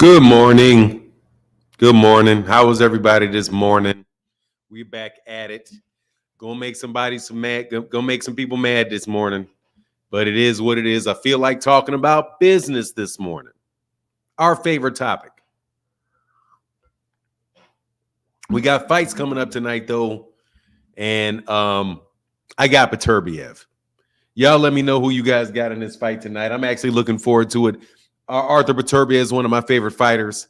Good morning. Good morning. How was everybody this morning? We back at it. Gonna make somebody mad. Gonna make some people mad this morning. But it is what it is. I feel like talking about business this morning. Our favorite topic. We got fights coming up tonight, though. And I got Beterbiev. Y'all let me know who you guys got in this fight tonight. I'm actually looking forward to it. Arthur Beterbiev is one of my favorite fighters.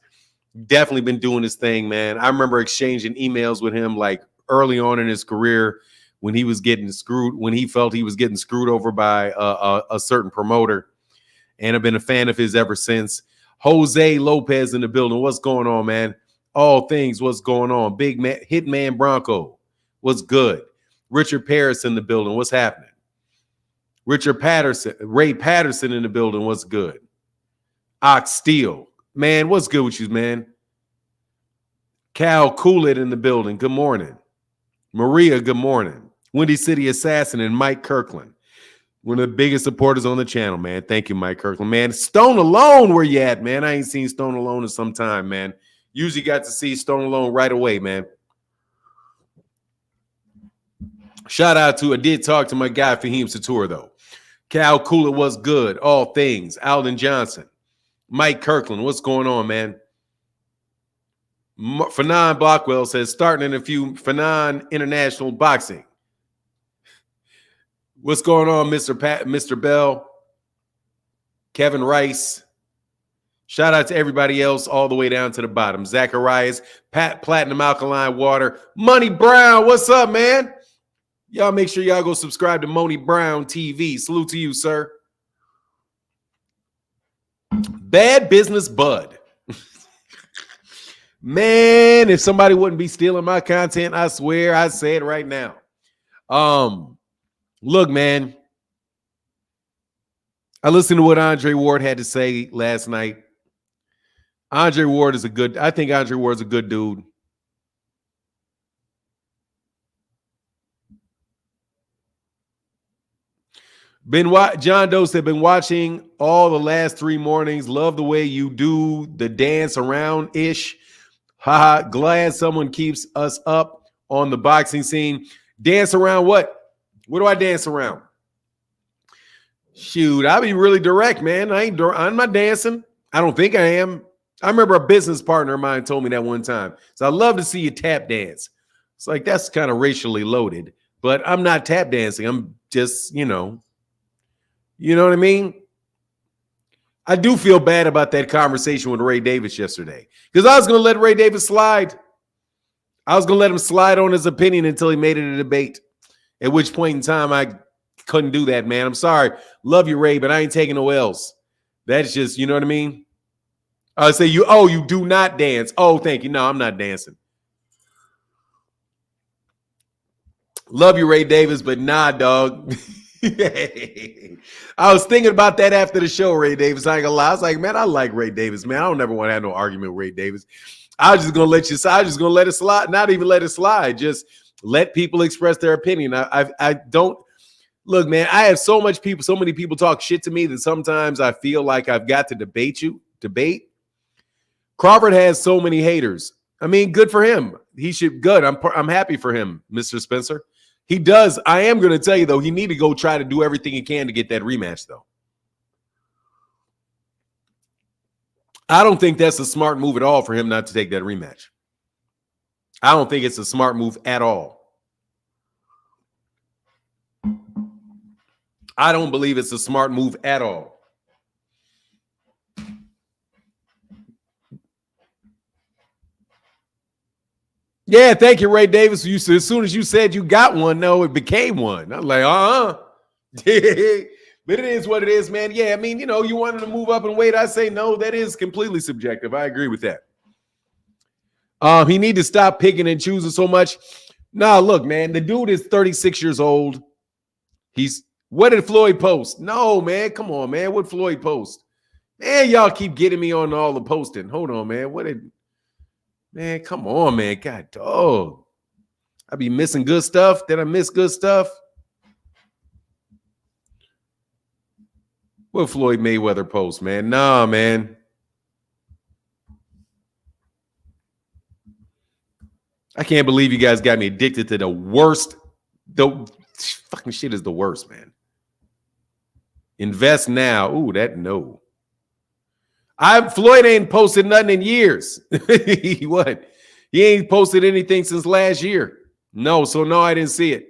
Definitely been doing his thing, man. I remember exchanging emails with him like early on in his career when he was getting screwed, when he felt he was getting screwed over by a certain promoter. And I've been a fan of his ever since. Jose Lopez in the building. What's going on, man? All things, what's going on? Big man, Hitman Bronco. What's good? Richard Paris in the building. What's happening? Ray Patterson in the building. What's good? Ox Steel. Man, what's good with you, man? Cal Coolett in the building. Good morning. Maria, good morning. Windy City Assassin and Mike Kirkland. One of the biggest supporters on the channel, man. Thank you, Mike Kirkland. Man, Stone Alone, where you at, man? I ain't seen Stone Alone in some time, man. Usually got to see Stone Alone right away, man. Shout out to, I did talk to my guy, Fahim Satur, though. Cal Coolett was good. All things. Alden Johnson. Mike Kirkland, what's going on, man? Fanon Blockwell says, starting in a few, Fanon International Boxing. What's going on, Mr. Bell? Kevin Rice. Shout out to everybody else all the way down to the bottom. Zacharias, Pat Platinum Alkaline Water. Money Brown, what's up, man? Y'all make sure y'all go subscribe to Money Brown TV. Salute to you, sir. Bad Business Bud. Man, if somebody wouldn't be stealing my content, I swear I'd say it right now. Look, man. I listened to what Andre Ward had to say last night. I think Andre Ward is a good dude. John Doe said, been watching all the last 3 mornings. Love the way you do the dance around ish. Haha, glad someone keeps us up on the boxing scene. Dance around what? What do I dance around? Shoot, I'll be really direct, man. I'm not dancing. I don't think I am. I remember a business partner of mine told me that one time. So I love to see you tap dance. It's like, that's kind of racially loaded, but I'm not tap dancing. I'm just, you know what I mean? I do feel bad about that conversation with Ray Davis yesterday because I was going to let Ray Davis slide. I was going to let him slide on his opinion until he made it a debate, at which point in time I couldn't do that, man. I'm sorry. Love you, Ray, but I ain't taking no L's. That's just, you know what I mean? I say you do not dance. Oh, thank you. No, I'm not dancing. Love you, Ray Davis, but nah, dog. I was thinking about that after the show, Ray Davis. I ain't gonna lie. I was like, man, I like Ray Davis, man. I don't ever want to have no argument with Ray Davis. I was just gonna let it slide. Not even let it slide. Just let people express their opinion. I don't look, man. I have so many people talk shit to me that sometimes I feel like I've got to debate. Crawford has so many haters. I mean, good for him. He should good. I'm happy for him, Mr. Spencer. He does. I am going to tell you, though, he need to go try to do everything he can to get that rematch, though. I don't think that's a smart move at all for him not to take that rematch. I don't think it's a smart move at all. I don't believe it's a smart move at all. Yeah, thank you, Ray Davis. As soon as you said you got one, no, it became one. I'm like, But it is what it is, man. Yeah, I mean, you wanted to move up and weight. I say no, that is completely subjective. I agree with that. He need to stop picking and choosing so much. Nah, look, man, the dude is 36 years old. What did Floyd post? No, man, come on, man. What Floyd post? Man, y'all keep getting me on all the posting. Hold on, man. Man, come on, man. God, dog. I be missing good stuff. Did I miss good stuff? What Floyd Mayweather post, man? Nah, man. I can't believe you guys got me addicted to the worst. The fucking shit is the worst, man. Invest now. Ooh, that no. Floyd ain't posted nothing in years. What? He ain't posted anything since last year. No, so no, I didn't see it.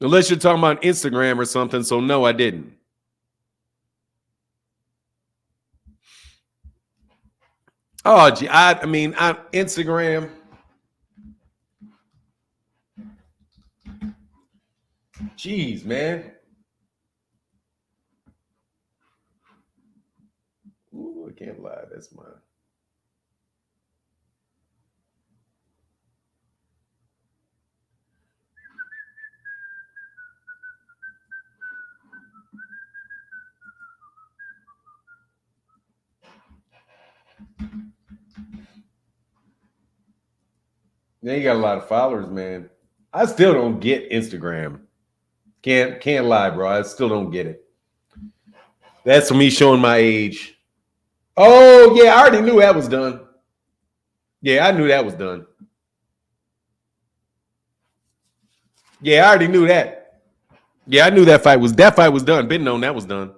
Unless you're talking about Instagram or something. So no, I didn't. Oh, gee, I mean, Instagram. Jeez, man. Ooh, I can't lie. That's mine. Yeah, you got a lot of followers, man. I still don't get Instagram. Can't lie, bro. I still don't get it. That's me showing my age. Oh, yeah, I already knew that was done. Yeah, I knew that was done. Yeah, I already knew that. Yeah, I knew that fight was done. Been known that was done.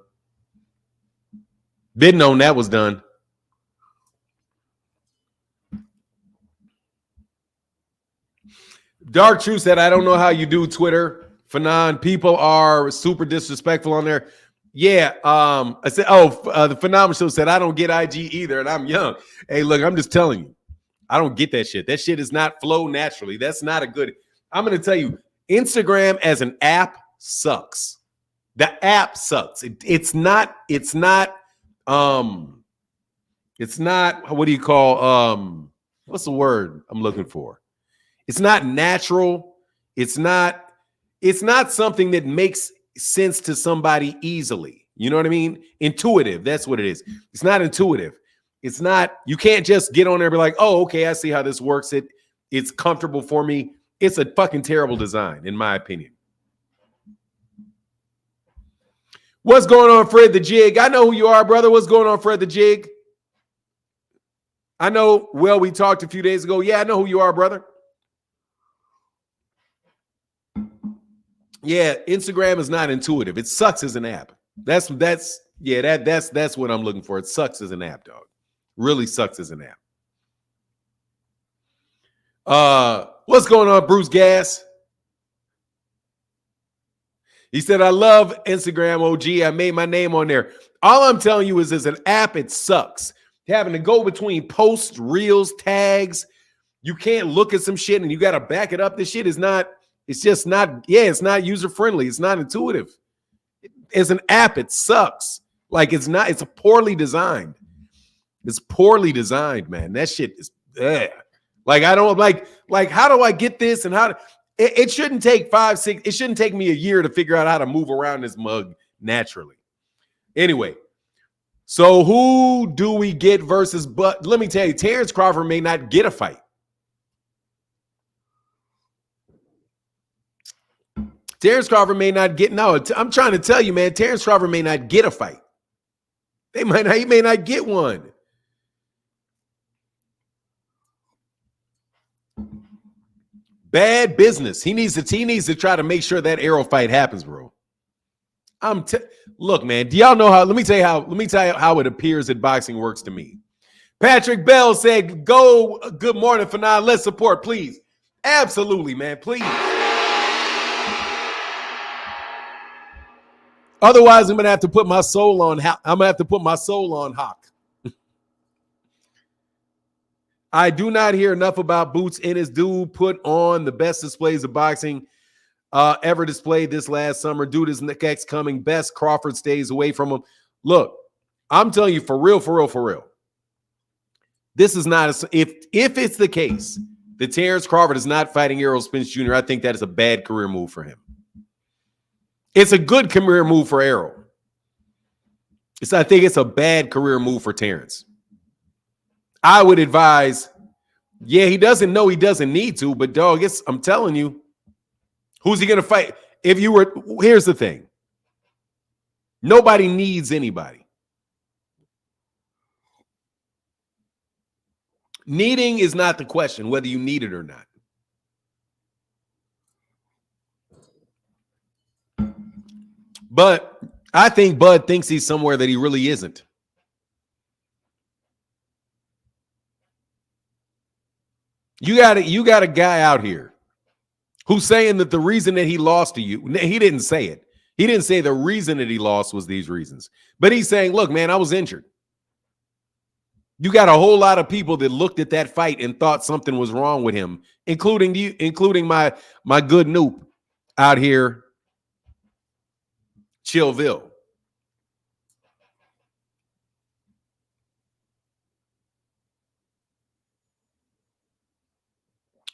Been known that was done. Dark Truth said, I don't know how you do Twitter, Fanon. People are super disrespectful on there. Yeah. I said, the Phenomenal Show said, I don't get IG either, and I'm young. Hey, look, I'm just telling you, I don't get that shit. That shit is not flow naturally. That's not a good. I'm going to tell you, Instagram as an app sucks. The app sucks. It's not, what do you call, what's the word I'm looking for? It's not natural. It's not something that makes sense to somebody easily. You know what I mean? Intuitive. That's what it is. It's not intuitive. It's not, you can't just get on there and be like, oh, okay, I see how this works. It's comfortable for me. It's a fucking terrible design, in my opinion. What's going on, Fred the Jig? I know who you are, brother. What's going on, Fred the Jig? I know, well, we talked a few days ago. Yeah, I know who you are, brother. Yeah, Instagram is not intuitive. It sucks as an app. That's what I'm looking for. It sucks as an app, dog. Really sucks as an app. What's going on, Bruce Gas? He said, I love Instagram, OG. I made my name on there. All I'm telling you is, as an app, it sucks. Having to go between posts, reels, tags. You can't look at some shit and you got to back it up. This shit is not, it's just not, it's not user-friendly. It's not intuitive. As an app, it sucks. Like, it's poorly designed. It's poorly designed, man. That shit is, like, I don't, like, how do I get this? And it shouldn't take it shouldn't take me a year to figure out how to move around this mug naturally. Anyway, so who do we get versus, but let me tell you, Terence Crawford may not get a fight. Terence Crawford may not get, I'm trying to tell you, man, Terence Crawford may not get a fight. He may not get one. Bad business. He needs to try to make sure that Errol fight happens, bro. Look, man, do y'all know how? Let me tell you how it appears that boxing works to me. Patrick Bell said, "Go, good morning, Fanon. Let's support, please." Absolutely, man, please. Otherwise, I'm gonna have to put my soul on. Hawk. I do not hear enough about Boots and his dude put on the best displays of boxing ever displayed this last summer. Dude is next coming. Best. Crawford stays away from him. Look, I'm telling you, for real. This is not if it's the case that Terence Crawford is not fighting Errol Spence Jr., I think that is a bad career move for him. It's a good career move for Errol. I think it's a bad career move for Terence. I would advise, he doesn't know he doesn't need to, but dog, I'm telling you, who's he going to fight? here's the thing. Nobody needs anybody. Needing is not the question, whether you need it or not. But I think Bud thinks he's somewhere that he really isn't. You got a guy out here who's saying that the reason that he lost to you, he didn't say it. He didn't say the reason that he lost was these reasons. But he's saying, look, man, I was injured. You got a whole lot of people that looked at that fight and thought something was wrong with him, including you, including my good Noop out here, Chillville.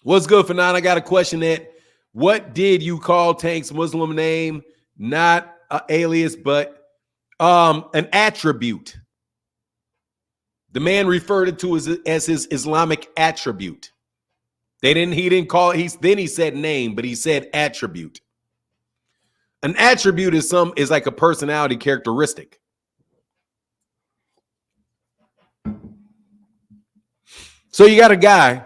What's good, Fanon? I got a question that what did you call Tank's Muslim name? Not an alias, but an attribute. The man referred it to as his Islamic attribute. He didn't call it, then he said name, but he said attribute. An attribute is like a personality characteristic. So you got a guy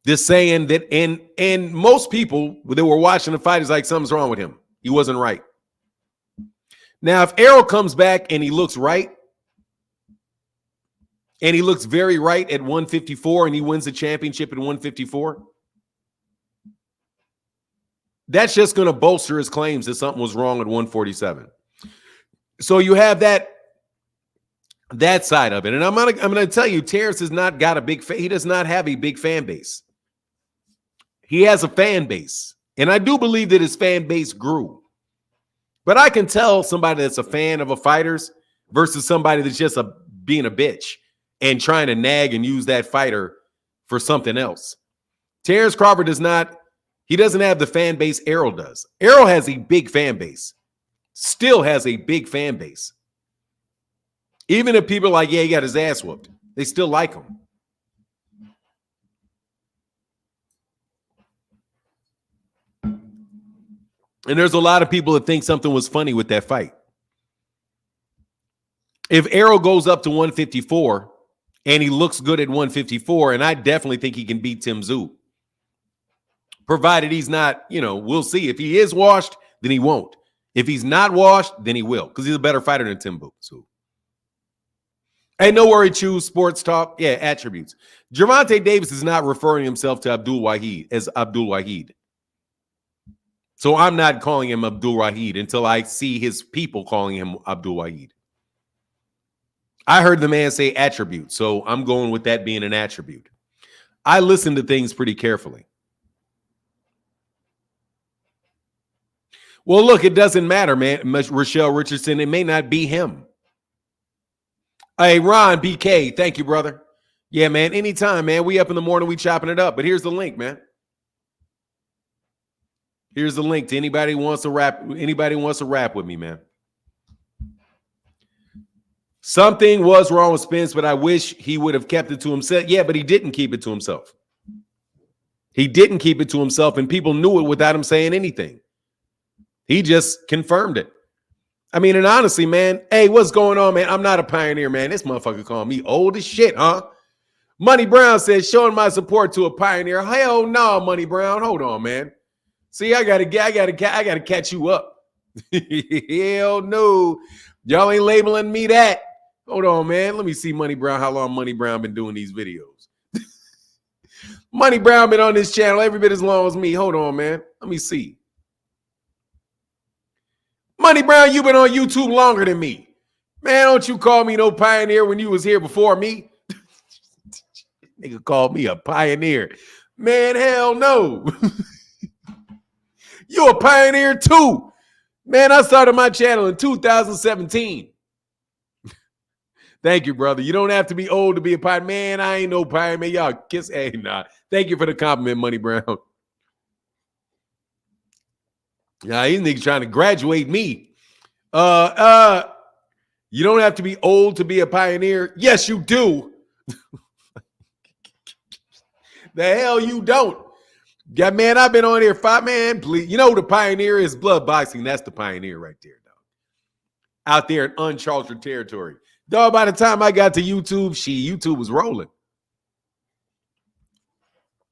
that's saying that, and most people that were watching the fight is like, something's wrong with him. He wasn't right. Now, if Errol comes back and he looks right, and he looks very right at 154 and he wins the championship at 154, that's just going to bolster his claims that something was wrong at 147. So you have that side of it. And I'm going to tell you, Terrence has not got he does not have a big fan base. He has a fan base. And I do believe that his fan base grew. But I can tell somebody that's a fan of a fighter's versus somebody that's just being a bitch and trying to nag and use that fighter for something else. Terence Crawford doesn't have the fan base Errol does. Errol has a big fan base. Still has a big fan base. Even if people are like, yeah, he got his ass whooped, they still like him. And there's a lot of people that think something was funny with that fight. If Errol goes up to 154 and he looks good at 154, and I definitely think he can beat Tim Tszyu, provided he's not, we'll see. If he is washed, then he won't. If he's not washed, then he will, because he's a better fighter than Tim Tszyu. Hey, no worry, choose sports talk. Yeah, attributes. Gervonta Davis is not referring himself to Abdul Wahid. So I'm not calling him Abdul Wahid until I see his people calling him Abdul Wahid. I heard the man say attribute, so I'm going with that being an attribute. I listen to things pretty carefully. Well, look, it doesn't matter, man. Rochelle Richardson, it may not be him. Hey, Ron, BK, thank you, brother. Yeah, man, anytime, man. We up in the morning, we chopping it up. But here's the link, man. Here's the link to anybody who wants to rap with me, man. Something was wrong with Spence, but I wish he would have kept it to himself. Yeah, but he didn't keep it to himself. He didn't keep it to himself, and people knew it without him saying anything. He just confirmed it. I mean, and honestly, man, hey, what's going on, man? I'm not a pioneer, man. This motherfucker calling me old as shit, huh? Money Brown says, showing my support to a pioneer. Hell no, Money Brown. Hold on, man. See, I gotta catch you up. Hell no. Y'all ain't labeling me that. Hold on, man. Let me see Money Brown, how long Money Brown been doing these videos. Money Brown been on this channel every bit as long as me. Hold on, man. Let me see. Money Brown, you been on YouTube longer than me. Man, don't you call me no pioneer when you was here before me. Nigga called me a pioneer. Man, hell no. You a pioneer too. Man, I started my channel in 2017. Thank you, brother. You don't have to be old to be a pioneer. Man, I ain't no pioneer. Y'all kiss. Hey, nah. Thank you for the compliment, Money Brown. Nah, these niggas trying to graduate me. You don't have to be old to be a pioneer. Yes, you do. The hell you don't. Yeah, man, I've been on here 5, man, please. You know who the pioneer is? Blood boxing. That's the pioneer right there, dog. Out there in uncharted territory. Dog, by the time I got to YouTube, YouTube was rolling.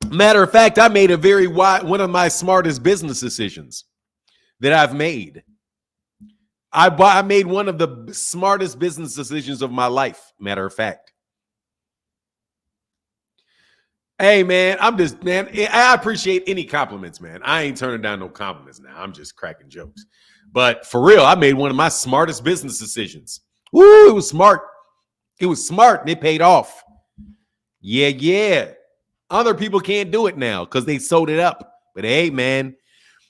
Matter of fact, I made one of my smartest business decisions that I've made. I made one of the smartest business decisions of my life, matter of fact. Hey, man, I appreciate any compliments, man. I ain't turning down no compliments now. I'm just cracking jokes. But for real, I made one of my smartest business decisions. Woo, it was smart. It was smart, and it paid off. Yeah. Other people can't do it now because they sold it up. But hey, man.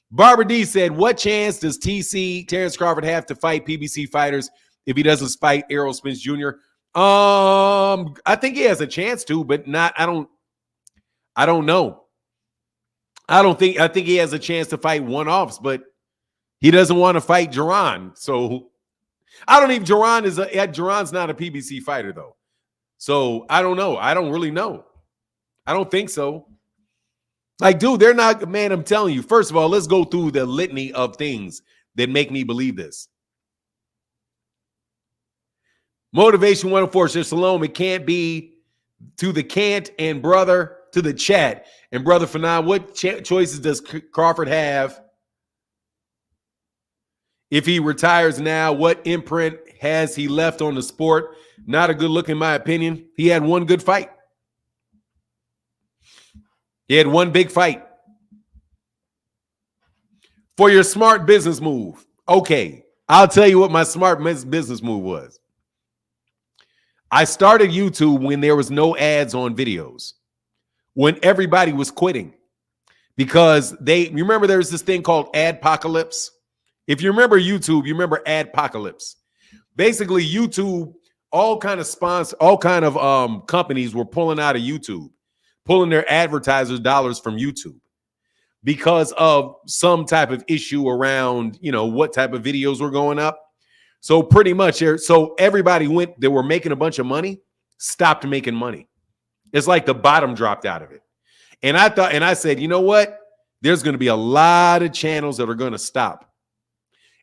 Barbara D said, what chance does Terence Crawford have to fight PBC fighters if he doesn't fight Errol Spence Jr.? I think he has a chance to, but not, I don't know. I think he has a chance to fight one-offs, but he doesn't want to fight Gervonta. So I don't even, Gervonta's not a PBC fighter though. So I don't know. I don't really know. I don't think so. Like, dude, they're not, man, I'm telling you. First of all, let's go through the litany of things that make me believe this. Motivation 104 says, Salome, it can't be to the can't and brother to the chat. And brother Fanon, what choices does Crawford have if he retires now? What imprint has he left on the sport? Not a good look, in my opinion. He had one good fight. He had one big fight. For your smart business move. Okay, I'll tell you what my smart business move was. I started YouTube when there was no ads on videos, when everybody was quitting, because you remember there was this thing called adpocalypse. If you remember YouTube, you remember adpocalypse. Basically, YouTube, all kind of companies were pulling out of YouTube, pulling their advertisers' dollars from YouTube because of some type of issue around, what type of videos were going up. So pretty much, everybody that were making a bunch of money, stopped making money. It's like the bottom dropped out of it. And I said, you know what? There's going to be a lot of channels that are going to stop.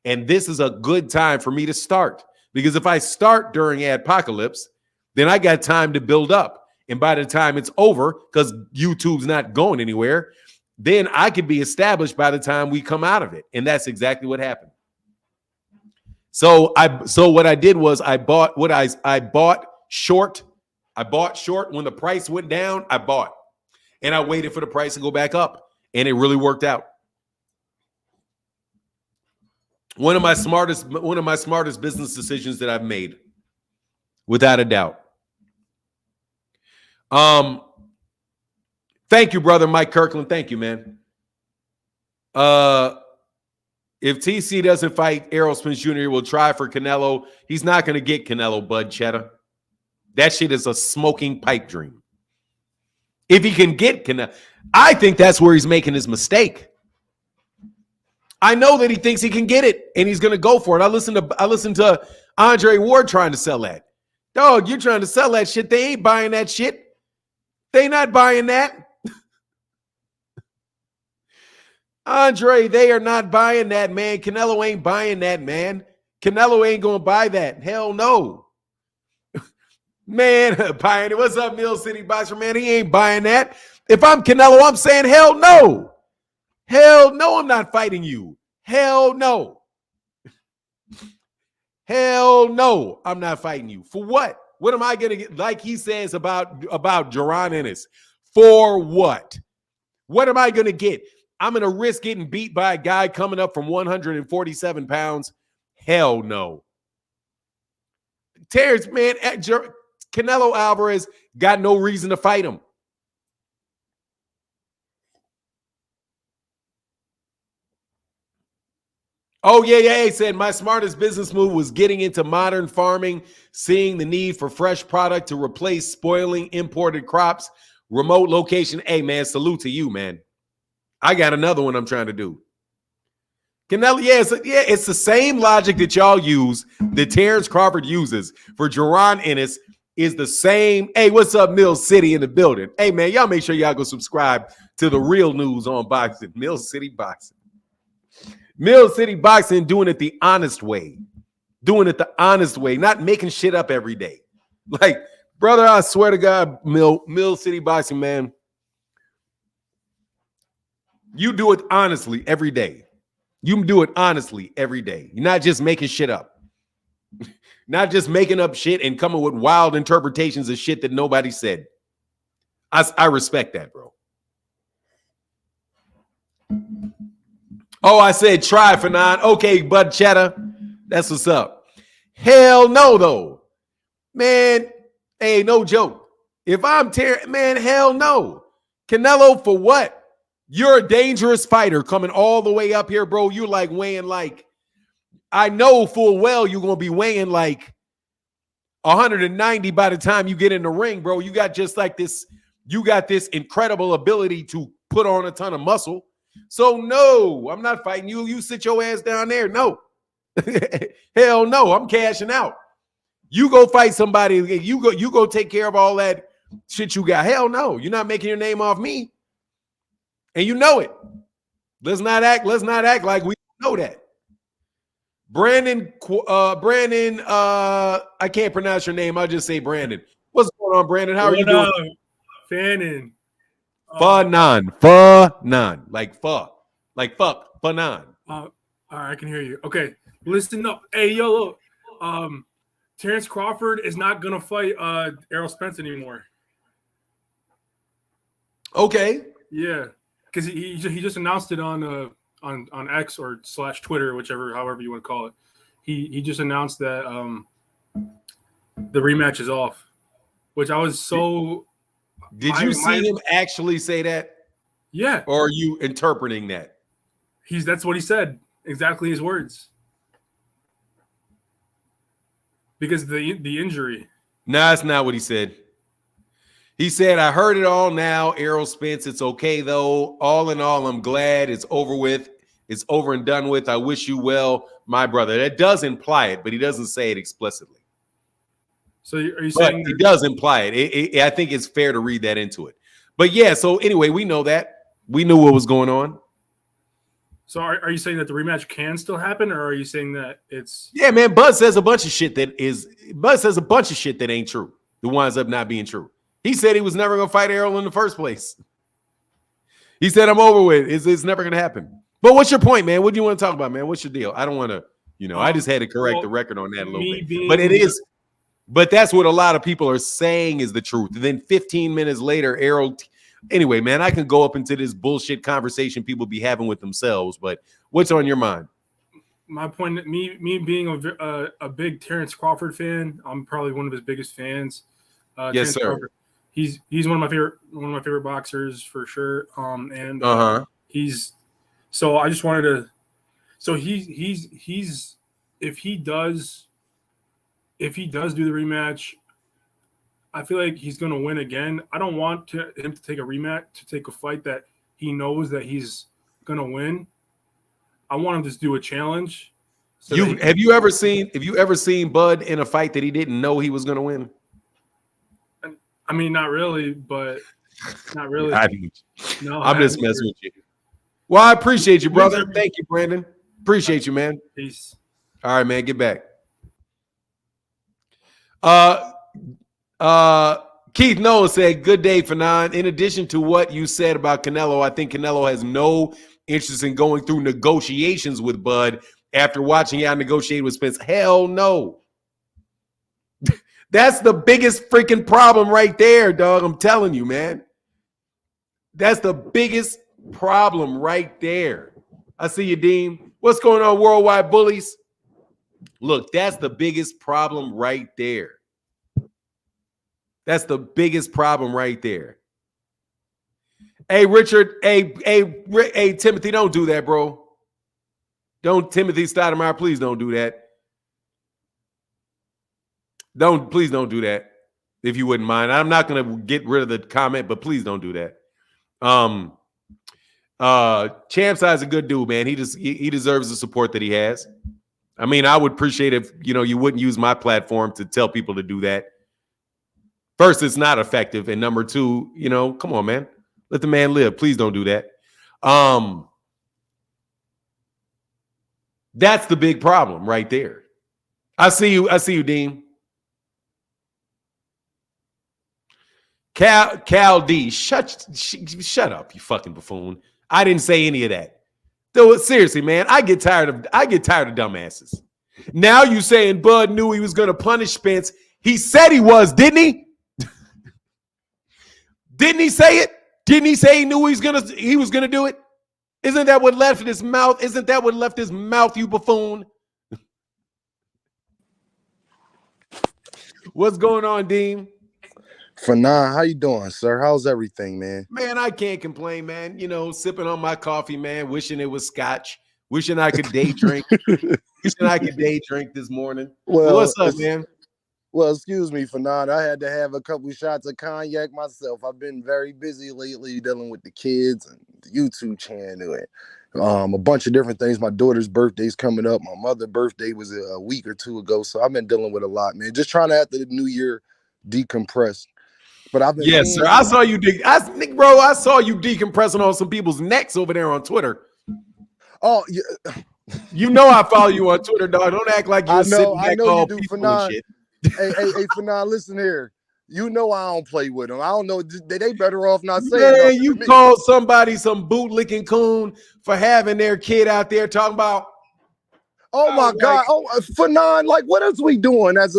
And this is a good time for me to start, because if I start during adpocalypse, then I got time to build up. And by the time it's over, because YouTube's not going anywhere, then I could be established by the time we come out of it. And that's exactly what happened. So what I did was I bought short. I bought short when the price went down. I bought, and I waited for the price to go back up, and it really worked out. One of my smartest business decisions that I've made, without a doubt. Thank you, brother Mike Kirkland. Thank you, man. If TC doesn't fight Errol Spence Jr., he will try for Canelo. He's not going to get Canelo, Bud Cheddar. That shit is a smoking pipe dream. If he can get Canelo, I think that's where he's making his mistake. I know that he thinks he can get it, and he's going to go for it. I listened to Andre Ward trying to sell that. Dog, you're trying to sell that shit. They ain't buying that shit. They not buying that. Andre, they are not buying that, man. Canelo ain't buying that, man. Canelo ain't going to buy that. Hell no. Man, Pioneer, what's up, Mill City Boxer? Man, he ain't buying that. If I'm Canelo, I'm saying hell no. Hell no, I'm not fighting you. Hell no. Hell no, I'm not fighting you. For what? What am I going to get? Like he says about Gervonta Ennis. For what? What am I going to get? I'm going to risk getting beat by a guy coming up from 147 pounds? Hell no. Terrence, man, Canelo Alvarez got no reason to fight him. Oh, yeah. He said, my smartest business move was getting into modern farming, seeing the need for fresh product to replace spoiling imported crops, remote location. Hey, man, salute to you, man. I got another one I'm trying to do. Canelo, it's the same logic that y'all use, that Terence Crawford uses for Gervonta Ennis is the same. Hey, what's up, Mill City in the building? Hey, man, y'all make sure y'all go subscribe to the real news on boxing. Mill City Boxing. Mill City Boxing doing it the honest way. Doing it the honest way, not making shit up every day. Like, brother, I swear to God, Mill City Boxing, man. You do it honestly every day. You do it honestly every day. You're not just making shit up. Not just making up shit and coming with wild interpretations of shit that nobody said. I respect that, bro. Oh, I said try for 9. Okay, Bud Cheddar. That's what's up. Hell no, though. Man, hey, no joke. If I'm Terrence, man, hell no. Canelo for what? You're a dangerous fighter coming all the way up here, bro. You're like weighing like, I know full well you're going to be weighing like 190 by the time you get in the ring, bro. You got just like this, you got this incredible ability to put on a ton of muscle. So no, I'm not fighting you. You sit your ass down there. No. Hell no, I'm cashing out. You go fight somebody, you go take care of all that shit you got. Hell no, you're not making your name off me. And you know it. Let's not act like we know that. Brandon, I can't pronounce your name. I'll just say Brandon. What's going on, Brandon? How are you doing? Fannin. Fanon. Like fuck. Like fuck. Fanon. All right, I can hear you. Okay, listen up. Hey, yo, look. Terence Crawford is not gonna fight Errol Spence anymore. Okay. Yeah, because he just announced it on X or / Twitter, however you want to call it. He just announced that the rematch is off, which I was so. Did you see him actually say that? Yeah. Or are you interpreting that? That's what he said. Exactly his words. Because the injury. No, that's not what he said. He said, I heard it all now, Errol Spence. It's okay, though. All in all, I'm glad it's over with. It's over and done with. I wish you well, my brother. That does imply it, but he doesn't say it explicitly. So are you saying it does imply it. I think it's fair to read that into it. But yeah, so anyway, we know that. We knew what was going on. So are you saying that the rematch can still happen, or are you saying that it's... Yeah, man, Bud says a bunch of shit that ain't true. That winds up not being true. He said he was never going to fight Errol in the first place. He said, I'm over with. It's never going to happen. But what's your point, man? What do you want to talk about, man? What's your deal? I don't want to, I just had to correct the record on that a little bit. But it is... But that's what a lot of people are saying is the truth. And then 15 minutes later, Errol. Anyway, man, I can go up into this bullshit conversation people be having with themselves. But what's on your mind? My point, me being a big Terence Crawford fan, I'm probably one of his biggest fans. Yes, Terence sir. Crawford, he's one of my favorite boxers for sure. He's so I just wanted to. So he's if he does do the rematch, I feel like he's going to win again. I don't want him to take a rematch, to take a fight that he knows that he's going to win. I want him to do a challenge. So have you ever seen Bud in a fight that he didn't know he was going to win? I mean, not really, but not really. No, I'm just messing with you. Well, I appreciate you, brother. Thank you, Brandon. Appreciate you, man. Peace. All right, man. Get back. Keith Nolan said, good day, Fanon. In addition to what you said about Canelo, I think Canelo has no interest in going through negotiations with Bud after watching y'all negotiate with Spence. Hell no. That's the biggest freaking problem right there, dog. I'm telling you, man. That's the biggest problem right there. I see you, Dean. What's going on, Worldwide Bullies? Look, that's the biggest problem right there. That's the biggest problem right there. Hey, Richard. Hey, Timothy, don't do that, bro. Timothy Stoudemire, please don't do that. Please don't do that, if you wouldn't mind. I'm not going to get rid of the comment, but please don't do that. Champ Side's a good dude, man. He deserves the support that he has. I mean, I would appreciate if you wouldn't use my platform to tell people to do that. First, it's not effective. And number two, come on, man. Let the man live. Please don't do that. That's the big problem right there. I see you, Dean. Cal D, shut up, you fucking buffoon. I didn't say any of that. Though seriously, man, I get tired of dumbasses. Now you saying Bud knew he was gonna punish Spence. He said he was, didn't he? Didn't he say it? Didn't he say he knew he was gonna do it? Isn't that what left his mouth? Isn't that what left his mouth, you buffoon? What's going on, Dean? Fanon, how you doing, sir? How's everything, man? Man, I can't complain, man. Sipping on my coffee, man. Wishing it was scotch. Wishing I could day drink. Wishing I could day drink this morning. Well, what's up, man? Well, excuse me, Fanon. I had to have a couple shots of cognac myself. I've been very busy lately dealing with the kids and the YouTube channel and a bunch of different things. My daughter's birthday's coming up. My mother's birthday was a week or two ago, so I've been dealing with a lot, man. Just trying to, after the new year, decompress. But I've been sir. I saw you I saw you decompressing on some people's necks over there on Twitter. Oh, yeah. I follow you on Twitter, dog. Don't act like you're sitting back all you do, peaceful Fanon. and shit. Hey, Fanon, listen here. I don't play with them. I don't know. They better off not saying Man, nothing you to me. called somebody some bootlicking coon for having their kid out there talking about. Oh my God! Oh, Fanon, like, what else we doing? Ruining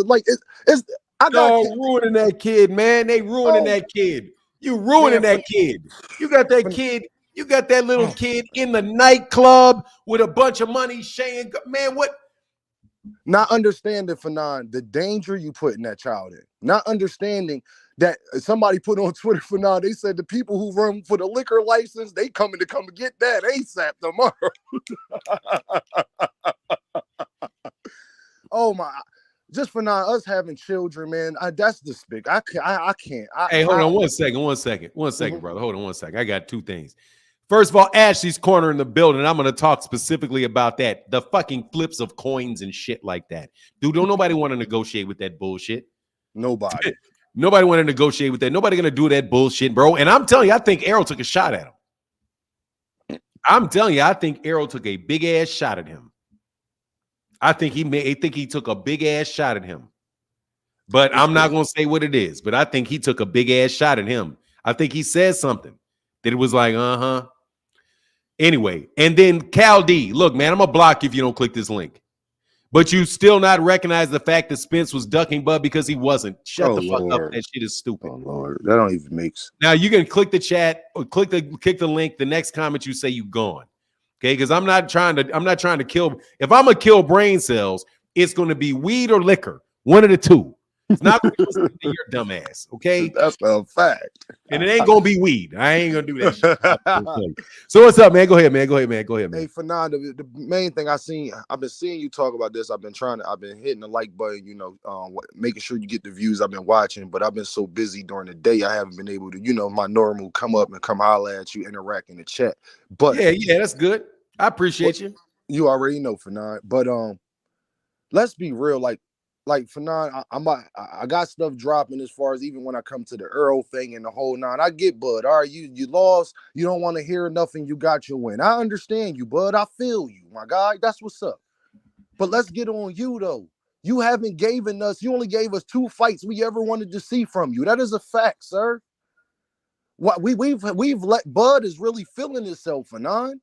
that kid, man. They ruining that kid. You ruining that kid. You got that kid. You got that little kid in the nightclub with a bunch of money. Shane, man, what? Not understanding, Fanon, the danger you putting that child in. Not understanding that somebody put on Twitter, Fanon, they said the people who run for the liquor license, they coming to come and get that ASAP tomorrow. Oh my. Just for now, us having children, man, that's despicable. I can't. Hey, hold on one second, brother. Hold on 1 second. I got two things. First of all, Ashley's Corner in the building. I'm going to talk specifically about that. The fucking flips of coins and shit like that. Dude, don't nobody want to negotiate with that bullshit. Nobody. Nobody want to negotiate with that. Nobody going to do that bullshit, bro. And I'm telling you, I think Errol took a shot at him. I'm telling you, I think Errol took a big-ass shot at him. I think he took a big-ass shot at him. But I'm not going to say what it is. But I think he took a big-ass shot at him. I think he said something that it was like, uh-huh. Anyway, and then Cal D, look, man, I'm going to block you if you don't click this link. But you still not recognize the fact that Spence was ducking Bud because he wasn't. Shut the fuck up. That shit is stupid. Oh, Lord. That don't even make sense. Now, you can click the chat or click the link. The next comment you say you gone. Okay, because I'm not trying to kill. If I'm going to kill brain cells, it's going to be weed or liquor. One of the two. It's not going to be your dumb ass, okay? That's a fact. And it ain't going to be weed. I ain't going to do that shit. So what's up, man? Go ahead, man. Hey, Fernando, the main thing I've been seeing you talk about this. I've been hitting the like button, making sure you get the views. I've been watching, but I've been so busy during the day, I haven't been able to, my normal come up and come holler at you, interact in the chat. But yeah, that's good. I appreciate you. You already know, Fernando. But let's be real, like Fernando, I got stuff dropping as far as even when I come to the Errol thing and the whole nine. I get Bud. All right, you lost. You don't want to hear nothing. You got your win. I understand you, Bud. I feel you, my guy. That's what's up. But let's get on you though. You haven't given us. You only gave us 2 fights we ever wanted to see from you. That is a fact, sir. What we've let Bud is really feeling himself, Fernando.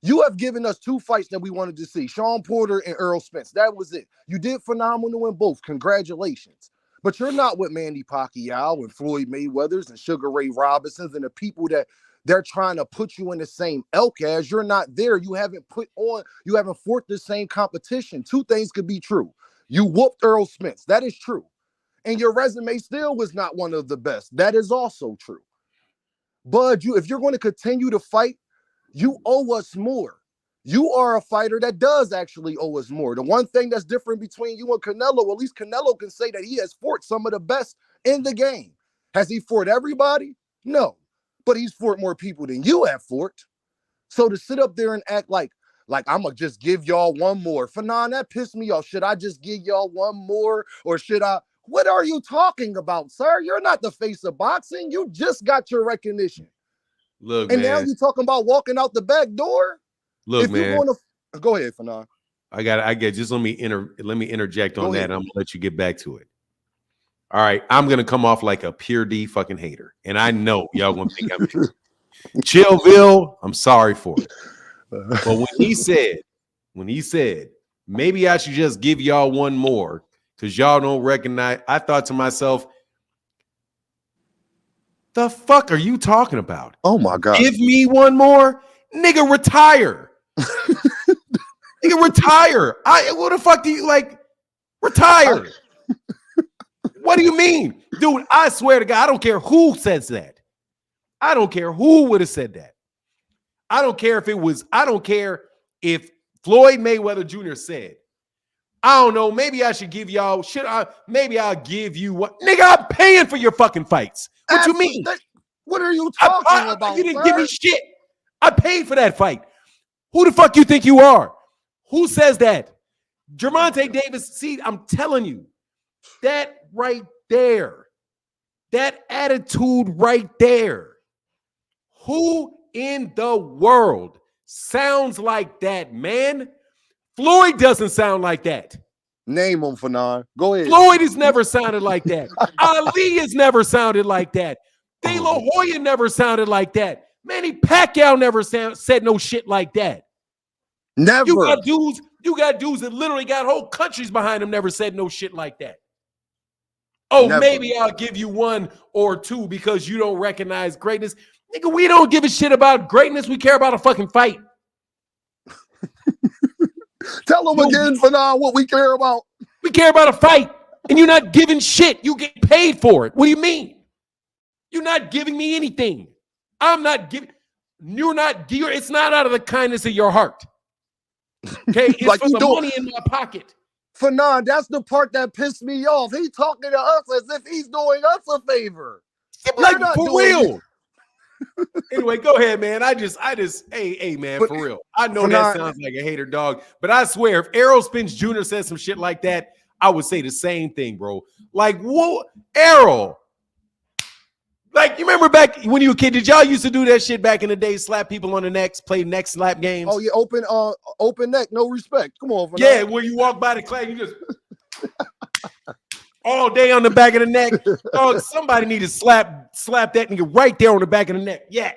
You have given us 2 fights that we wanted to see, Sean Porter and Errol Spence. That was it. You did phenomenal in both. Congratulations. But you're not with Manny Pacquiao and Floyd Mayweathers and Sugar Ray Robinsons and the people that they're trying to put you in the same elk as. You're not there. You haven't fought the same competition. 2 things could be true. You whooped Errol Spence. That is true. And your resume still was not one of the best. That is also true. Bud, if you're going to continue to fight, you owe us more. You are a fighter that does actually owe us more. The one thing that's different between you and Canelo, at least Canelo can say that he has fought some of the best in the game. Has he fought everybody? No. But he's fought more people than you have fought. So to sit up there and act like I'm going to just give y'all one more. Fanon, that pissed me off. Should I just give y'all one more? Or should I What are you talking about, sir? You're not the face of boxing. You just got your recognition. Look, and man. now you're talking about walking out the back door. Look, if man. You want to go ahead, Fanon. I get. Just let me interject on that, and I'm gonna let you get back to it. All right, I'm gonna come off like a pure D fucking hater, and I know y'all gonna think I'm Chillville. I'm sorry for it, but when he said maybe I should just give y'all one more because y'all don't recognize, I thought to myself, the fuck are you talking about? Oh my God! Give me one more, nigga. Retire. Nigga, retire. What the fuck do you like? Retire. What do you mean? Dude, I swear to God, I don't care who says that. I don't care who would have said that. I don't care if Floyd Mayweather Jr. said, I don't know, maybe I should give y'all, maybe I'll give you what? Nigga, I'm paying for your fucking fights. What you mean? What are you talking about? You didn't give me shit. I paid for that fight. Who the fuck you think you are? Who says that? Gervonta Davis, see, I'm telling you, that right there, that attitude right there, who in the world sounds like that, man? Floyd doesn't sound like that. Name him, Fanon. Go ahead. Floyd has never sounded like that. Ali has never sounded like that. De La Hoya never sounded like that. Manny Pacquiao never said no shit like that. Never. You got dudes that literally got whole countries behind them, never said no shit like that. Oh, never. Maybe I'll give you one or two because you don't recognize greatness. Nigga, we don't give a shit about greatness. We care about a fucking fight. Tell them again, Fanon, what we care about. We care about a fight, and you're not giving shit. You get paid for it. What do you mean? You're not giving me anything. I'm not giving. It's not out of the kindness of your heart. Okay, it's like for the money in my pocket. Fanon, that's the part that pissed me off. He talking to us as if he's doing us a favor. Like for real. Anyway, go ahead, man. Hey, man, but, for real. I know that sounds like a hater, dog, but I swear, if Errol Spence Jr. said some shit like that, I would say the same thing, bro. Like, whoa, Errol. Like, you remember back when you were a kid, did y'all used to do that shit back in the day, slap people on the necks, play neck slap games? Oh, yeah, open neck, no respect. Come on. Yeah, where you walk by the class, you just all day on the back of the neck. Dog, somebody need to slap that nigga right there on the back of the neck. Yeah.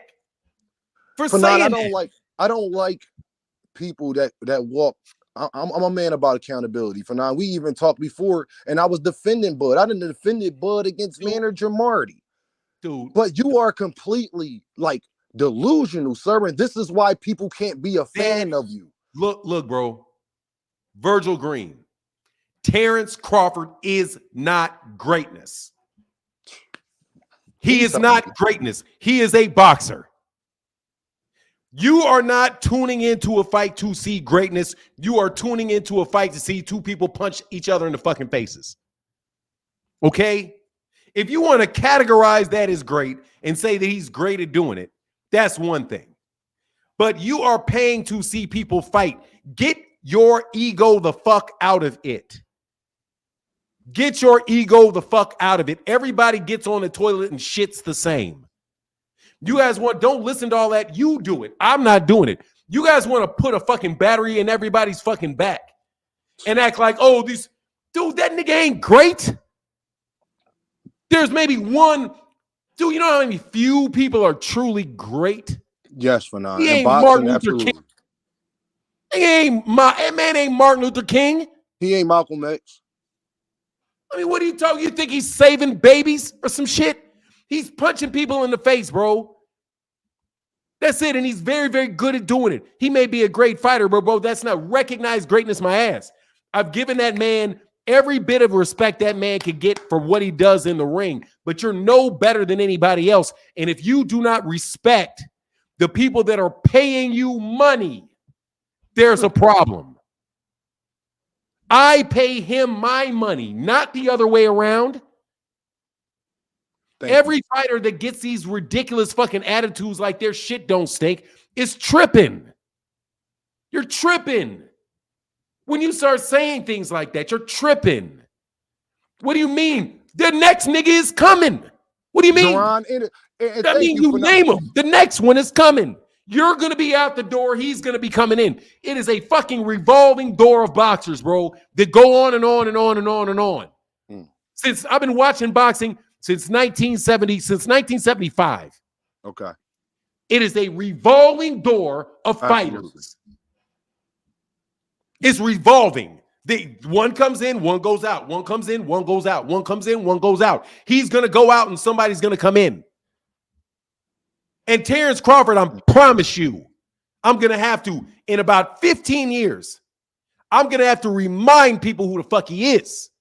For saying I don't like people that walk. I'm a man about accountability. Fanon, we even talked before, and I was defending Bud. I didn't defend Bud against Manager Marty. Dude. But you are completely like delusional, sir. And this is why people can't be a fan of you. Look, bro. Virgil Green. Terence Crawford is not greatness. He is not greatness. He is a boxer. You are not tuning into a fight to see greatness. You are tuning into a fight to see two people punch each other in the fucking faces. Okay? If you want to categorize that as great and say that he's great at doing it, that's one thing. But you are paying to see people fight. Get your ego the fuck out of it. Get your ego the fuck out of it. Everybody gets on the toilet and shits the same. You guys don't listen to all that. You do it. I'm not doing it. You guys want to put a fucking battery in everybody's fucking back and act like, oh, dude, that nigga ain't great. There's maybe one, dude, you know how many few people are truly great? Yes, Fanon. He ain't Martin Luther King. That man ain't Martin Luther King. He ain't Malcolm X. I mean, what are you talking? You think he's saving babies or some shit? He's punching people in the face, bro. That's it. And he's very, very good at doing it. He may be a great fighter, but bro, that's not recognized greatness, my ass. I've given that man every bit of respect that man could get for what he does in the ring, but you're no better than anybody else. And if you do not respect the people that are paying you money, there's a problem. I pay him my money, not the other way around. Every fighter that gets these ridiculous fucking attitudes like their shit don't stink is tripping. You're tripping. When you start saying things like that, you're tripping. What do you mean? The next nigga is coming. What do you mean? I mean, you name him. The next one is coming. You're going to be out the door. He's going to be coming in. It is a fucking revolving door of boxers, bro, that go on and on and on and on and on. Since I've been watching boxing since 1975. Okay. It is a revolving door of fighters. Absolutely. It's revolving. One comes in, one goes out. One comes in, one goes out. One comes in, one goes out. He's going to go out and somebody's going to come in. And Terence Crawford, I promise you, I'm going to have to, in about 15 years, I'm going to have to remind people who the fuck he is.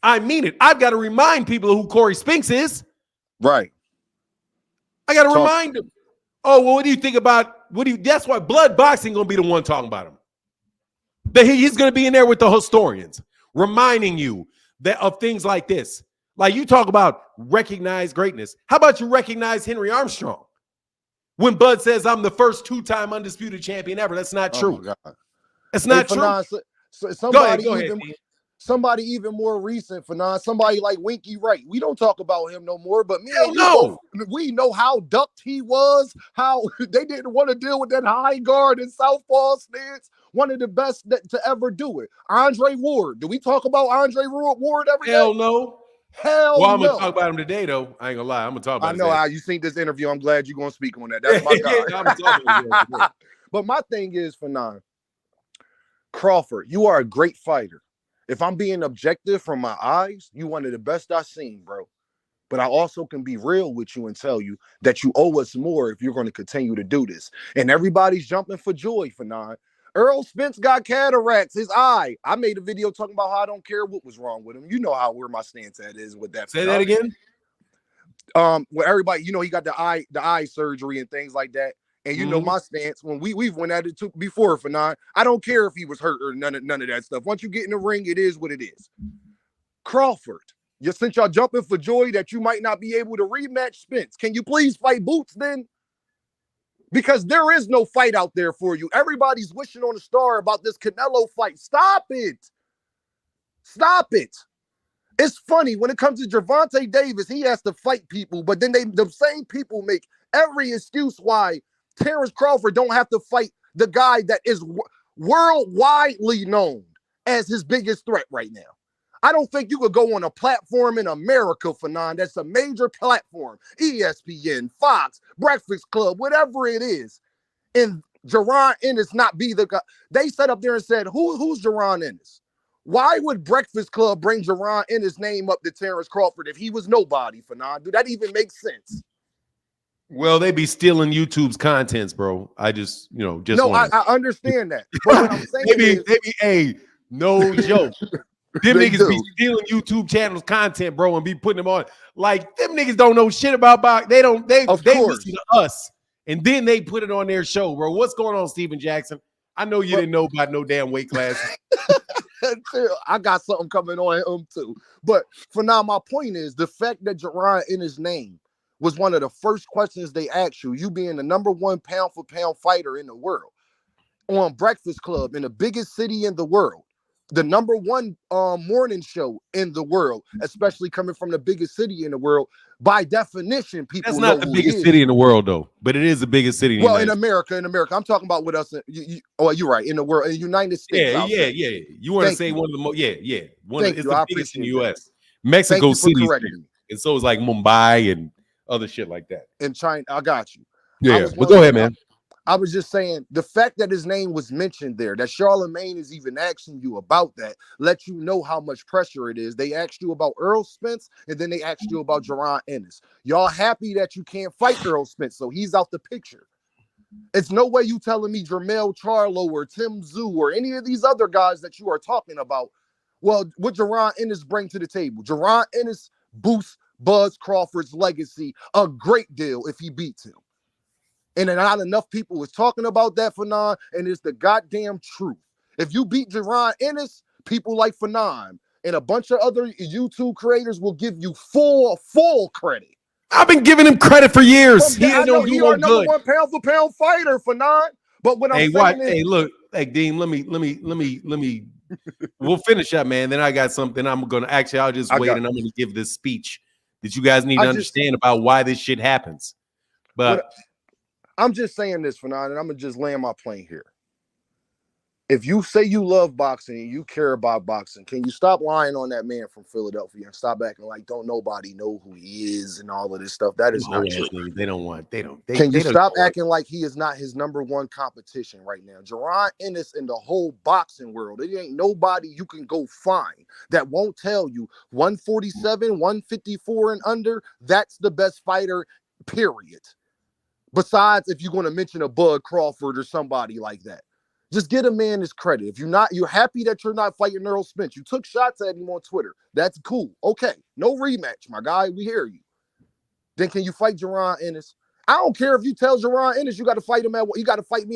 I mean it. I've got to remind people who Corey Spinks is. Right. I got to remind them. Oh, well, what do you think about, that's why Blood Boxing going to be the one talking about him. He's going to be in there with the historians, reminding you of things like this. Like you talk about recognized greatness. How about you recognize Henry Armstrong? When Bud says I'm the first 2-time undisputed champion ever, that's not true. That's not true. Somebody even more recent, somebody like Winky Wright. We don't talk about him no more, but we know how ducked he was, how they didn't want to deal with that high guard and southpaw stance. One of the best to ever do it. Andre Ward. Do we talk about Andre Ward every day? Hell no. Hell no. Well, I'm going to talk about him today, though. I ain't going to lie. I'm going to talk about him. I know how you seen this interview. I'm glad you're going to speak on that. That's my guy. I'm talking about him. But my thing is, Fanon, Crawford, you are a great fighter. If I'm being objective from my eyes, you one of the best I've seen, bro. But I also can be real with you and tell you that you owe us more if you're going to continue to do this. And everybody's jumping for joy, Fanon. Errol Spence got cataracts, his eye. I made a video talking about how I don't care what was wrong with him. You know where my stance at is with that. Say that again. Where everybody, he got the eye surgery and things like that. And you know my stance when we've went at it before, Fanon. I don't care if he was hurt or none of that stuff. Once you get in the ring, it is what it is. Crawford, since y'all jumping for joy that you might not be able to rematch Spence, can you please fight Boots then? Because there is no fight out there for you. Everybody's wishing on a star about this Canelo fight. Stop it. Stop it. It's funny when it comes to Gervonta Davis, he has to fight people, but then the same people make every excuse why Terence Crawford don't have to fight the guy that is worldwide known as his biggest threat right now. I don't think you could go on a platform in America, Fanon, that's a major platform, ESPN, Fox, Breakfast Club, whatever it is, and Jaron Ennis not be the guy. They sat up there and said, who's Jaron Ennis? Why would Breakfast Club bring Jaron Ennis' name up to Terence Crawford if he was nobody, Fanon? Do that even make sense? Well, they be stealing YouTube's contents, bro. I just, I understand that. But what I'm saying no joke. Them niggas be stealing YouTube channels content, bro, and be putting them on. Like, them niggas don't know shit about boxing. They listen to us, and then they put it on their show, bro. What's going on, Steven Jackson? I know you didn't know about no damn weight class. I got something coming on him, too. But for now, my point is the fact that Jaron in his name was one of the first questions they asked you being the number one pound-for-pound fighter in the world, on Breakfast Club in the biggest city in the world, the number one morning show in the world, especially coming from the biggest city in the world. By definition, people. That's not the biggest city in the world, though, but it is the biggest city. In America, I'm talking about with us. You're right. In the world, in the United States. Yeah. You want to say one of the most? Yeah. It's the biggest in the U.S. Mexico City, and so it's like Mumbai and other shit like that. In China, I got you. Yeah, but go ahead, man. I was just saying the fact that his name was mentioned there, that Charlemagne is even asking you about that, let you know how much pressure it is. They asked you about Errol Spence, and then they asked you about Jaron Ennis. Y'all happy that you can't fight Errol Spence, so he's out the picture. It's no way you telling me Jermell Charlo or Tim Tszyu or any of these other guys that you are talking about. Well, what Jaron Ennis bring to the table? Jaron Ennis boosts Buzz Crawford's legacy a great deal if he beats him. And not enough people was talking about that, Fanon, and it's the goddamn truth. If you beat Jaron Ennis, people like Fanon and a bunch of other YouTube creators will give you full credit. I've been giving him credit for years. He are number one pound for pound fighter, Fanon. But when I'm saying look, Dean, let me We'll finish up, man. Then I got something I'm going to actually, I'll just wait and I'm going to give this speech that you guys need to understand about why this shit happens. But I'm just saying this, Fanon, and I'm going to just land my plane here. If you say you love boxing and you care about boxing, can you stop lying on that man from Philadelphia and stop acting like don't nobody know who he is and all of this stuff? That is not true. Can you stop acting like he is not his number one competition right now? Gervonta Ennis in the whole boxing world, it ain't nobody you can go find that won't tell you 147, 154 and under, that's the best fighter, period. Besides, if you're going to mention a Bud Crawford or somebody like that. Just get a man his credit. If you're happy that you're not fighting Errol Spence. You took shots at him on Twitter. That's cool. Okay. No rematch, my guy. We hear you. Then can you fight Gervonta Ennis? I don't care if you tell Gervonta Ennis you got to fight me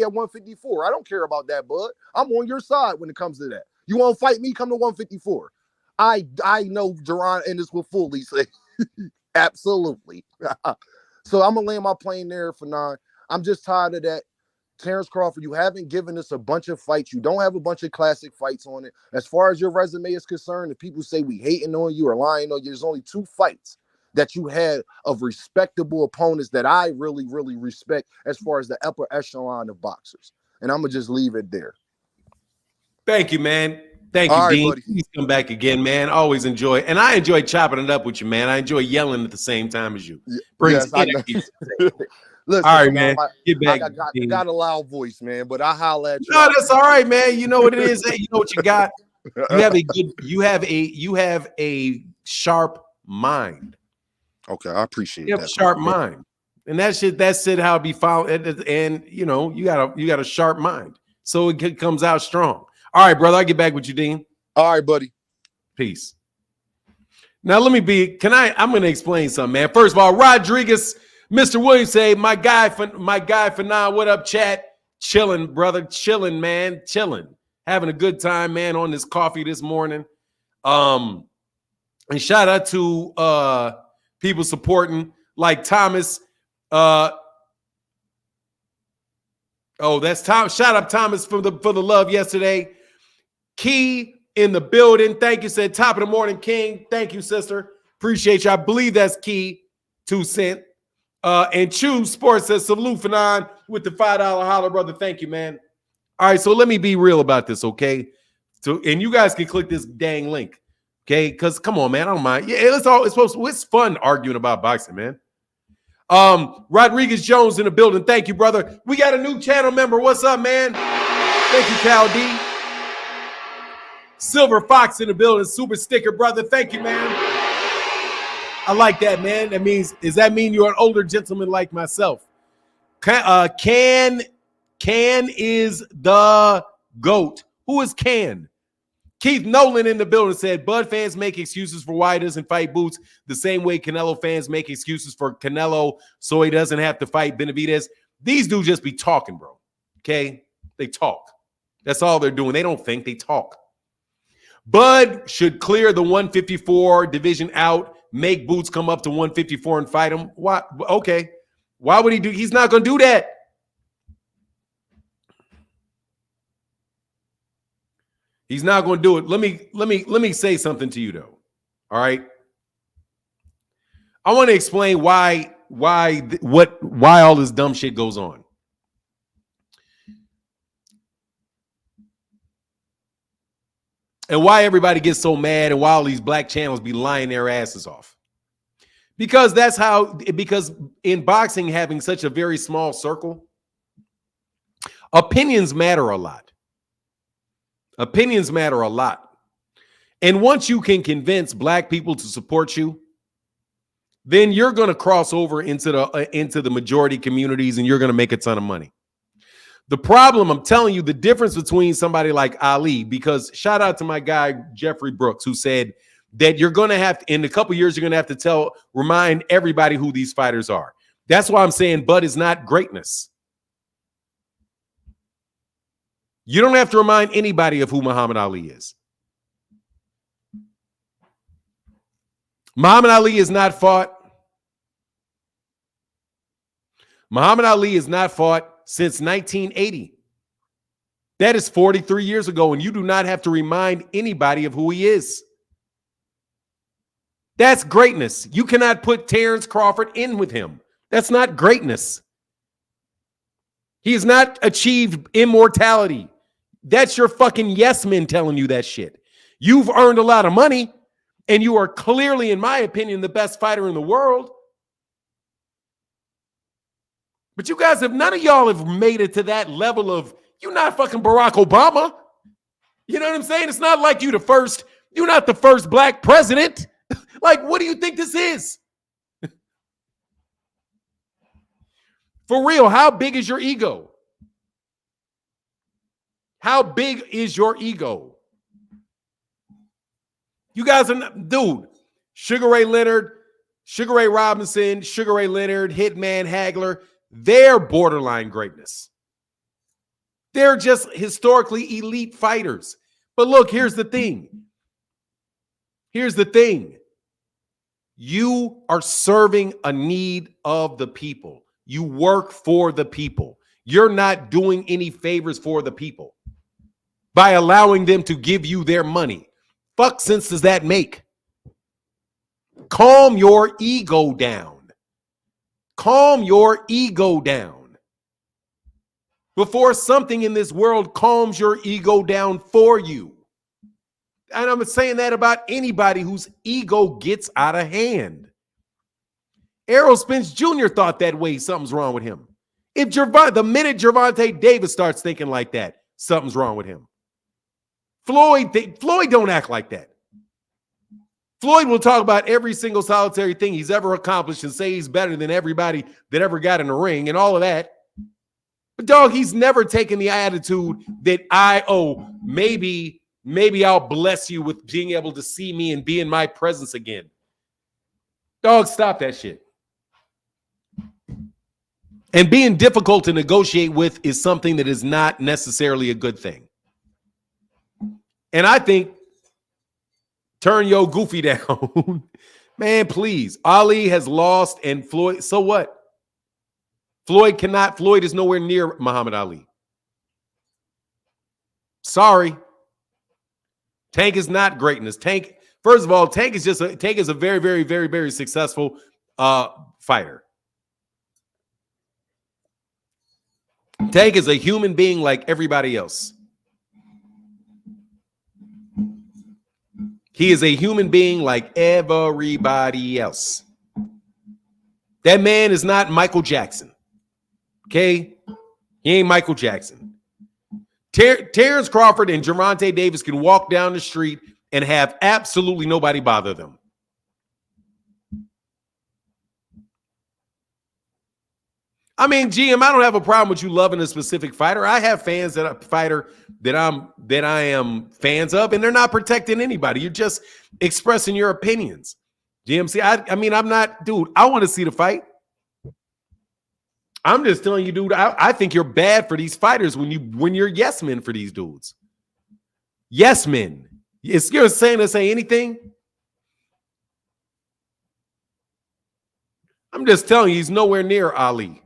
at 154. I don't care about that, bud. I'm on your side when it comes to that. You want to fight me? Come to 154. I know Gervonta Ennis will fully say absolutely. So I'm gonna land my plane there for 9. I'm just tired of that. Terence Crawford, you haven't given us a bunch of fights. You don't have a bunch of classic fights on it. As far as your resume is concerned, if people say we hating on you or lying on you, there's only 2 fights that you had of respectable opponents that I really, really respect as far as the upper echelon of boxers. And I'm going to just leave it there. Thank you, man. Thank you, Dean. Buddy. Please come back again, man. Always enjoy. And I enjoy chopping it up with you, man. I enjoy yelling at the same time as you. Brings energy. Listen, all right, man. Get back. I got a loud voice, man, but I holler at you. No, that's all right, man. You know what it is. You know what you got. You have a sharp mind. Okay, I appreciate that. You have a sharp mind, and that's it. How it be found, and you know you got a sharp mind, so it comes out strong. All right, brother. I'll get back with you, Dean. All right, buddy. Peace. Now let me be. I'm going to explain something, man. First of all, Rodriguez. Mr. Williams say, my guy for now. What up, chat? Chilling, brother. Chilling, man. Chilling. Having a good time, man, on this coffee this morning. And shout out to people supporting like Thomas. That's Tom. Shout out Thomas for the love yesterday. Key in the building. Thank you. Said top of the morning, King. Thank you, sister. Appreciate you. I believe that's Key. 2 cents. And Choose Sports says salute Fanon with the $5 holler, brother. Thank you, man. All right, so let me be real about this, okay? So, and you guys can click this dang link, okay? Because come on, man, I don't mind. Yeah, it's fun arguing about boxing, man. Rodriguez Jones in the building. Thank you, brother. We got a new channel member. What's up, man? Thank you, Cal D. Silver Fox in the building. Super sticker, brother. Thank you, man. I like that, man. Does that mean you're an older gentleman like myself? Can is the GOAT. Who is Can? Keith Nolan in the building said, Bud fans make excuses for why he doesn't fight Boots the same way Canelo fans make excuses for Canelo so he doesn't have to fight Benavidez. These dudes just be talking, bro. Okay? They talk. That's all they're doing. They don't think, they talk. Bud should clear the 154 division out, make Boots come up to 154 and fight him. Why? Okay. Why would he do? He's not going to do that. He's not going to do it. Let me say something to you though. All right. I want to explain why all this dumb shit goes on. And why everybody gets so mad and why all these black channels be lying their asses off. Because in boxing, having such a very small circle, opinions matter a lot. Opinions matter a lot. And once you can convince black people to support you, then you're going to cross over into the majority communities and you're going to make a ton of money. The problem, I'm telling you, the difference between somebody like Ali, because shout out to my guy, Jeffrey Brooks, who said that you're going to have to, in a couple years, you're going to have to remind everybody who these fighters are. That's why I'm saying Bud is not greatness. You don't have to remind anybody of who Muhammad Ali is. Muhammad Ali is not fought. Muhammad Ali is not fought since 1980. That is 43 years ago, and you do not have to remind anybody of who he is. That's greatness. You cannot put Terence Crawford in with him. That's not greatness. He has not achieved immortality. That's your fucking yes men telling you that shit. You've earned a lot of money, and you are clearly, in my opinion, the best fighter in the world. But you guys none of y'all have made it to that level of, you're not fucking Barack Obama. You know what I'm saying? It's not like you're not the first black president. Like, what do you think this is? For real, how big is your ego? How big is your ego? You guys are not, dude, Sugar Ray Leonard, Sugar Ray Robinson, Sugar Ray Leonard, Hitman Hagler, they're borderline greatness. They're just historically elite fighters. But look, here's the thing. Here's the thing. You are serving a need of the people. You work for the people. You're not doing any favors for the people by allowing them to give you their money. Fuck sense does that make? Calm your ego down. Calm your ego down before something in this world calms your ego down for you. And I'm saying that about anybody whose ego gets out of hand. Errol Spence Jr. thought that way. Something's wrong with him. The minute Gervonta Davis starts thinking like that, something's wrong with him. Floyd don't act like that. Floyd will talk about every single solitary thing he's ever accomplished and say he's better than everybody that ever got in the ring and all of that. But dog, he's never taken the attitude that maybe I'll bless you with being able to see me and be in my presence again. Dog, stop that shit. And being difficult to negotiate with is something that is not necessarily a good thing. And I think turn your goofy down. Man, please. Ali has lost and Floyd, so what? Floyd is nowhere near Muhammad Ali. Sorry. Tank is not greatness. First of all, Tank is a very, very, very, very successful fighter. Tank is a human being like everybody else. He is a human being like everybody else. That man is not Michael Jackson. Okay? He ain't Michael Jackson. Terence Crawford and Gervonta Davis can walk down the street and have absolutely nobody bother them. I mean, GM, I don't have a problem with you loving a specific fighter. I have fans that I am fans of, and they're not protecting anybody. You're just expressing your opinions. GMC, I mean, I'm not, dude, I want to see the fight. I'm just telling you, dude, I think you're bad for these fighters when you're yes men for these dudes. Yes men. You're saying to say anything? I'm just telling you, he's nowhere near Ali.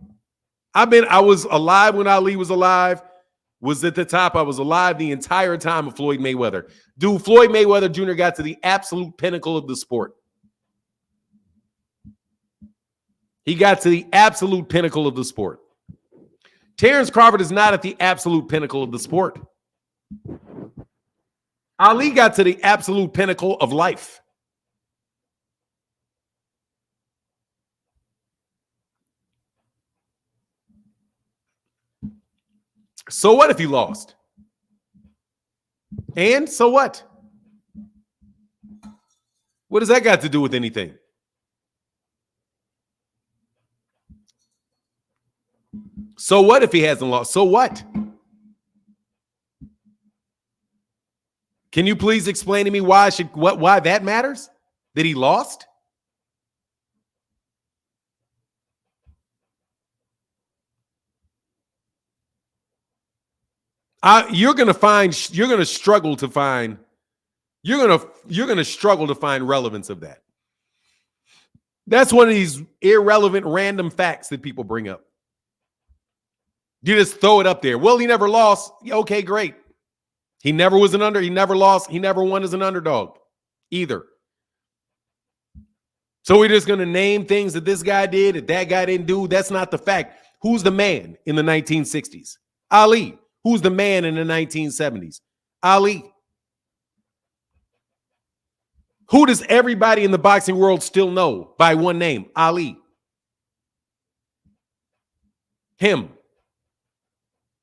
I was alive when Ali was alive, was at the top. I was alive the entire time of Floyd Mayweather. Dude, Floyd Mayweather Jr. got to the absolute pinnacle of the sport. He got to the absolute pinnacle of the sport. Terence Crawford is not at the absolute pinnacle of the sport. Ali got to the absolute pinnacle of life. So what if he lost? And so what? What does that got to do with anything? So what if he hasn't lost? So what? Can you please explain to me why that matters? That he lost? You're going to struggle to find relevance of that. That's one of these irrelevant random facts that people bring up. You just throw it up there. Well, he never lost. Okay, great. He never was an under. He never lost. He never won as an underdog either. So we're just going to name things that this guy did, that guy didn't do. That's not the fact. Who's the man in the 1960s? Ali. Who's the man in the 1970s? Ali. Who does everybody in the boxing world still know by one name? Ali. Him.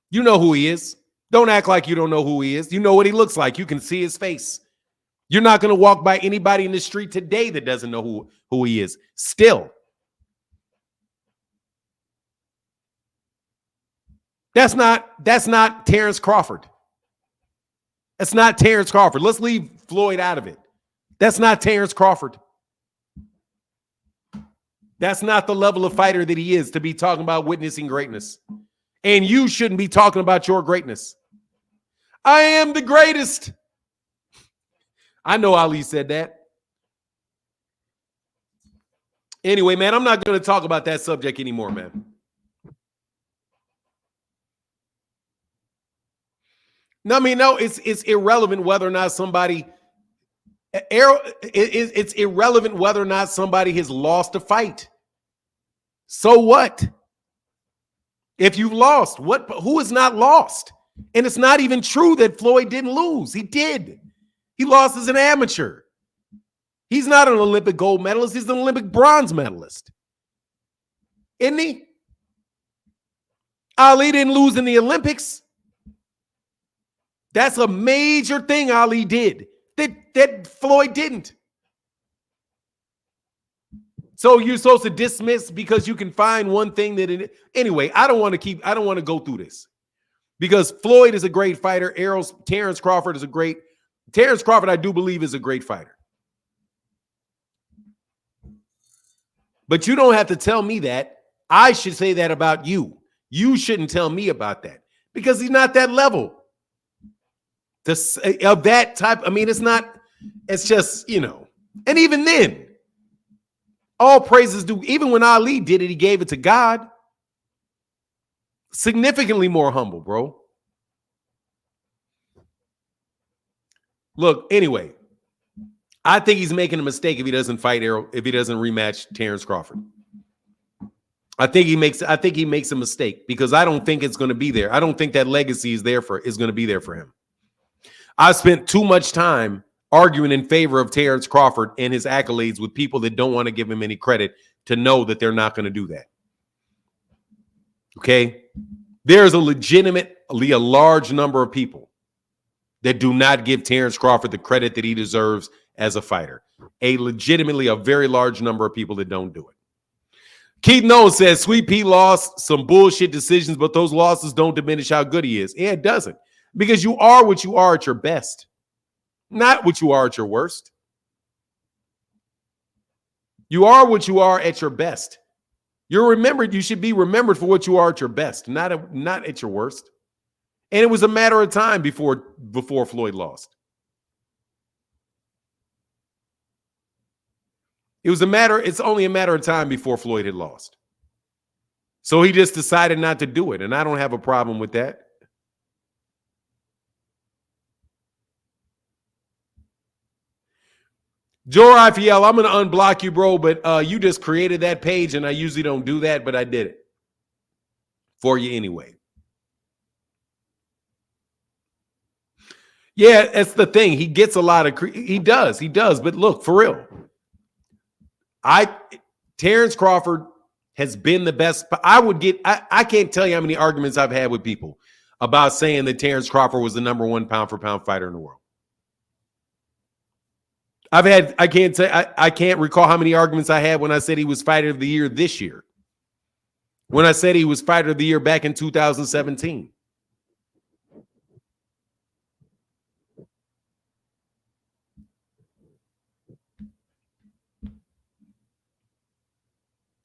You know who he is. Don't act like you don't know who he is. You know what he looks like. You can see his face. You're not going to walk by anybody in the street today that doesn't know who he is. Still. That's not Terence Crawford. That's not Terence Crawford. Let's leave Floyd out of it. That's not Terence Crawford. That's not the level of fighter that he is to be talking about witnessing greatness. And you shouldn't be talking about your greatness. I am the greatest. I know Ali said that. Anyway, man, I'm not going to talk about that subject anymore, man. No, I mean, no, it's irrelevant whether or not somebody Errol, it's irrelevant whether or not somebody has lost a fight. So what? If you've lost, who is not lost? And it's not even true that Floyd didn't lose. He did. He lost as an amateur. He's not an Olympic gold medalist. He's an Olympic bronze medalist. Isn't he? Ali didn't lose in the Olympics. That's a major thing Ali did that Floyd didn't. So you're supposed to dismiss because you can find one thing that anyway, I don't want to go through this. Because Floyd is a great fighter. Terence Crawford Terence Crawford, I do believe, is a great fighter. But you don't have to tell me that. I should say that about you. You shouldn't tell me about that because he's not that level. Of that type. I mean, it's just, and even then, all praises due. Even when Ali did it, he gave it to God. Significantly more humble, bro. Look, anyway, I think he's making a mistake if he doesn't fight Errol, if he doesn't rematch Terence Crawford. I think he makes a mistake because I don't think it's going to be there. I don't think that legacy is going to be there for him. I spent too much time arguing in favor of Terence Crawford and his accolades with people that don't want to give him any credit to know that they're not going to do that. Okay? There's a large number of people that do not give Terence Crawford the credit that he deserves as a fighter. A very large number of people that don't do it. Keith Nolan says, Sweet Pea lost some bullshit decisions, but those losses don't diminish how good he is. Yeah, it doesn't. Because you are what you are at your best, not what you are at your worst. You are what you are at your best. You should be remembered for what you are at your best, not at your worst. And it was a matter of time before Floyd lost. It's only a matter of time before Floyd had lost. So he just decided not to do it, and I don't have a problem with that. Joe Raphael, I'm going to unblock you, bro, but you just created that page, and I usually don't do that, but I did it for you anyway. Yeah, that's the thing. He gets a lot of he does. But look, for real, Terence Crawford has been the best. I can't tell you how many arguments I've had with people about saying that Terence Crawford was the number one pound for pound fighter in the world. I can't recall how many arguments I had when I said he was fighter of the year this year. When I said he was fighter of the year back in 2017.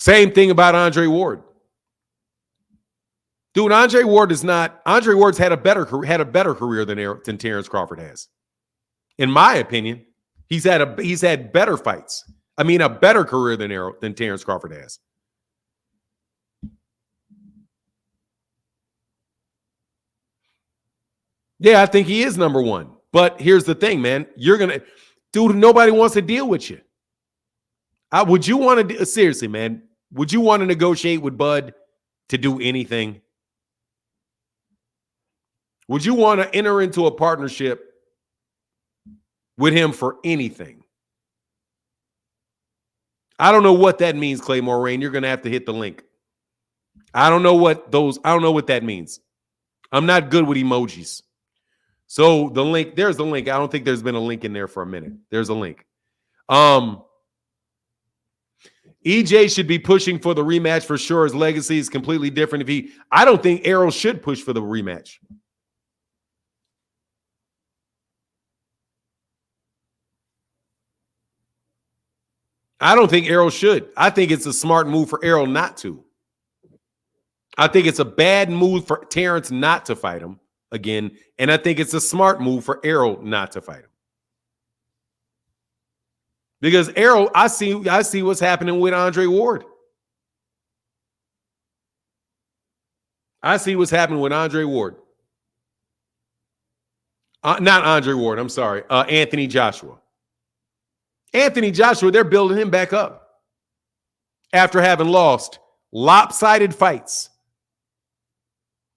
Same thing about Andre Ward. Dude, Andre Ward's had a better career than Terence Crawford has. In my opinion. He's had better fights. I mean, a better career than Terence Crawford has. Yeah, I think he is number one. But here's the thing, man. Dude, nobody wants to deal with you. Would you want to, seriously, man, would you want to negotiate with Bud to do anything? Would you want to enter into a partnership with him for anything? I don't know what that means, Claymore Rain. You're going to have to hit the link. I don't know what that means. I'm not good with emojis. So the link, there's the link. I don't think there's been a link in there for a minute. There's a link. EJ should be pushing for the rematch for sure. His legacy is completely different. I don't think Errol should push for the rematch. I don't think Errol should. I think it's a smart move for Errol not to. I think it's a bad move for Terrence not to fight him again. And I think it's a smart move for Errol not to fight him. Because Errol, I see what's happening with Andre Ward. I see what's happening with Andre Ward. Not Andre Ward, I'm sorry. Anthony Joshua. Anthony Joshua, they're building him back up after having lost lopsided fights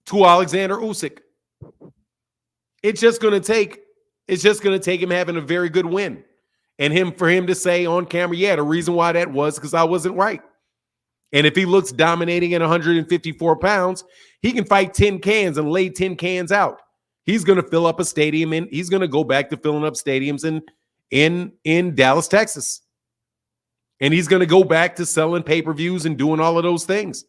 to Alexander Usyk. It's just going to take him having a very good win. And for him to say on camera, yeah, the reason why that was because I wasn't right. And if he looks dominating at 154 pounds, he can fight 10 cans and lay 10 cans out. He's going to fill up a stadium, and he's going to go back to filling up stadiums in Dallas, Texas. And he's going to go back to selling pay-per-views and doing all of those things.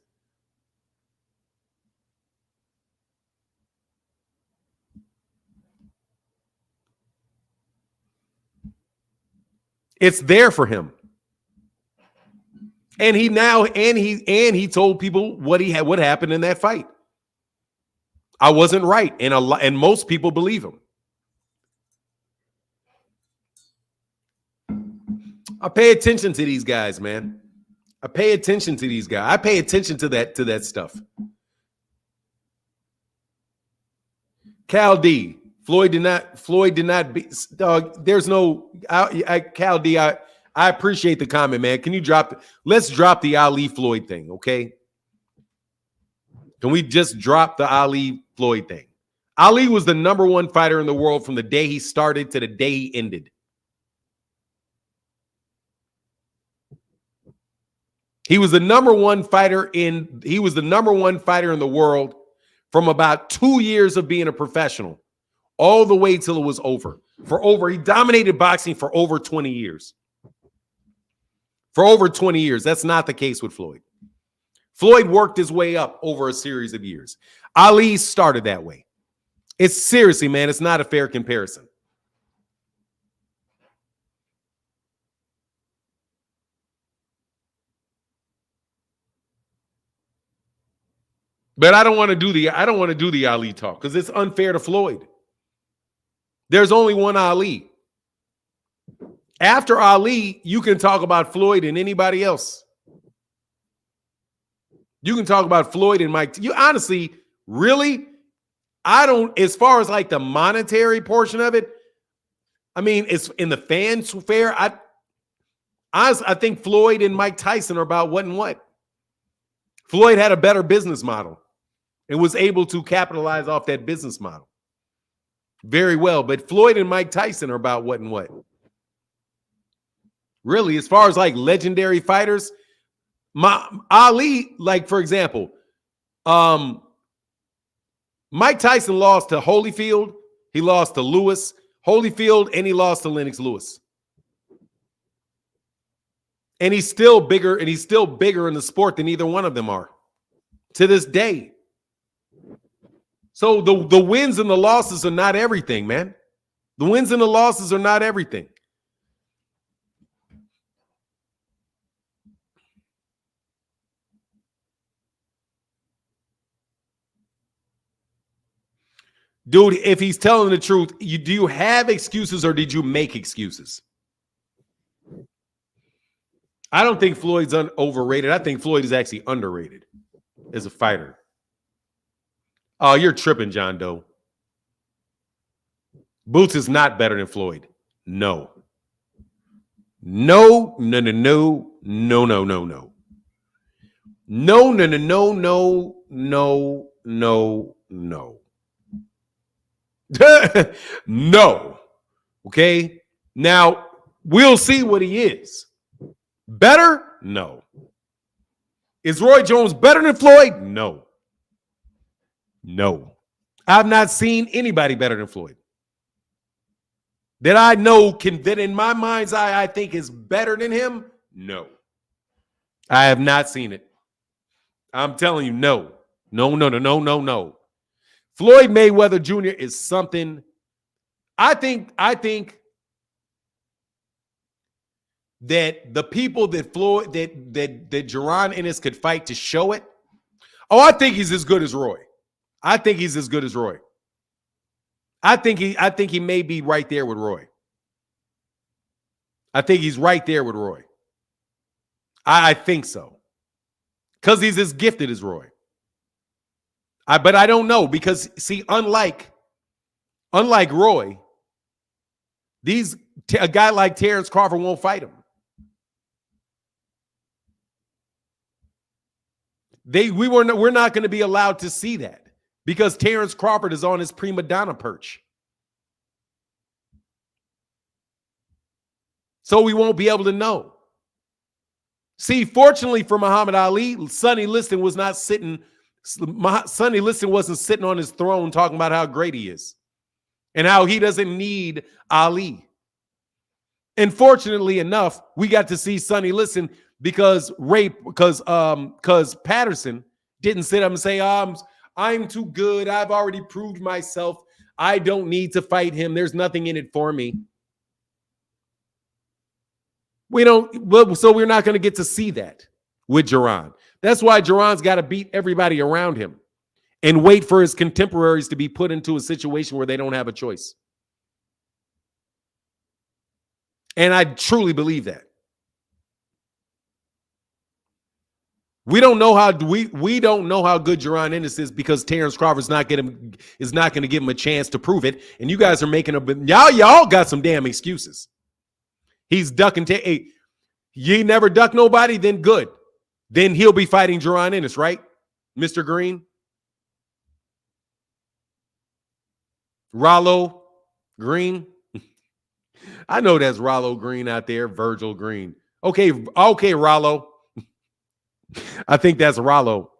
It's there for him. And he told people what happened in that fight. I wasn't right, and most people believe him. I pay attention to these guys, man. I pay attention to these guys. I pay attention to that stuff. Cal D. Floyd did not be dog. There's no Cal D. I appreciate the comment, man. Can you let's drop the Ali Floyd thing, okay? Can we just drop the Ali Floyd thing? Ali was the number one fighter in the world from the day he started to the day he ended. He was the number one fighter in the world from about 2 years of being a professional all the way till it was over. He dominated boxing for over 20 years. For over 20 years. That's not the case with Floyd. Floyd worked his way up over a series of years. Ali started that way. It's seriously, man, it's not a fair comparison. But I don't want to do the Ali talk because it's unfair to Floyd. There's only one Ali. After Ali, you can talk about Floyd and anybody else. You can talk about Floyd and Mike. You honestly, really, I don't, as far as like the monetary portion of it, I mean, it's in the fans fair. I think Floyd and Mike Tyson are about what and what. Floyd had a better business model and was able to capitalize off that business model very well. But Floyd and Mike Tyson are about what and what. Really, as far as like legendary fighters, Ali, like for example, Mike Tyson lost to Holyfield, he lost to Lewis, Holyfield, and he lost to Lennox Lewis. And he's still bigger in the sport than either one of them are to this day. So the wins and the losses are not everything, man. The wins and the losses are not everything. Dude, if he's telling the truth, do you have excuses or did you make excuses? I don't think Floyd's overrated. I think Floyd is actually underrated as a fighter. Oh, you're tripping, John Doe. Boots is not better than Floyd. No. No, no, no, no, no, no, no, no. No, no, no, no, no, no, no, no. No. Okay. Now we'll see what he is. Better? No. Is Roy Jones better than Floyd? No. No. I've not seen anybody better than Floyd. That I know that in my mind's eye I think is better than him? No. I have not seen it. I'm telling you, no. No, no, no, no, no, no. Floyd Mayweather Jr. is something. I think that the people that Floyd that Gervonta Ennis could fight to show it. Oh, I think he's as good as Roy. I think he's as good as Roy. I think he may be right there with Roy. I think he's right there with Roy. I think so. Because he's as gifted as Roy. But I don't know because, see, unlike Roy, a guy like Terence Crawford won't fight him. We're not going to be allowed to see that because Terence Crawford is on his prima donna perch. So we won't be able to know. See, fortunately for Muhammad Ali, Sonny Liston wasn't sitting on his throne talking about how great he is and how he doesn't need Ali. And fortunately enough, we got to see Sonny Liston because Patterson didn't sit up and say, I'm too good. I've already proved myself. I don't need to fight him. There's nothing in it for me. So we're not going to get to see that with Gervonta. That's why Gervonta's got to beat everybody around him and wait for his contemporaries to be put into a situation where they don't have a choice. And I truly believe that. We don't know how good Gervonta Ennis is because Terence Crawford's not going to give him a chance to prove it. And you guys are making y'all got some damn excuses. He's ducking. He never ducked nobody, then good. Then he'll be fighting Gervonta Ennis, right, Mr. Green? Rollo Green? I know that's Rollo Green out there, Virgil Green. Okay, Rollo. I think that's Rollo.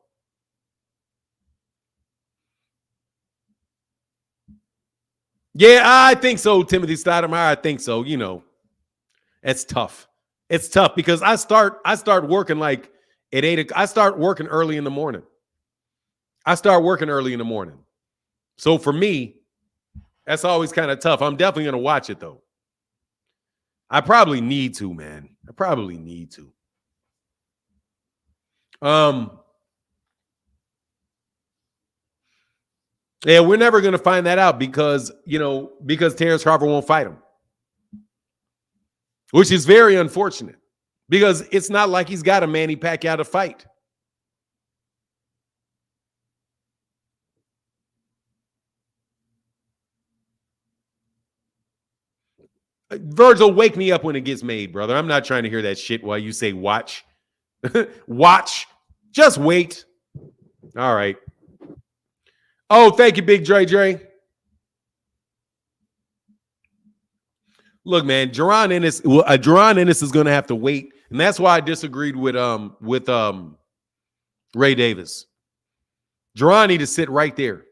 Yeah, I think so, Timothy Stoudemire. I think so, It's tough. It's tough because I start working like at 8. I start working early in the morning. So for me, that's always kind of tough. I'm definitely going to watch it though. I probably need to, man. I probably need to. Yeah, we're never going to find that out because Terence Crawford won't fight him. Which is very unfortunate because it's not like he's got a Manny Pacquiao to fight. Virgil, wake me up when it gets made, brother. I'm not trying to hear that shit while you say watch. Watch. Just wait. All right. Oh, thank you, Big Dre. Look, man, Gervonta Ennis is going to have to wait, and that's why I disagreed with Ray Davis. Gervonta need to sit right there.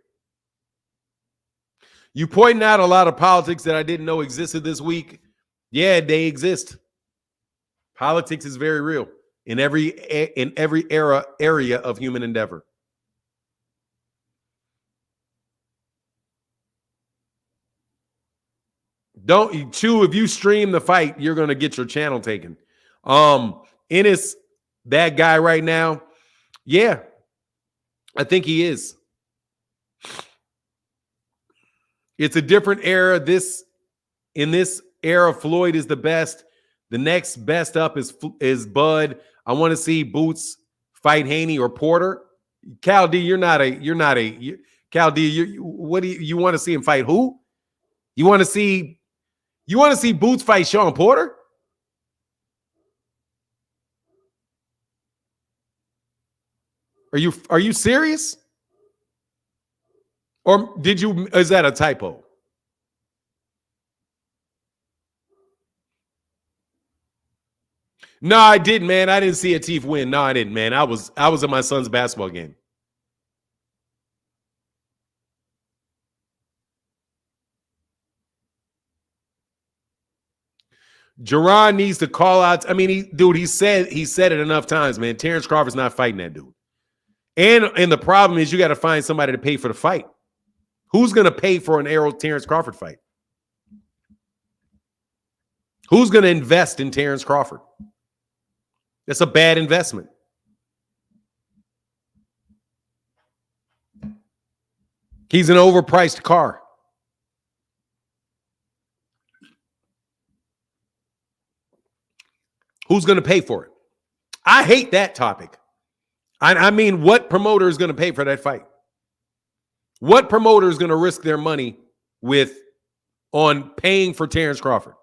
You pointing out a lot of politics that I didn't know existed this week. Yeah, they exist. Politics is very real in every area of human endeavor. If you stream the fight, you're going to get your channel taken. Ennis, that guy right now, yeah, I think he is. It's a different era. In this era, Floyd is the best. The next best up is Bud. I want to see Boots fight Haney or Porter. Cal D, Cal D, what do you want to see him fight who? You want to see Boots fight Sean Porter? Are you serious? Or is that a typo? No, I didn't, man. I didn't see Atif win. No, I didn't, man. I was at my son's basketball game. Jerron needs to call out. I mean, he said it enough times, man. Terrence Crawford's not fighting that dude. And the problem is you got to find somebody to pay for the fight. Who's going to pay for an Errol Terrence Crawford fight? Who's going to invest in Terrence Crawford? That's a bad investment. He's an overpriced car. Who's going to pay for it? I hate that topic. I mean, what promoter is going to pay for that fight? What promoter is going to risk their money on paying for Terrence Crawford?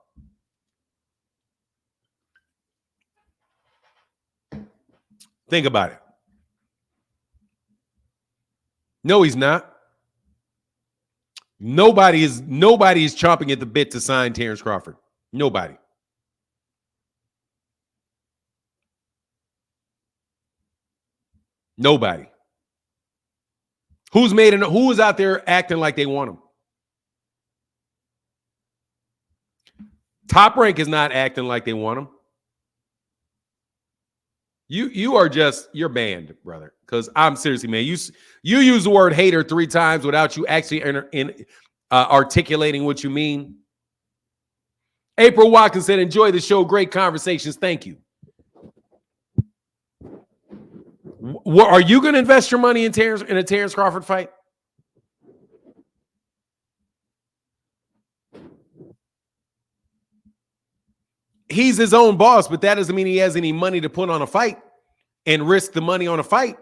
Think about it. No, he's not. Nobody is chomping at the bit to sign Terrence Crawford. Nobody. Nobody. Who is out there acting like they want him? Top Rank is not acting like they want him. You're banned, brother. Because I'm seriously, man. You use the word hater 3 times without you actually articulating what you mean. April Watkins said, "Enjoy the show. Great conversations. Thank you." Are you going to invest your money in a Terrence Crawford fight? He's his own boss, but that doesn't mean he has any money to put on a fight and risk the money on a fight.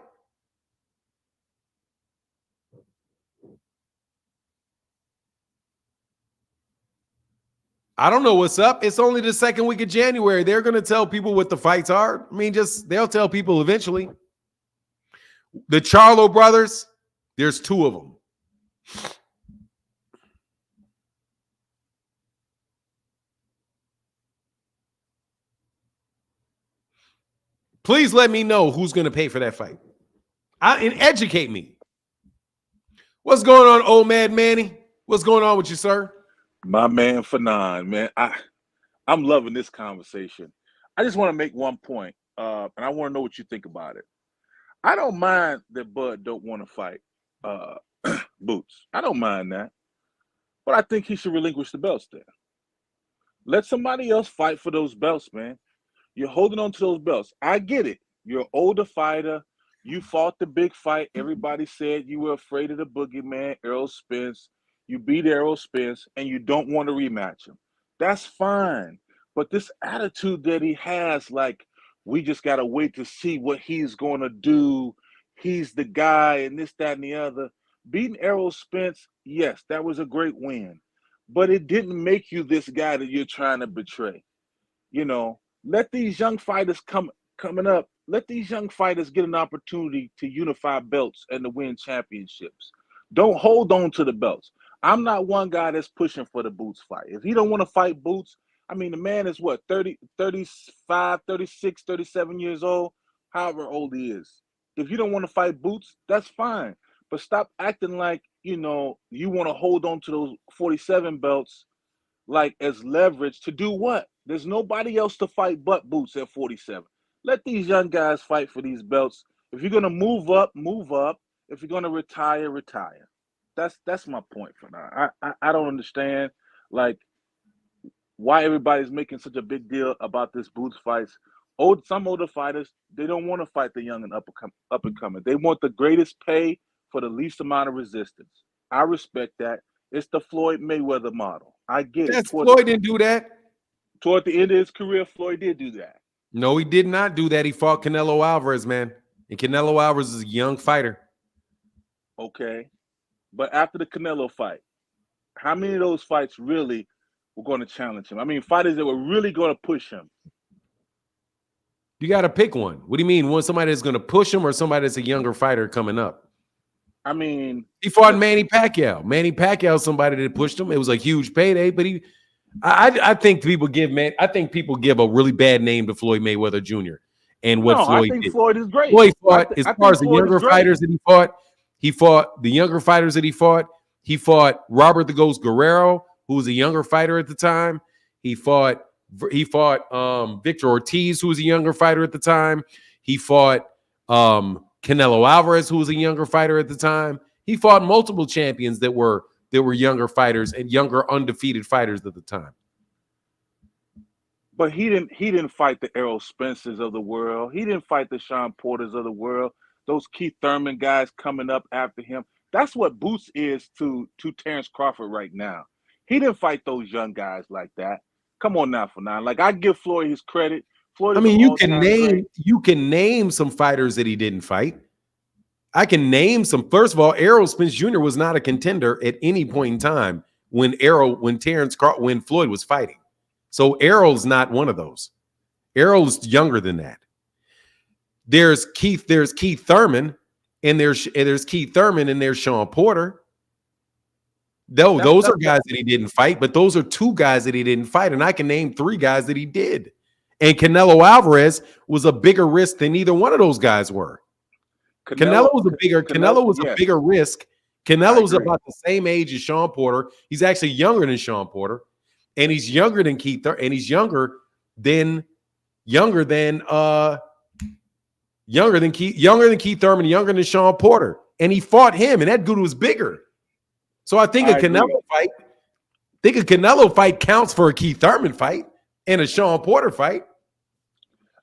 I don't know what's up. It's only the second week of January. They're going to tell people what the fights are. I mean, they'll tell people eventually. The Charlo brothers, there's 2 of them. Please let me know who's going to pay for that fight. And educate me. What's going on, old Mad Manny? What's going on with you, sir? My man Fanon, man. I'm loving this conversation. I just want to make one point, and I want to know what you think about it. I don't mind that Bud don't want to fight Boots. I don't mind that. But I think he should relinquish the belts there. Let somebody else fight for those belts, man. You're holding on to those belts. I get it. You're an older fighter. You fought the big fight. Everybody said you were afraid of the boogeyman, Errol Spence. You beat Errol Spence, and you don't want to rematch him. That's fine. But this attitude that he has, like, we just got to wait to see what he's going to do. He's the guy and this, that, and the other. Beating Errol Spence, yes, that was a great win. But it didn't make you this guy that you're trying to betray. You know, let these young fighters coming up, let these young fighters get an opportunity to unify belts and to win championships. Don't hold on to the belts. I'm not one guy that's pushing for the Boots fight. If he don't want to fight Boots, I mean, the man is what, 30, 35, 36, 37 years old, however old he is. If you don't want to fight Boots, that's fine. But stop acting like, you know, you want to hold on to those 47 belts like as leverage to do what? There's nobody else to fight but Boots at 47. Let these young guys fight for these belts. If you're going to move up, move up. If you're going to retire, retire. That's my point for now. I don't understand, like, why everybody's making such a big deal about this Boots fights. Some older fighters, they don't want to fight the young and up and coming. They want the greatest pay for the least amount of resistance. I respect that. It's the Floyd Mayweather model. I get it. Floyd didn't do that. Toward the end of his career, Floyd did do that. No, he did not do that. He fought Canelo Alvarez, man. And Canelo Alvarez is a young fighter. Okay. But after the Canelo fight, how many of those fights really were going to challenge him? I mean, fighters that were really going to push him. You got to pick one. What do you mean? One somebody that's going to push him or somebody that's a younger fighter coming up? I mean, he fought Manny Pacquiao. Manny Pacquiao, somebody that pushed him. It was a huge payday, but I think people give a really bad name to Floyd Mayweather Jr. and what Floyd I think did. Floyd is great. Floyd fought as far as the younger fighters that he fought the younger fighters that he fought. He fought Robert the Ghost Guerrero, who was a younger fighter at the time. He fought Victor Ortiz, who was a younger fighter at the time. He fought Canelo Alvarez, who was a younger fighter at the time. He fought multiple champions that were younger fighters and younger undefeated fighters at the time. But he didn't fight the Errol Spencers of the world. He didn't fight the Sean Porters of the world. Those Keith Thurman guys coming up after him. That's what Boots is to Terence Crawford right now. He didn't fight those young guys like that. Come on now, Fanon. Like, I give Floyd his credit. Floyd is you can name some fighters that he didn't fight. I can name some. First of all, Errol Spence Jr. was not a contender at any point in time when Floyd was fighting. So Errol's not one of those. Errol's younger than that. There's Keith Thurman, and there's Keith Thurman, and there's Sean Porter. Those are guys that he didn't fight, but those are two guys that he didn't fight, and I can name three guys that he did. And Canelo Alvarez was a bigger risk than either one of those guys were. Canelo was a bigger risk. Canelo's about the same age as Sean Porter. He's actually younger than Sean Porter, and he's younger than Keith, and he's younger than Keith Thurman, younger than Sean Porter, and he fought him, and that dude was bigger. So I think a Canelo fight counts for a Keith Thurman fight and a Sean Porter fight.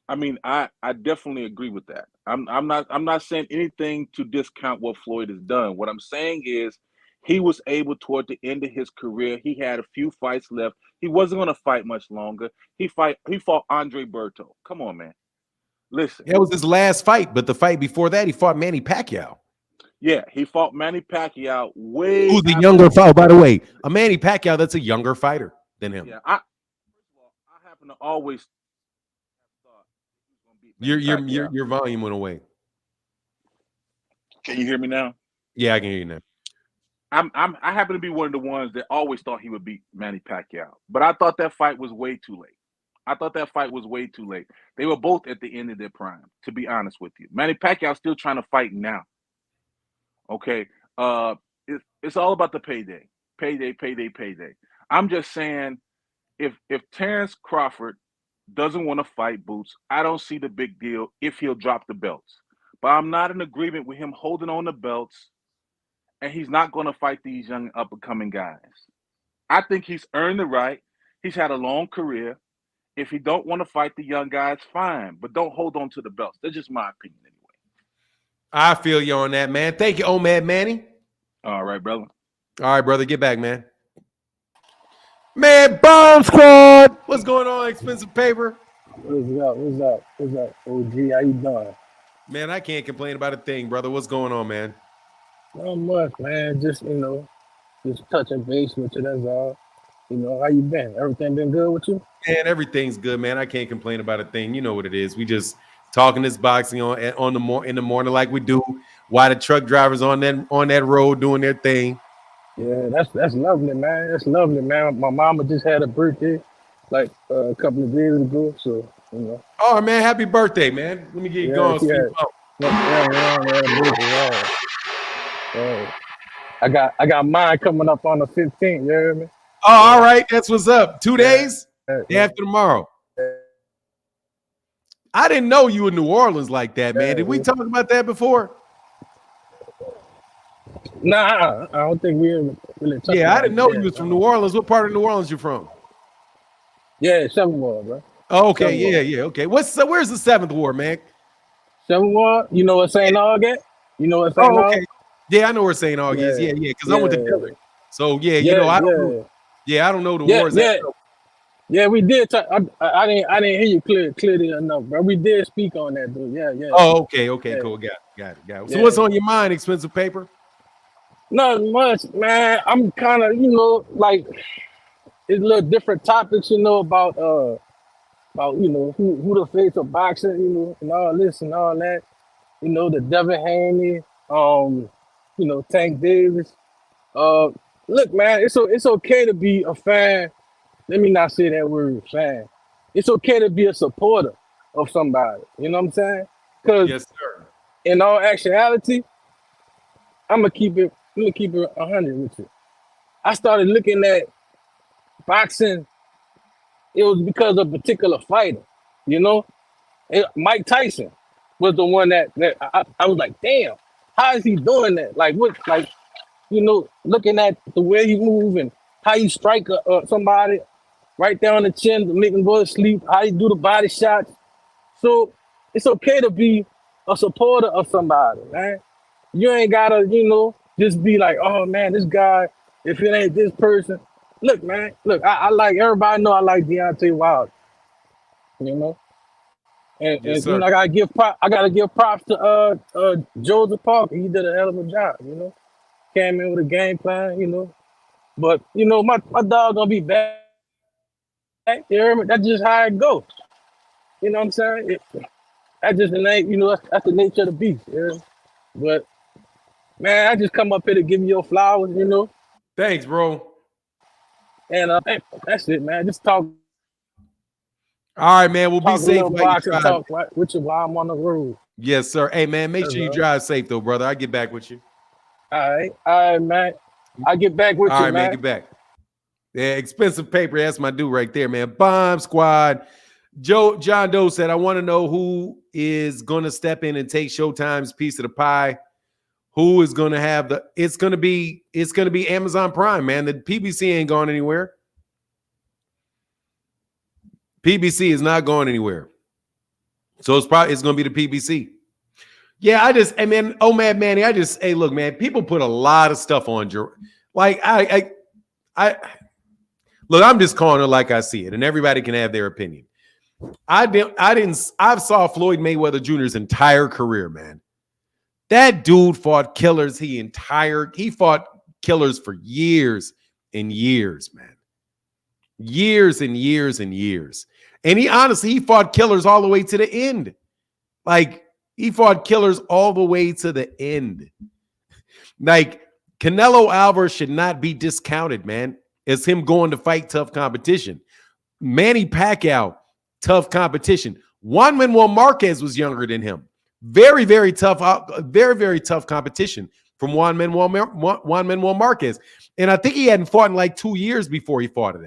I mean, I definitely agree with that. I'm not saying anything to discount what Floyd has done. What I'm saying is he was able toward the end of his career. He had a few fights left. He wasn't going to fight much longer. He fought Andre Berto. Come on, man. Listen. That was his last fight, but the fight before that, he fought Manny Pacquiao. Yeah, he fought Manny Pacquiao who's the younger fighter, by the way. A Manny Pacquiao that's a younger fighter than him. Yeah, I happen to always thought your volume went away. Can you hear me now? Yeah, I can hear you now. I happen to be one of the ones that always thought he would beat Manny Pacquiao, but I thought that fight was way too late. They were both at the end of their prime, to be honest with you. Manny Pacquiao's still trying to fight now. Okay, it's all about the payday. I'm just saying, if Terence Crawford doesn't want to fight Boots, I don't see the big deal if he'll drop the belts. But I'm not in agreement with him holding on the belts, and he's not going to fight these young up-and-coming guys. I think he's earned the right. He's had a long career. If he don't want to fight the young guys, fine, but don't hold on to the belts. That's just my opinion anyway. I feel you on that, man. Thank you, Omad Manny. All right, brother. All right, brother. Get back, man. Man, Bomb Squad. What's going on, Expensive Paper? What's up? OG, how you doing? Man, I can't complain about a thing, brother. What's going on, man? Not much, man. Just touching base with you, that's all. How you been? Everything been good with you? Man, everything's good, man. I can't complain about a thing. You know what it is. We just talking this boxing in the morning like we do while the truck drivers on that road doing their thing. Yeah, that's lovely, man. That's lovely, man. My mama just had a birthday like a couple of days ago, so Oh man, happy birthday, man. Let me get you going. I got mine coming up on the 15th, you hear me? Oh, all right. That's what's up. 2 days? Day after tomorrow. I didn't know you in New Orleans like that, man. Did we talk about that before? Nah, I don't think we ever really talked about it. Yeah, I didn't know you was from New Orleans. What part of New Orleans you from? Yeah, 7th Ward, bro. Oh, okay, yeah, okay. Where's the 7th Ward, man? 7th Ward? You know what St. Aug at? You know what St. Aug? Okay. Yeah, I know where St. Aug is. Yeah, because I went to Dillard. So I don't know. Yeah, I don't know the wards. Yeah, we did talk. I didn't hear you clearly enough, bro. We did speak on that, dude. Yeah. Oh, okay, cool. Got it. So what's on your mind, Expensive Paper? Not much, man. I'm kind of, like it's a little different topics, about who the face of boxing, and all this and all that. The Devin Haney, Tank Davis. Uh, Look, man, it's okay to be a fan. Let me not say that word, fan. It's okay to be a supporter of somebody. You know what I'm saying? Because Yes, sir. in all actuality, I'm gonna keep it 100 with you. I started looking at boxing. It was because of a particular fighter. You know, Mike Tyson was the one that I was like, damn, how is he doing that? Like what? Like looking at the way he move and how you strike somebody right there on the chin to make them go to sleep. How you do the body shots. So it's okay to be a supporter of somebody, man. You ain't gotta, just be like, oh man, this guy. If it ain't this person, look, man, look, I like everybody know I like Deontay Wilder, you know, Yes, and sir. I gotta give props to Joseph Parker. He did a hell of a job, came in with a game plan, But my dog gonna be back. You hear me? That's just how it goes. You know what I'm saying? That's just the name. That's the nature of the beast. But man, I just come up here to give you your flowers. Thanks, bro. And that's it, man. Just talk All right, man. We'll be a safe little while you box and drive. talk with you while I'm on the road. Yes, sir. Hey, man, make That's sure you all. drive safe, though, brother. I'll get back with you. All right, man. I get back with All you, right, man. man. Get back. Yeah, expensive paper. That's my dude right there, man. Bomb Squad. John Doe said, I want to know who is going to step in and take Showtime's piece of the pie. Who is going to have it's going to be Amazon Prime, man. The PBC ain't going anywhere. PBC is not going anywhere. So it's going to be the PBC. Yeah, Mad Manny, hey, look, man, people put a lot of stuff on like I look, I'm just calling it like I see it, and everybody can have their opinion. I saw Floyd Mayweather Jr.'s entire career, man. That dude fought killers. He fought killers for years and years, man. Years and years and years. And he fought killers all the way to the end. Like, he fought killers all the way to the end. Like, Canelo Alvarez should not be discounted, man. It's him going to fight tough competition. Manny Pacquiao, tough competition. Juan Manuel Marquez was younger than him. Very, very tough competition from Juan Manuel Marquez. And I think he hadn't fought in like 2 years before he fought him.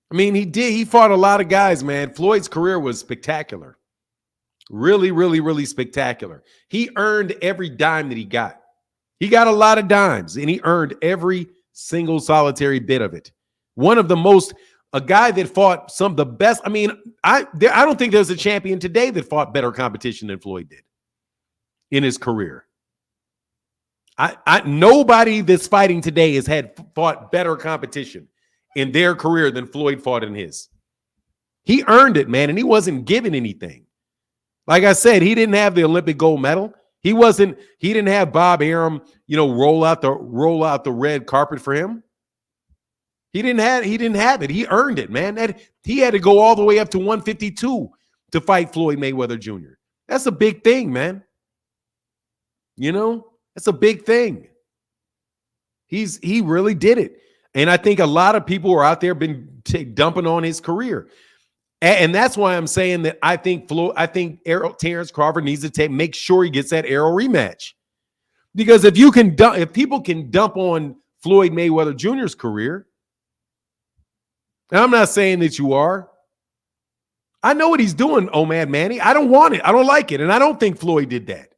I mean, he did. He fought a lot of guys, man. Floyd's career was spectacular. Really, really, really spectacular. He earned every dime that he got. He got a lot of dimes, and he earned every single solitary bit of it. A guy that fought some of the best. I mean, I don't think there's a champion today that fought better competition than Floyd did in his career. Nobody that's fighting today has fought better competition in their career than Floyd fought in his. He earned it, man, and he wasn't given anything. Like I said, he didn't have the Olympic gold medal. He didn't have Bob Arum, roll out the red carpet for him. He didn't have it. He earned it, man. He had to go all the way up to 152 to fight Floyd Mayweather Jr. That's a big thing, man. That's a big thing. He really did it. And I think a lot of people are out there been dumping on his career. And that's why I'm saying that I think Terence Crawford needs to make sure he gets that Errol rematch. Because if people can dump on Floyd Mayweather Jr.'s career, and I'm not saying that you are. I know what he's doing, Mad Manny. I don't want it. I don't like it. And I don't think Floyd did that.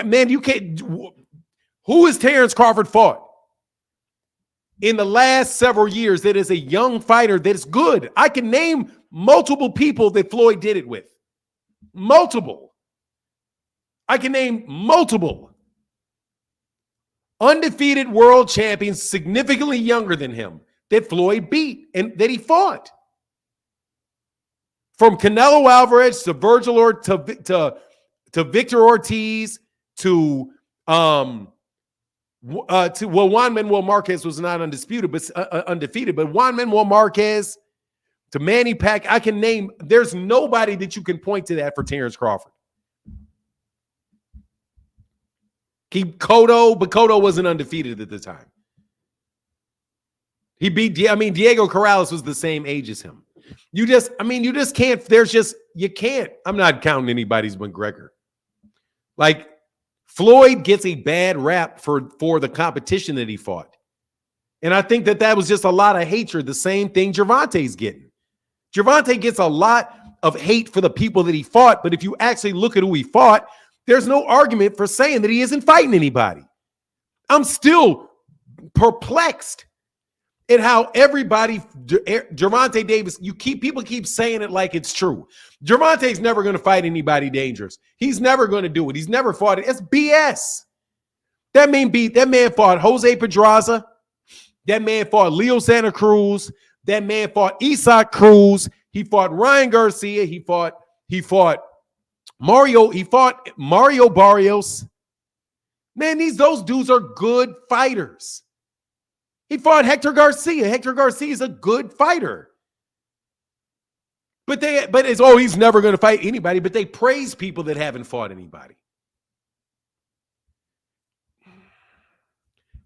Man, you can't. Who has Terence Crawford fought in the last several years that is a young fighter that is good? I can name multiple people that Floyd did it with. Multiple. I can name multiple. Undefeated world champions significantly younger than him that Floyd beat and that he fought. From Canelo Alvarez to Virgil or to Victor Ortiz to Juan Manuel Marquez was not undisputed, but undefeated. But Juan Manuel Marquez to Manny Pacquiao, I can name. There's nobody that you can point to that for Terence Crawford. Keep Cotto, but Cotto wasn't undefeated at the time. He beat, Diego Corrales was the same age as him. You just can't. You can't. I'm not counting anybody's McGregor. Like, Floyd gets a bad rap for the competition that he fought. And I think that was just a lot of hatred. The same thing Gervonta's getting. Gervonta gets a lot of hate for the people that he fought, but if you actually look at who he fought, there's no argument for saying that he isn't fighting anybody. I'm still perplexed at how everybody, Gervonta Davis, people keep saying it like it's true. Gervonta's never going to fight anybody dangerous. He's never going to do it. He's never fought it. It's BS. That man fought Jose Pedraza. That man fought Leo Santa Cruz. That man fought Isaac Cruz. He fought Ryan Garcia. He fought Mario. He fought Mario Barrios. Man, those dudes are good fighters. He fought Hector Garcia. Hector Garcia is a good fighter. But he's never going to fight anybody. But they praise people that haven't fought anybody.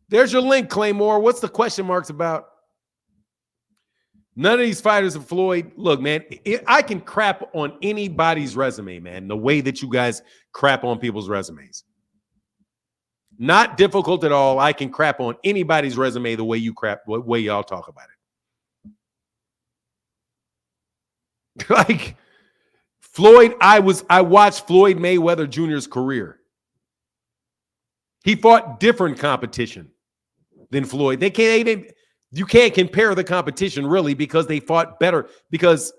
There's your link, Claymore. What's the question marks about? None of these fighters are Floyd. Look, man, I can crap on anybody's resume, man, the way that you guys crap on people's resumes. Not difficult at all. I can crap on anybody's resume the way way y'all talk about it. Like, Floyd, I watched Floyd Mayweather Jr.'s career. He fought different competition than Floyd. You can't compare the competition really because they fought better, because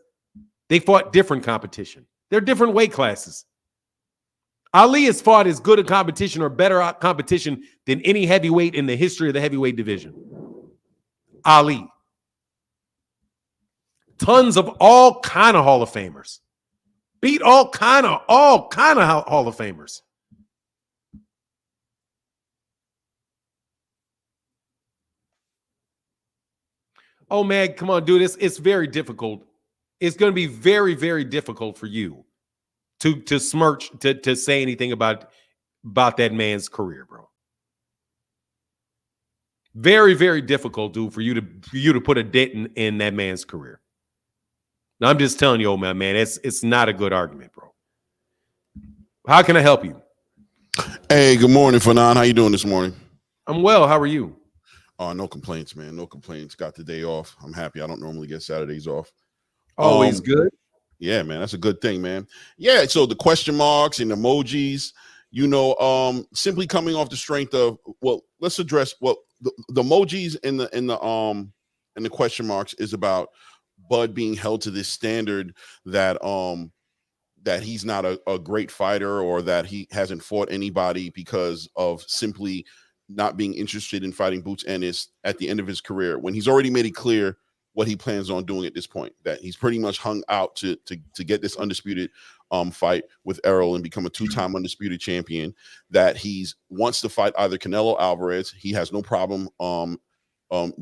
they fought different competition. They're different weight classes. Ali has fought as good a competition or better competition than any heavyweight in the history of the heavyweight division. Ali. Tons of all kind of Hall of Famers. Beat all kind of Hall of Famers. Oh, man, come on, dude. It's very difficult. It's going to be very, very difficult for you to smirch, to say anything about that man's career, bro. Very, very difficult, dude, for you to put a dent in that man's career. Now, I'm just telling you, old man, it's not a good argument, bro. How can I help you? Hey, good morning, Fanon. How you doing this morning? I'm well. How are you? Oh, no complaints, man. No complaints. Got the day off. I'm happy. I don't normally get Saturdays off. Always good. Yeah, man. That's a good thing, man. Yeah. So the question marks and emojis, simply coming off the strength of, well, let's address what the emojis and the question marks is about Bud being held to this standard that he's not a great fighter, or that he hasn't fought anybody because of simply not being interested in fighting Boots Ennis at the end of his career, when he's already made it clear what he plans on doing at this point, that he's pretty much hung out to get this undisputed fight with Errol and become a two-time undisputed champion, that he's wants to fight either Canelo Alvarez. He has no problem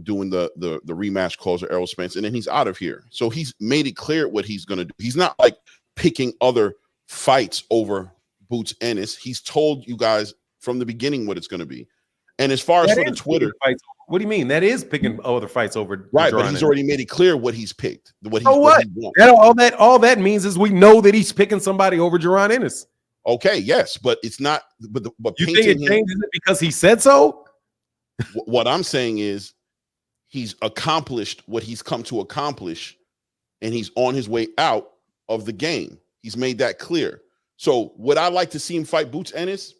doing the rematch clause of Errol Spence, and then he's out of here. So he's made it clear what he's going to do. He's not like picking other fights over Boots Ennis. He's told you guys from the beginning what it's going to be. And as far as for the Twitter fights, what do you mean? That is picking other fights over, right? But he's already made it clear what he's picked. What he wants. All that means is we know that he's picking somebody over Jaron Ennis. Okay, yes, but it's not. But you think it changes it because he said so? What I'm saying is, he's accomplished what he's come to accomplish, and he's on his way out of the game. He's made that clear. So would I like to see him fight Boots Ennis?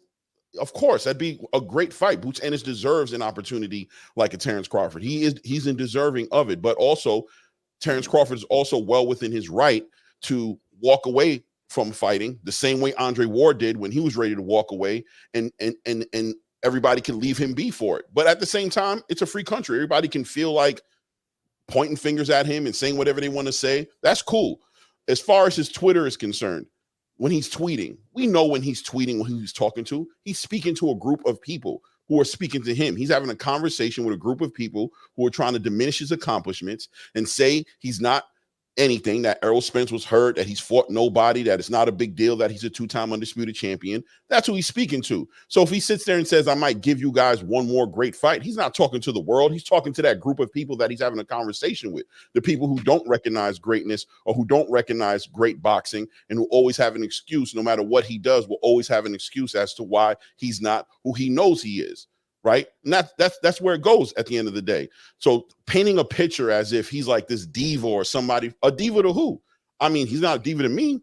Of course, that'd be a great fight. Boots Ennis deserves an opportunity like a Terence Crawford. He's deserving of it, but also Terence Crawford is also well within his right to walk away from fighting the same way Andre Ward did when he was ready to walk away, and everybody can leave him be for it. But at the same time, it's a free country. Everybody can feel like pointing fingers at him and saying whatever they want to say. That's cool. as far as his Twitter is concerned, when he's tweeting, we know when he's tweeting, who he's talking to. He's speaking to a group of people who are speaking to him. He's having a conversation with a group of people who are trying to diminish his accomplishments and say he's not anything, that Errol Spence was hurt, that he's fought nobody, that it's not a big deal, that he's a 2-time undisputed champion. That's who he's speaking to. So if he sits there and says, I might give you guys one more great fight, he's not talking to the world. He's talking to that group of people that he's having a conversation with, the people who don't recognize greatness or who don't recognize great boxing and who always have an excuse. No matter what he does, will always have an excuse as to why he's not who he knows he is. Right. And that's where it goes at the end of the day. So painting a picture as if he's like this diva or somebody, a diva to who? I mean, he's not a diva to me.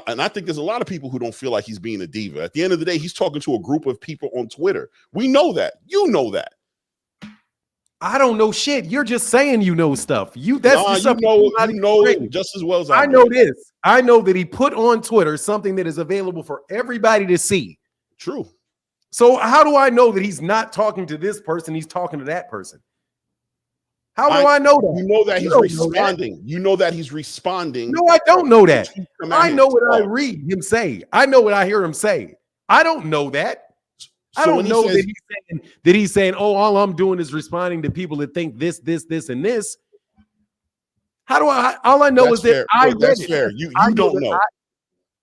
And I think there's a lot of people who don't feel like he's being a diva. At the end of the day, he's talking to a group of people on Twitter. We know that. You know that. I don't know shit. You're just saying you know stuff. You know just as well as I know this. I know that he put on Twitter something that is available for everybody to see. True. So how do I know that he's not talking to this person? He's talking to that person. How do I know that? You know that he's responding. You know that he's responding. No, I don't know that. I know what I read him say. I know what I hear him say. I don't know that. I don't know that he's saying, oh, all I'm doing is responding to people that think this, and this. How do I? All I know is that I read it. That's fair. You don't know.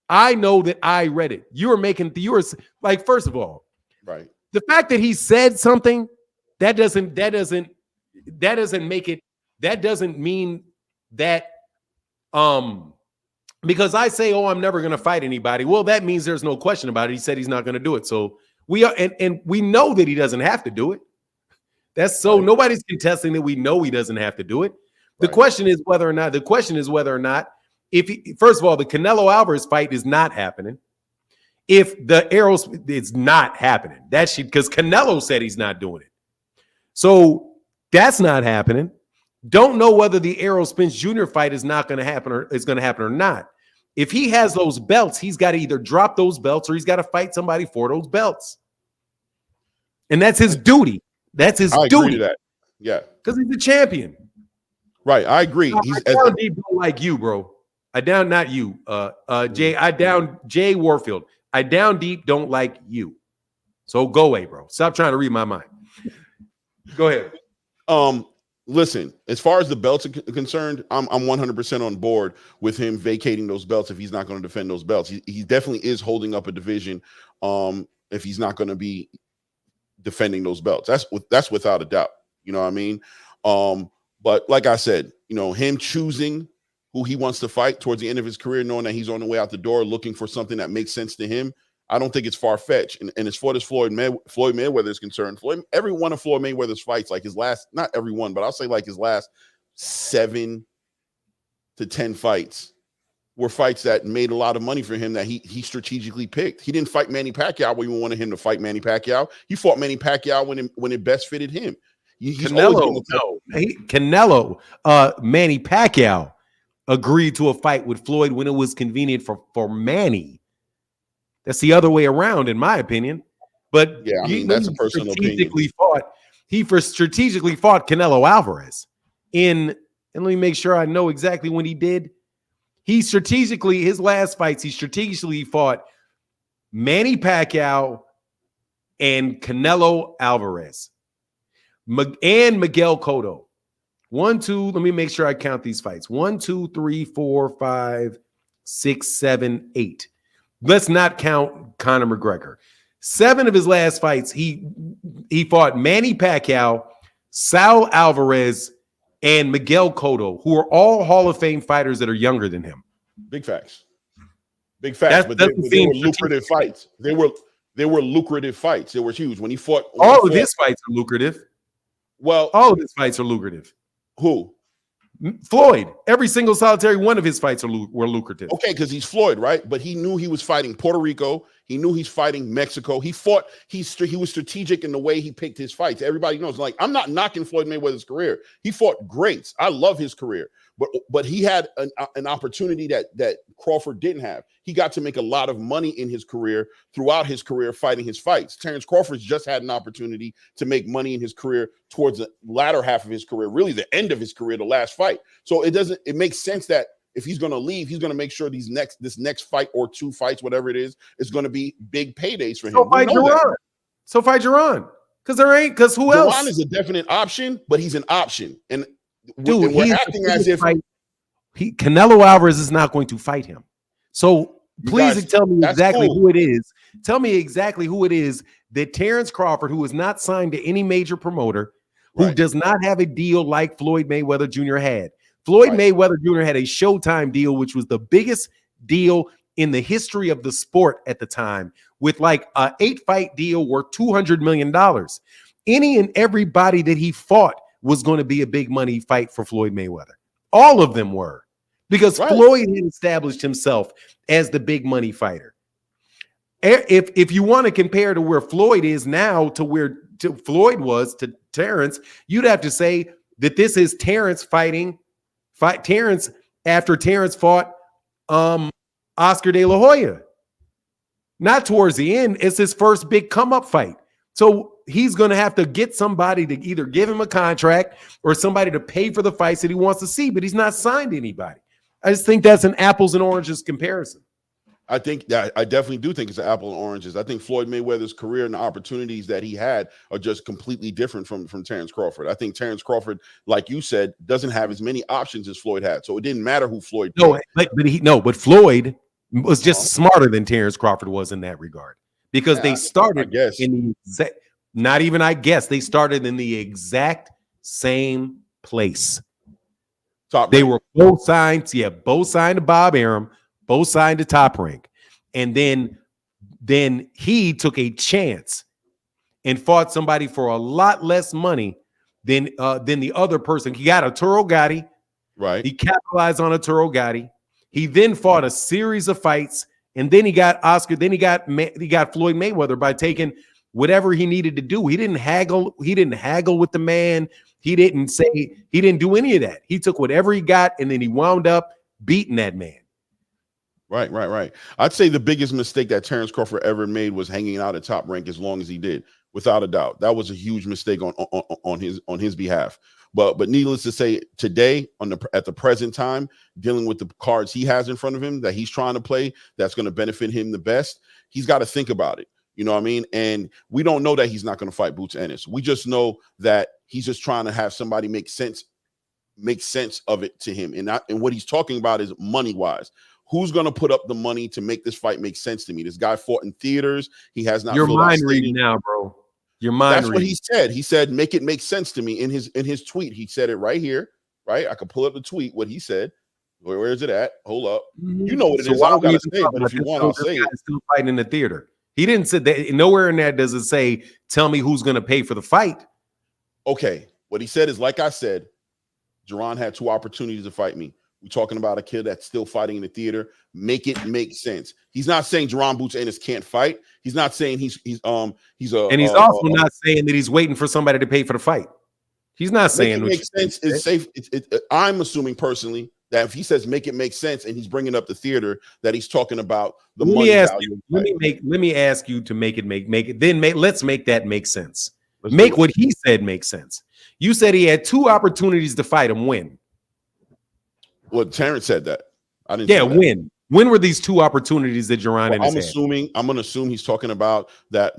I know that I read it. You were like, first of all, right. The fact that he said something that doesn't mean that because I say, oh, I'm never going to fight anybody. Well, that means there's no question about it. He said he's not going to do it. So we are, and we know that he doesn't have to do it. That's so nobody's contesting that we know he doesn't have to do it. The question is whether or not first of all, the Canelo Alvarez fight is not happening. If the Errol, it's not happening. That shit, because Canelo said he's not doing it. So that's not happening. Don't know whether the Errol Spence Jr. fight is not going to happen or is going to happen or not. If he has those belts, he's got to either drop those belts or he's got to fight somebody for those belts. And that's his duty. That's his duty. Agree to that. Yeah. Because he's the champion. Right. I agree. I down deep don't like you, bro. I down not you. Jay. I down Jay Warfield. I down deep don't like you. So go away, bro. Stop trying to read my mind. Go ahead. Listen, as far as the belts are concerned, I'm 100% on board with him vacating those belts if he's not going to defend those belts. He definitely is holding up a division if he's not going to be defending those belts. That's without a doubt. You know what I mean? But like I said, you know, him choosing who he wants to fight towards the end of his career, knowing that he's on the way out the door, looking for something that makes sense to him, I don't think it's far-fetched. And as far as Floyd Mayweather is concerned, every one of Floyd Mayweather's fights, like his last, not every one, but I'll say like his last 7 to 10 fights were fights that made a lot of money for him that he strategically picked. He didn't fight Manny Pacquiao when we wanted him to fight Manny Pacquiao. He fought Manny Pacquiao when it best fitted him. Manny Pacquiao agreed to a fight with Floyd when it was convenient for Manny. That's the other way around, in my opinion. But yeah, I mean, that's a personal opinion. He strategically fought Canelo Alvarez and let me make sure I know exactly when he did. His last fights, he strategically fought Manny Pacquiao and Canelo Alvarez and Miguel Cotto. 1, 2, let me make sure I count these fights. 1, 2, 3, 4, 5, 6, 7, 8. Let's not count Conor McGregor. 7 of his last fights, he fought Manny Pacquiao, Saul Alvarez, and Miguel Cotto, who are all Hall of Fame fighters that are younger than him. Big facts. Big facts. But they were lucrative fights. They were lucrative fights. They were huge. When he fought. All of his fights are lucrative. Well, all of his fights are lucrative. Who? Floyd. Every single solitary one of his fights were lucrative. Okay, because he's Floyd, right? But he knew he was fighting Puerto Rico. He knew he's fighting Mexico. He was strategic in the way he picked his fights. Everybody knows. Like, I'm not knocking Floyd Mayweather's career. He fought greats. I love his career. But he had an opportunity that Crawford didn't have. He got to make a lot of money in his career throughout his career fighting his fights. Terence Crawford just had an opportunity to make money in his career towards the latter half of his career, really the end of his career, the last fight. So it makes sense that if he's going to leave, he's going to make sure this next fight or 2 fights, whatever it is going to be big paydays for him. So fight Gervonta. So fight Gervonta. Because who else? Gervonta is a definite option, but he's an option. And dude, we're acting as if Canelo Alvarez is not going to fight him. So please tell me exactly who it is. Tell me exactly who it is that Terence Crawford, who is not signed to any major promoter, who does not have a deal like Floyd Mayweather Jr. had. Floyd Mayweather Jr. had a Showtime deal, which was the biggest deal in the history of the sport at the time, with like an 8-fight deal worth $200 million. Any and everybody that he fought was going to be a big money fight for Floyd Mayweather. All of them were, because Floyd had established himself as the big money fighter. If you want to compare to where Floyd is now to where Floyd was to Terence, you'd have to say that this is Terence fight Terence after Terence fought Oscar De La Hoya. Not towards the end. It's his first big come-up fight. So he's going to have to get somebody to either give him a contract or somebody to pay for the fights that he wants to see, but he's not signed to anybody. I just think that's an apples and oranges comparison. I think that I definitely do think it's an apple and oranges. I think Floyd Mayweather's career and the opportunities that he had are just completely different from Terence Crawford. I think Terence Crawford, like you said, doesn't have as many options as Floyd had. So it didn't matter who Floyd played. But Floyd was just smarter than Terence Crawford was in that regard, because they started in the not even I guess they started in the exact same place. They were both signed, both signed to Bob Arum, both signed to Top Rank. And then he took a chance and fought somebody for a lot less money than the other person. He got Arturo Gatti. Right. He capitalized on Arturo Gatti. He then fought a series of fights, and then he got Oscar. Then he got Floyd Mayweather by taking whatever he needed to do. He didn't haggle. He didn't haggle with the man. He didn't do any of that. He took whatever he got, and then he wound up beating that man. Right. I'd say the biggest mistake that Terence Crawford ever made was hanging out at Top Rank as long as he did, without a doubt. That was a huge mistake on his behalf. But needless to say, today at the present time, dealing with the cards he has in front of him that he's trying to play, that's going to benefit him the best. He's got to think about it. You know what I mean? And we don't know that he's not going to fight Boots Ennis. We just know that he's just trying to have somebody make sense of it to him. And what he's talking about is money wise. Who's going to put up the money to make this fight make sense to me? This guy fought in theaters. He has not. Your mind reading now, bro. Your mind. That's what he said. He said, "Make it make sense to me." In his tweet, he said it right here. Right, I could pull up the tweet. What he said. Where is it at? Hold up. You know what it is. I don't gotta say it, but if you want, I'll say it. Still fighting in the theater. He didn't say that. Nowhere in that does it say, "Tell me who's going to pay for the fight." Okay. What he said is, like I said, Jerron had 2 opportunities to fight me. We're talking about a kid that's still fighting in the theater. Make it make sense. He's not saying Gervonta Boots Ennis can't fight. He's not saying he's also not saying that he's waiting for somebody to pay for the fight. He's not saying make it make sense is safe. I'm assuming personally that if he says make it make sense and he's bringing up the theater, that he's talking about the money value. Let me ask you to make it. Then let's make that make sense. Make what he said make sense. You said he had 2 opportunities to fight him. When? Well, Terrence said that. I didn't. Yeah, when? When were these 2 opportunities that Gervonta had? I'm gonna assume he's talking about that.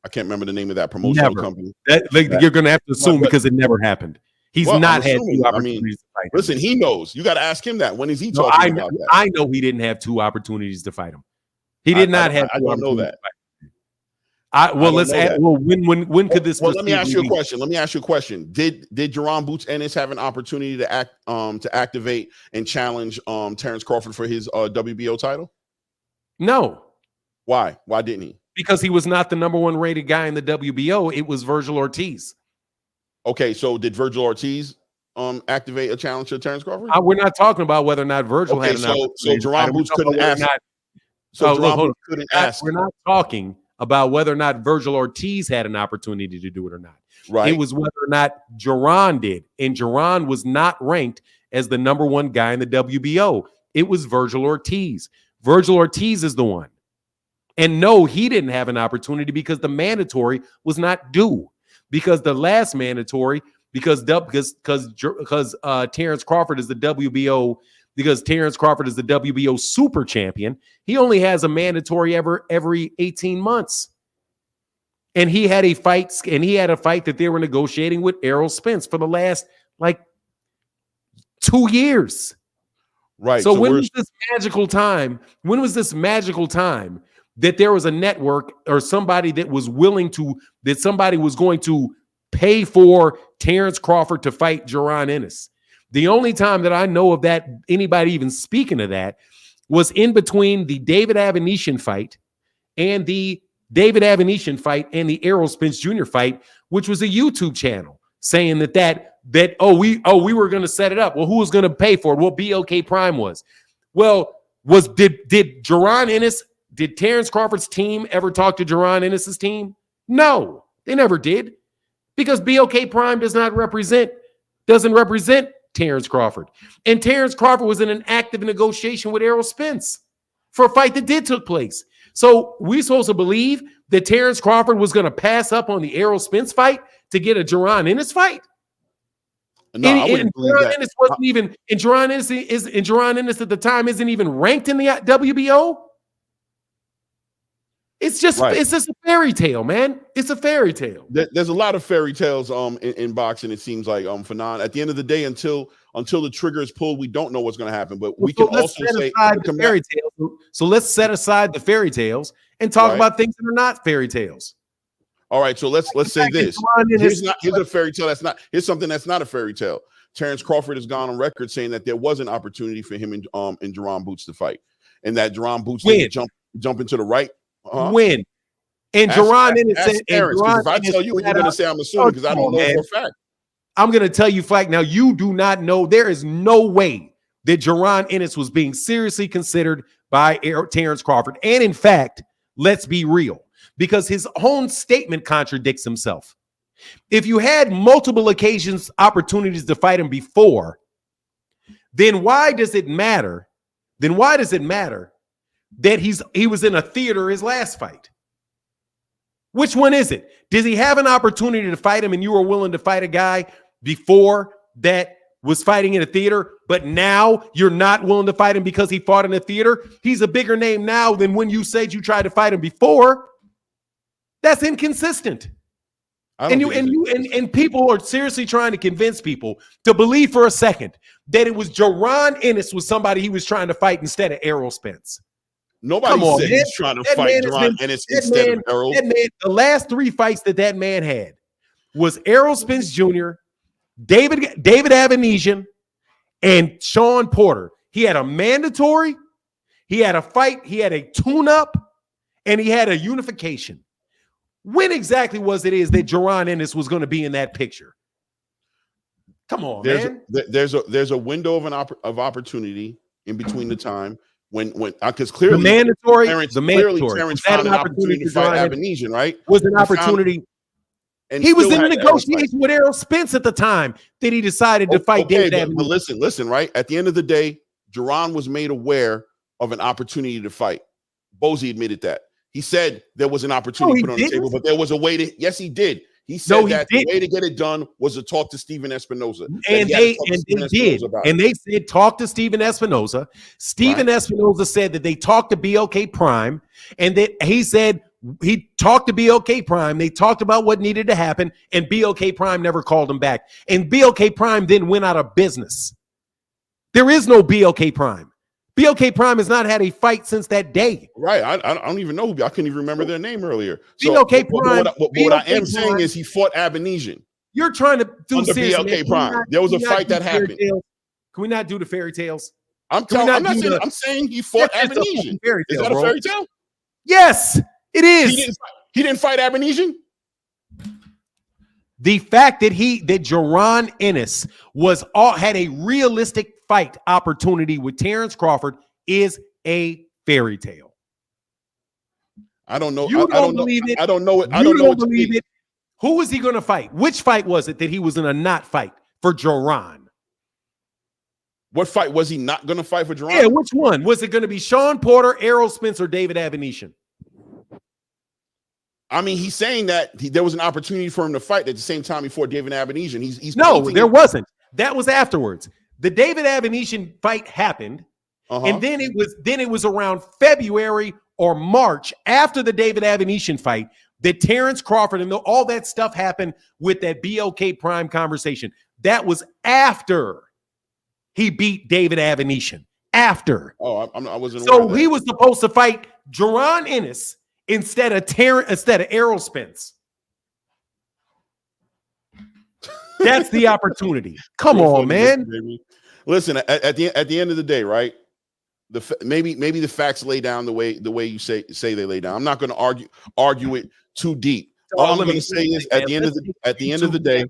I can't remember the name of that promotional company. You're gonna have to assume because it never happened. He's not had 2 opportunities to fight him. Listen, he knows. You got to ask him that. When is he talking about that? I know he didn't have 2 opportunities to fight him. He did not have. I don't know that. When could this? Well, let me ask you a question. Did Gervonta Boots Ennis have an opportunity to activate and challenge Terence Crawford for his WBO title? No. Why? Why didn't he? Because he was not the #1 rated guy in the WBO. It was Virgil Ortiz. Okay, so did Virgil Ortiz activate a challenge to Terence Crawford? We're not talking about whether or not Virgil had an opportunity. So Gervonta Boots couldn't ask. We're not talking about whether or not Virgil Ortiz had an opportunity to do it or not. Right. It was whether or not Gervonta did. And Gervonta was not ranked as the #1 guy in the WBO. It was Virgil Ortiz. Virgil Ortiz is the one. And no, he didn't have an opportunity because the mandatory was not due. Because the last mandatory, because Terence Crawford is the WBO because Terence Crawford is the WBO super champion. He only has a mandatory every 18 months. And he had a fight that they were negotiating with Errol Spence for the last 2 years. Right. So when was this magical time? When was this magical time that there was a network or somebody that was somebody was going to pay for Terence Crawford to fight Gervonta Ennis? The only time that I know of that, anybody even speaking of that, was in between the David Avenetian fight and the Errol Spence Jr. fight, which was a YouTube channel saying that we were going to set it up. Well, who was going to pay for it? Well, BOK Prime was. Well, did Terence Crawford's team ever talk to Gervonta Ennis's team? No, they never did, because BOK Prime doesn't represent Terence Crawford. And Terence Crawford was in an active negotiation with Errol Spence for a fight that did took place. So we supposed to believe that Terence Crawford was going to pass up on the Errol Spence fight to get a Gervonta Ennis fight? No, I wouldn't believe that. Ennis wasn't even, and Gervonta Ennis at the time isn't even ranked in the WBO. It's just a fairy tale, man. It's a fairy tale. There's a lot of fairy tales in boxing. It seems like Fanon. At the end of the day, until the trigger is pulled, we don't know what's going to happen. But we can also say the fairy tales. So let's set aside the fairy tales and talk about things that are not fairy tales. All right, so let's say this. Here's a fairy tale here's something that's not a fairy tale. Terence Crawford has gone on record saying that there was an opportunity for him and Jerron Boots to fight, and that Jerron Boots didn't jump into the right. When? And Gervonta Ennis. If I tell you, you're going to say I'm assuming, because I don't know for a fact. I'm going to tell you, Flack. Now, you do not know. There is no way that Gervonta Ennis was being seriously considered by Terence Crawford. And in fact, let's be real, because his own statement contradicts himself. If you had multiple opportunities to fight him before, then why does it matter? That he was in a theater his last fight? Which one is it? Does he have an opportunity to fight him and you were willing to fight a guy before that was fighting in a theater, but now you're not willing to fight him because he fought in a theater? He's a bigger name now than when you said you tried to fight him before. That's inconsistent. And people are seriously trying to convince people to believe for a second that it was Gervonta Ennis was somebody he was trying to fight instead of Errol Spence. Nobody said he's trying to fight Gervonta Ennis instead of Errol. The last 3 fights that man had was Errol Spence Jr., David Avenetian, and Sean Porter. He had a mandatory, he had a fight, he had a tune-up, and he had a unification. When exactly was it that Gervonta Ennis was going to be in that picture? Come on, man. There's a window of opportunity in between the time when because clearly the mandatory Terence found an opportunity to fight Avenetian, right? Was an opportunity. He was in a negotiation with Errol Spence at the time that he decided to fight David Avenetian. But listen, right? At the end of the day, Gervonta was made aware of an opportunity to fight. Bozy admitted that. He said there was an opportunity put on the table, but there was a way to. Yes, he did. He said the way to get it done was to talk to Steven Espinoza. And they did. And they said talk to Steven Espinoza. Steven Espinoza said that they talked to BOK Prime, and that he said he talked to BOK Prime. They talked about what needed to happen, and BOK Prime never called him back. And BOK Prime then went out of business. There is no BOK Prime. BOK Prime has not had a fight since that day. Right. I don't even know who. I couldn't even remember their name earlier. So BOK Prime. What I am saying is he fought Avenetian. You're trying to do the BOK Prime. There was a fight that happened. Can we not do the fairy tales? I'm saying he fought Avenetian. Is that a fairy tale? Yes, it is. He didn't fight Avenetian. The fact that Gervonta Ennis had a realistic fight opportunity with Terence Crawford is a fairy tale. I don't know. You don't believe it. I don't know it. I don't believe it. Who was he going to fight? Which fight was it that he was in a not fight for Gervonta? What fight was he not going to fight for Gervonta? Yeah, which one? Was it going to be Sean Porter, Errol Spence, or David Avenetian? I mean, he's saying that there was an opportunity for him to fight at the same time he fought David Avenetian. He's no, there wasn't. That was afterwards. The David Avanesyan fight happened, and then it was around February or March after the David Avanesyan fight that Terence Crawford and all that stuff happened with that BLK Prime conversation. That was after he beat David Avanesyan. After. Oh, I wasn't. So he was supposed to fight Jaron Ennis instead of Errol Spence. That's the opportunity. Come on, man. Listen, at the end of the day, right? Maybe the facts lay down the way you say they lay down. I'm not going to argue it too deep. All I'm going to say is at the end of the day,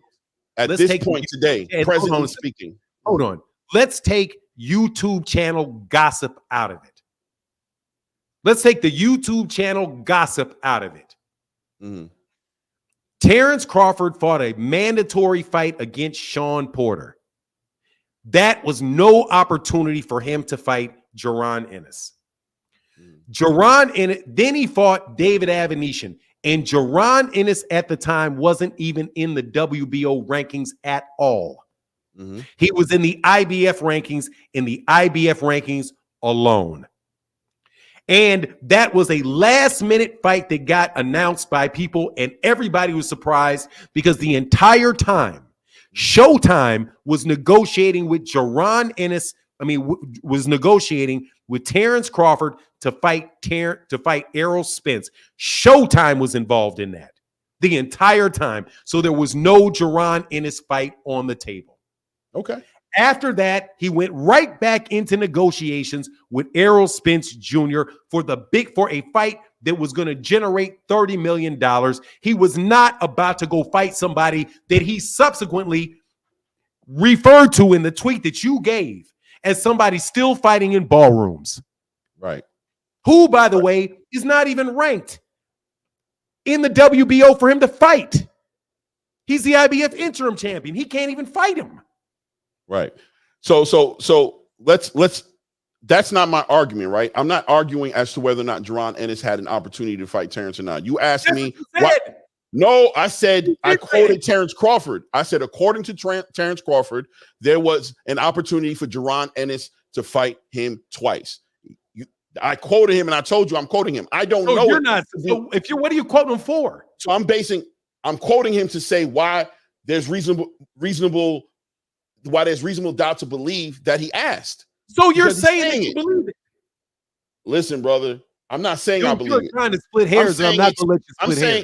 at this point today, presently speaking. Hold on. Let's take YouTube channel gossip out of it. Let's take the YouTube channel gossip out of it. Mm-hmm. Terence Crawford fought a mandatory fight against Sean Porter. That was no opportunity for him to fight Jaron Ennis. Jaron Ennis, then he fought David Avanesyan, and Jaron Ennis at the time wasn't even in the WBO rankings at all. Mm-hmm. He was in the IBF rankings, alone. And that was a last-minute fight that got announced by people, and everybody was surprised because the entire time, Showtime was negotiating with Jaron Ennis. Was negotiating with Terence Crawford to fight Errol Spence. Showtime was involved in that the entire time. So there was no Jaron Ennis fight on the table. Okay. After that, he went right back into negotiations with Errol Spence Jr. for a fight that was going to generate $30 million. He was not about to go fight somebody that he subsequently referred to in the tweet that you gave as somebody still fighting in ballrooms. Right. Who, by the way, is not even ranked in the WBO for him to fight. He's the IBF interim champion. He can't even fight him. Right. So let's that's not my argument, right? I'm not arguing as to whether or not Jaron Ennis had an opportunity to fight Terence or not. You asked me why. No, I said I quoted Terence Crawford. I said, according to Terence Crawford, there was an opportunity for Jaron Ennis to fight him twice. I quoted him, and I told you I'm quoting him. I don't know. You're not. So what are you quoting him for? So I'm quoting him to say why there's reasonable doubt to believe that he asked. So you're saying that you believe it? Listen, brother, I'm not saying I believe it. You're trying to split hairs, and I'm not going to let you split hairs.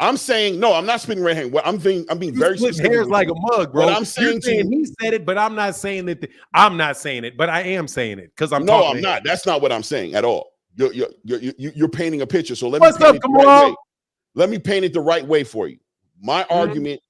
I'm saying no. I'm not splitting red hair. I'm being very specific. Hairs like a mug, bro. What I'm saying he said it, but I'm not saying that. I'm not saying it, but I am saying it because I'm. No, I'm not. That's not what I'm saying at all. You're painting a picture. So let me paint it the right way. Let me paint it the right way for you. My argument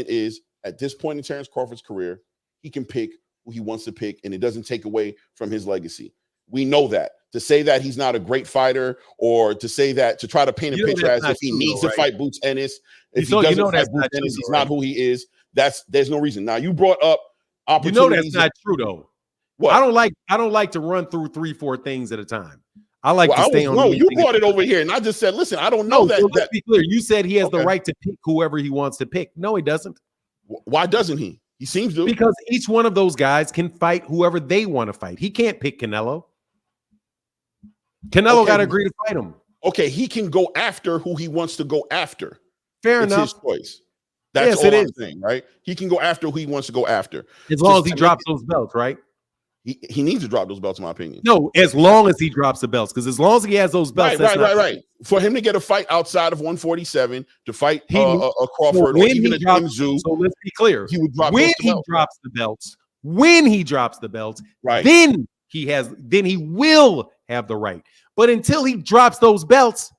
is at this point in Terence Crawford's career, he can pick who he wants to pick, and it doesn't take away from his legacy. We know that. To say that he's not a great fighter, or to say that, to try to paint a picture as if he needs to fight Boots Ennis, if he doesn't fight Boots Ennis, he's not who he is. There's no reason. Now you brought up opportunities. That's not true though. What? I don't like to run through 3-4 things at a time. I like to stay on. No, you brought it over here, and I just said, listen, I don't know that. Let's be clear. You said he has the right to pick whoever he wants to pick. No, he doesn't. Why doesn't he? He seems to. Because each one of those guys can fight whoever they want to fight. He can't pick Canelo. Canelo got to agree to fight him. Okay, he can go after who he wants to go after. Fair enough. It's his choice. That's all I'm saying, right? He can go after who he wants to go after. As long as he drops those belts, right? He needs to drop those belts, in my opinion. No, as long as he drops the belts, because as long as he has those belts, right. For him to get a fight outside of 147, to fight a Crawford or even a Tim Tszyu. So let's be clear. He would drop when he drops the belts. When he drops the belts, right? Then he will have the right. But until he drops those belts,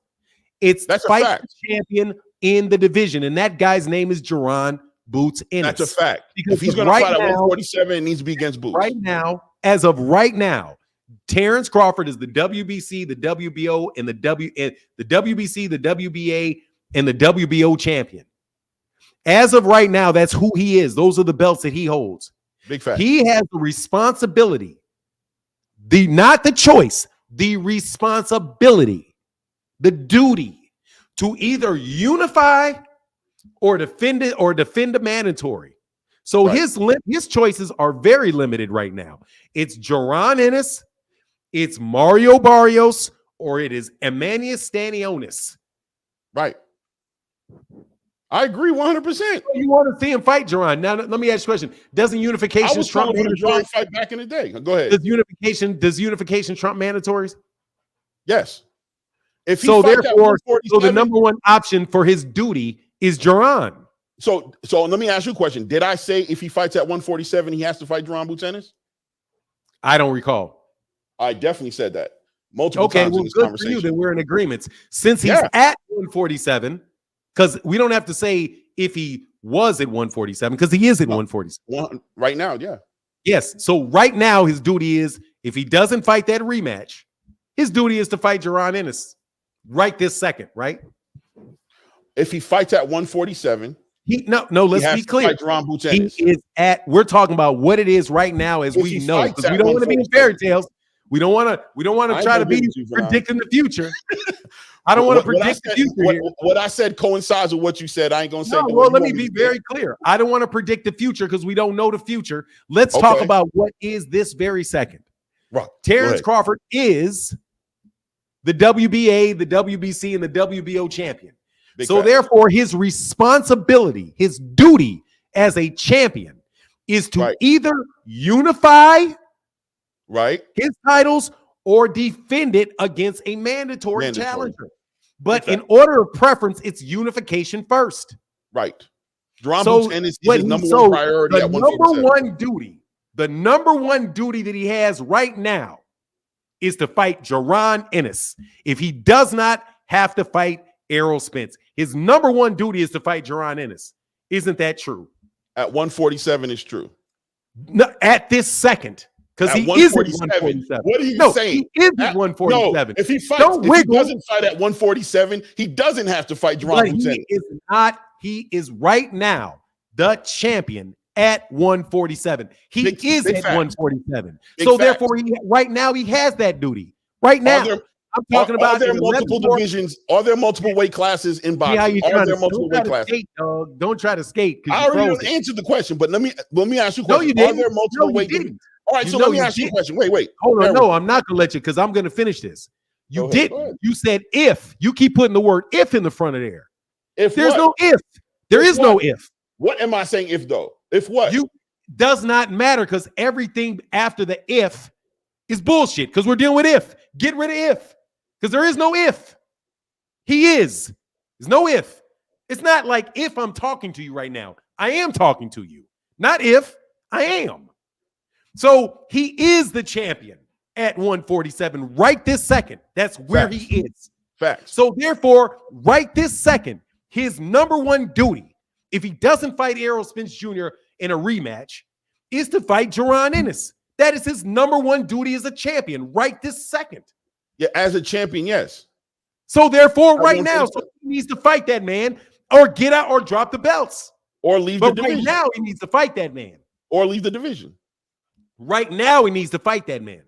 that's fight the champion in the division, and that guy's name is Jaron Boots Ennis. That's a fact. Because if he's going to fight at 147, it needs to be against Boots. Right now, as of right now, Terence Crawford is the WBC, the WBO, and the WBC, the WBA, and the WBO champion. As of right now, that's who he is. Those are the belts that he holds. Big fact. He has the responsibility, not the choice, the responsibility, the duty to either unify or defend it or defend a mandatory. So Right. his choices are very limited right now. It's Jaron Ennis, it's Mario Barrios, or it is Emmanuel Stanionis. Right. I agree 100%. You want to see him fight Jaron. Now, let me ask you a question. Doesn't I unification was trump calling for the mandatories? John fight back in the day. Go ahead. Does unification trump mandatories? Yes. If he So fight that therefore, so the 147 number one option for his duty is Jaron. So let me ask you a question. Did I say if he fights at 147, he has to fight Gervonta Boots Ennis? I don't recall. I definitely said that multiple Okay, times well, in this good for conversation. you. Then we're in agreement. Since he's Yeah. at 147, because we don't have to say if he was at 147, because he is at 147. Right now, yeah. Yes. So right now, his duty is, if he doesn't fight that rematch, his duty is to fight Jaron Ennis right this second, right? If he fights at 147, let's be clear. Gervonta Boots He Ennis. is we're talking about what it is right now as If we he know, fights because at we don't want to be in 147. fairy tales. We don't want to try to be predicting the future. I don't want to predict the future here. What I said coincides with what you said. I ain't gonna say. No, well, let me be very clear. I don't want to predict the future because we don't know the future. Let's talk about what is this very second. Right. Terence Crawford is the WBA, the WBC, and the WBO champion. Therefore, his responsibility, his duty as a champion is to either unify his titles or defend it against a mandatory challenger. But in order of preference, it's unification first. Right. Gervonta Boots Ennis is his number one priority at 147. The number one duty that he has right now is to fight Jaron Ennis. If he does not have to fight Errol Spence, his number one duty is to fight Jaron Ennis. Isn't that true? At 147 is true. No, at this second. Because he isn't 147. What are you saying? He isn't 147. No, if he doesn't fight at 147, he doesn't have to fight Gervonta Boots Ennis. He is not. He is right now the champion at 147. He is at 147. So therefore, right now he has that duty. Right now, I'm talking about. Are there multiple divisions? Are there multiple weight classes in boxing? Are there multiple weight classes? Don't try to skate. I already answered the question, but let me ask you a question. No, you didn't. Are there multiple weight divisions? All right, so let me ask you a question. Wait. Hold on. No, I'm not going to let you because I'm going to finish this. You didn't. You said if. You keep putting the word if in the front of there. If there's no if. There is no if. What am I saying if though? If what? You does not matter because everything after the if is bullshit because we're dealing with if. Get rid of if because there is no if. He is. There's no if. It's not like if I'm talking to you right now. I am talking to you. Not if. I am. So he is the champion at 147 right this second. That's where he is. Facts. So therefore, right this second, his number one duty, if he doesn't fight Errol Spence Jr. in a rematch, is to fight Jaron Ennis. That is his number one duty as a champion right this second. Yeah, as a champion, yes. So therefore, right now, so he needs to fight that man or get out or drop the belts. Or leave the division. Right now, he needs to fight that man. Or leave the division. Right now, he needs to fight that man.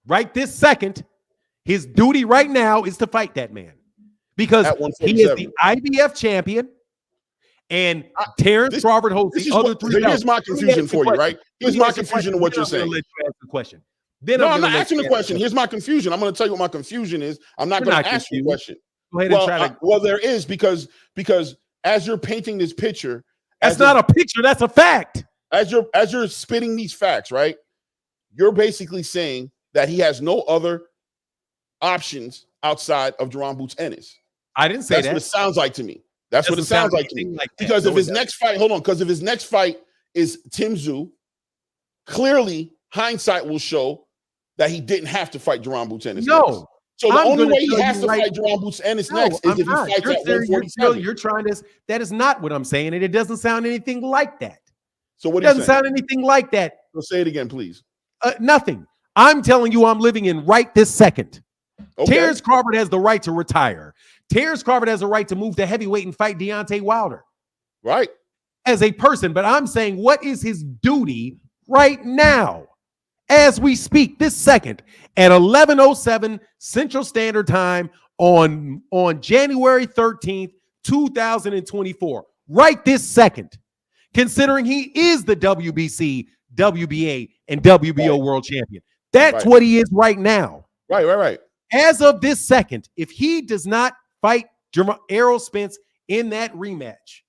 Right this second, his duty right now is to fight that man because he is the IBF champion and Terence Crawford holds the other three belts. Here's my confusion for you, right? Here's my confusion of what you're saying. Let you ask the question. No, I'm not asking the question. Here's my confusion. I'm going to tell you what my confusion is. I'm not going to ask you a question. Go ahead and try to. Well, there is because as you're painting this picture, that's not a picture. That's a fact. As you're spitting these facts, right? You're basically saying that he has no other options outside of Gervonta Boots Ennis. I didn't say that. That's what it sounds like to me. That's what it sounds like to me. Because if his next fight, because if his next fight is Tim Tszyu, clearly hindsight will show that he didn't have to fight Gervonta Boots Ennis. No. So the only way he has to fight Gervonta Boots Ennis next is if he fights at 147. You're trying to. That is not what I'm saying, and it doesn't sound anything like that. So what? It doesn't sound anything like that. So say it again, please. Nothing. I'm telling you, I'm living in right this second. Okay. Terence Crawford has the right to retire. Terence Crawford has the right to move to heavyweight and fight Deontay Wilder. Right. As a person, but I'm saying, what is his duty right now? As we speak, this second at 11:07 Central Standard Time on January 13th, 2024, right this second, considering he is the WBC, WBA, and WBO world champion. That's what he is right now. Right. As of this second, if he does not fight Errol Spence in that rematch,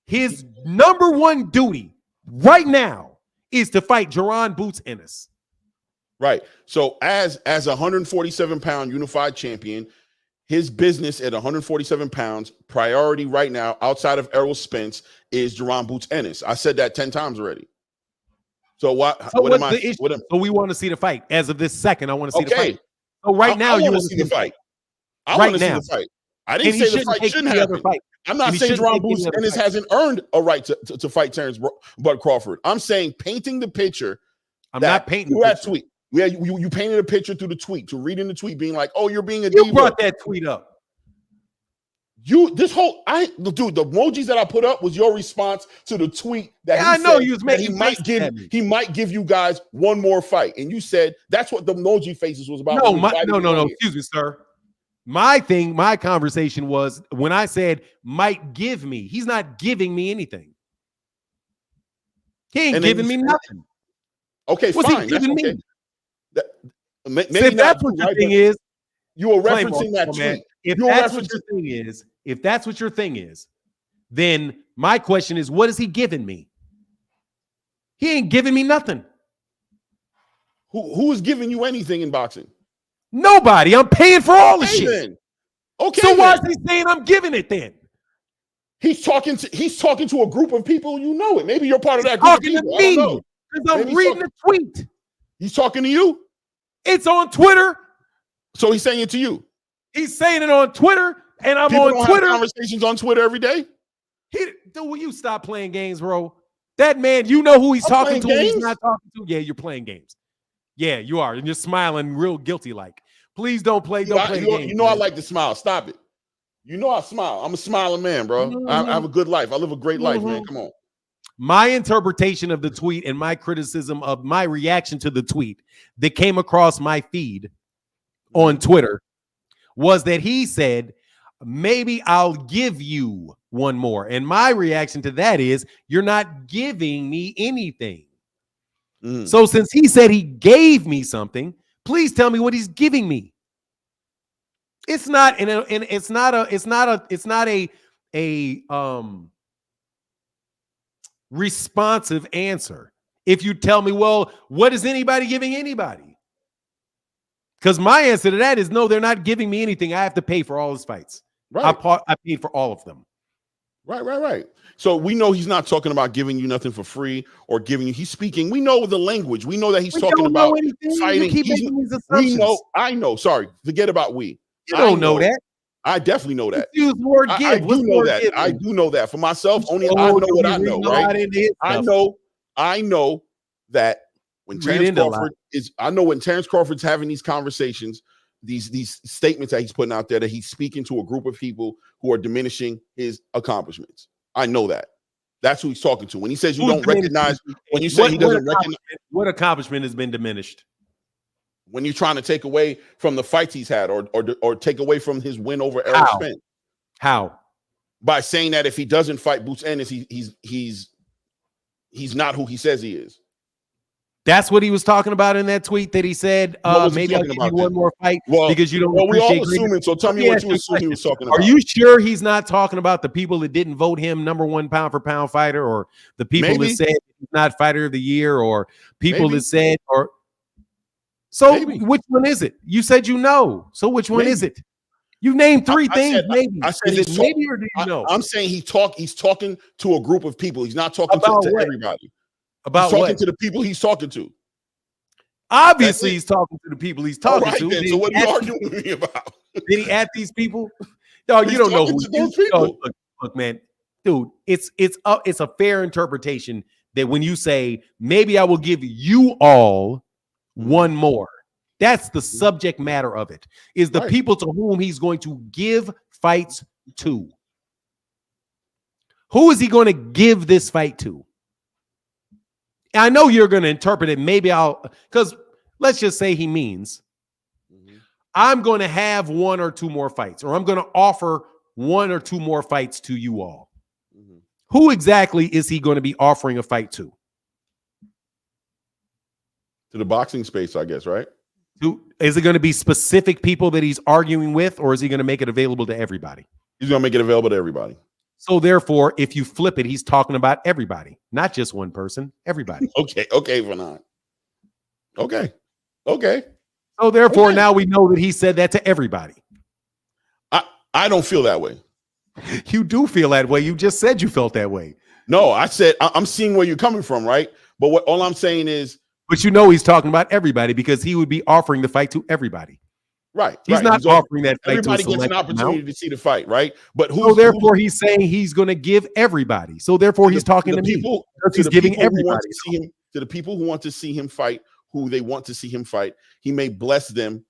his number one duty right now is to fight Jaron Boots Ennis. Right. So as a 147-pound unified champion, his business at 147 pounds, priority right now outside of Errol Spence is Jaron Boots Ennis. I said that 10 times already. So what am I? So we want to see the fight. As of this second, I want to see the fight. So right now, you want to see the fight. I want to see the fight. I didn't say the fight shouldn't happen. I'm not saying Jaron Boots Ennis hasn't earned a right to fight Terence Crawford. I'm saying painting the picture. I'm not painting that tweet. Yeah, you painted a picture through the tweet, to reading the tweet, being like, "Oh, you're being a diva." You brought that tweet up. Dude, the emojis that I put up was your response to the tweet that I know you was making. He might give you guys one more fight, and you said that's what the emoji faces was about. No. Excuse me, sir. My conversation was when I said might give me. He's not giving me anything. He ain't giving me nothing. Okay, what's fine. He giving okay. me? Maybe so if that's what your thing is, you are referencing that tweet. If that's what your thing is, then my question is, what is he giving me? He ain't giving me nothing. Who is giving you anything in boxing? Nobody. I'm paying for all the shit. Then. Okay. So why is he saying I'm giving it then? He's talking to a group of people. You know it. Maybe you're part of that group. Talking to me because I'm reading the tweet. He's talking to you. It's on Twitter. So he's saying it to you. He's saying it on Twitter, and I'm people on don't Twitter. Have conversations on Twitter every day. Dude, will you stop playing games, bro? That man, you know who he's talking to. He's not talking to. Yeah, you're playing games. Yeah, you are, and you're smiling real guilty like. Please don't play. Don't play games. You know I like to smile. Stop it. You know I smile. I'm a smiling man, bro. Mm-hmm. I have a good life. I live a great life, man. Come on. My interpretation of the tweet and my criticism of my reaction to the tweet that came across my feed on Twitter was that he said, maybe I'll give you one more. And my reaction to that is, you're not giving me anything. So since he said he gave me something, please tell me what he's giving me. It's not a responsive answer. If you tell me, well, what is anybody giving anybody? Because my answer to that is no, they're not giving me anything. I have to pay for all his fights. Right. I paid for all of them. Right. So we know he's not talking about giving you nothing for free or giving you. He's speaking. We know the language. We know that he's talking about fighting. We know. I know. Sorry. Forget about we. You don't know that. I definitely know that. Use the word give. I do know that. I do know that for myself. Only I know what I know, right? I know that when Terence Crawford's having these conversations, these statements that he's putting out there, that he's speaking to a group of people who are diminishing his accomplishments. I know that. That's who he's talking to. When he says you don't recognize, when you say he doesn't recognize, what accomplishment has been diminished? When you're trying to take away from the fights he's had, or take away from his win over Errol Spence. How? By saying that if he doesn't fight Boots Ennis, he's not who he says he is. That's what he was talking about in that tweet that he said, maybe I'll give you one more fight because you don't appreciate. We're all assuming, so tell me what you assume he was talking about. Are you sure he's not talking about the people that didn't vote him #1 pound for pound fighter, or the people that said he's not fighter of the year, or people that said, or so which one is it? You said you know. So which one is it? You named three things, maybe. I said is it maybe, or do you know? I'm saying he's talking to a group of people. He's not talking to everybody. About he's talking to the people he's talking to. Obviously, he's talking to the people he's talking to. Then, so what are you arguing with me about? Did he at these people? No, you don't know who those people. Look, man, dude, it's a fair interpretation that when you say maybe I will give you all one more, that's the subject matter of it. Is the people to whom he's going to give fights to. Who is he going to give this fight to? I know you're going to interpret it. Maybe because let's just say he means I'm going to have one or two more fights, or I'm going to offer one or two more fights to you all. Mhm. Who exactly is he going to be offering a fight to? To the boxing space, I guess, right? Is it going to be specific people that he's arguing with, or is he going to make it available to everybody? He's going to make it available to everybody. So therefore, if you flip it, he's talking about everybody, not just one person, everybody. Okay, Fanon. Okay. So therefore, now we know that he said that to everybody. I don't feel that way. You do feel that way. You just said you felt that way. No, I said I'm seeing where you're coming from, right? But all I'm saying is, but you know he's talking about everybody because he would be offering the fight to everybody. Right. He's not offering that fight everybody to a gets an opportunity to see the fight, right? But so therefore he's saying he's going to give everybody. So therefore he's talking to people. He's giving everybody. To the people who want to see him fight, who they want to see him fight, he may bless them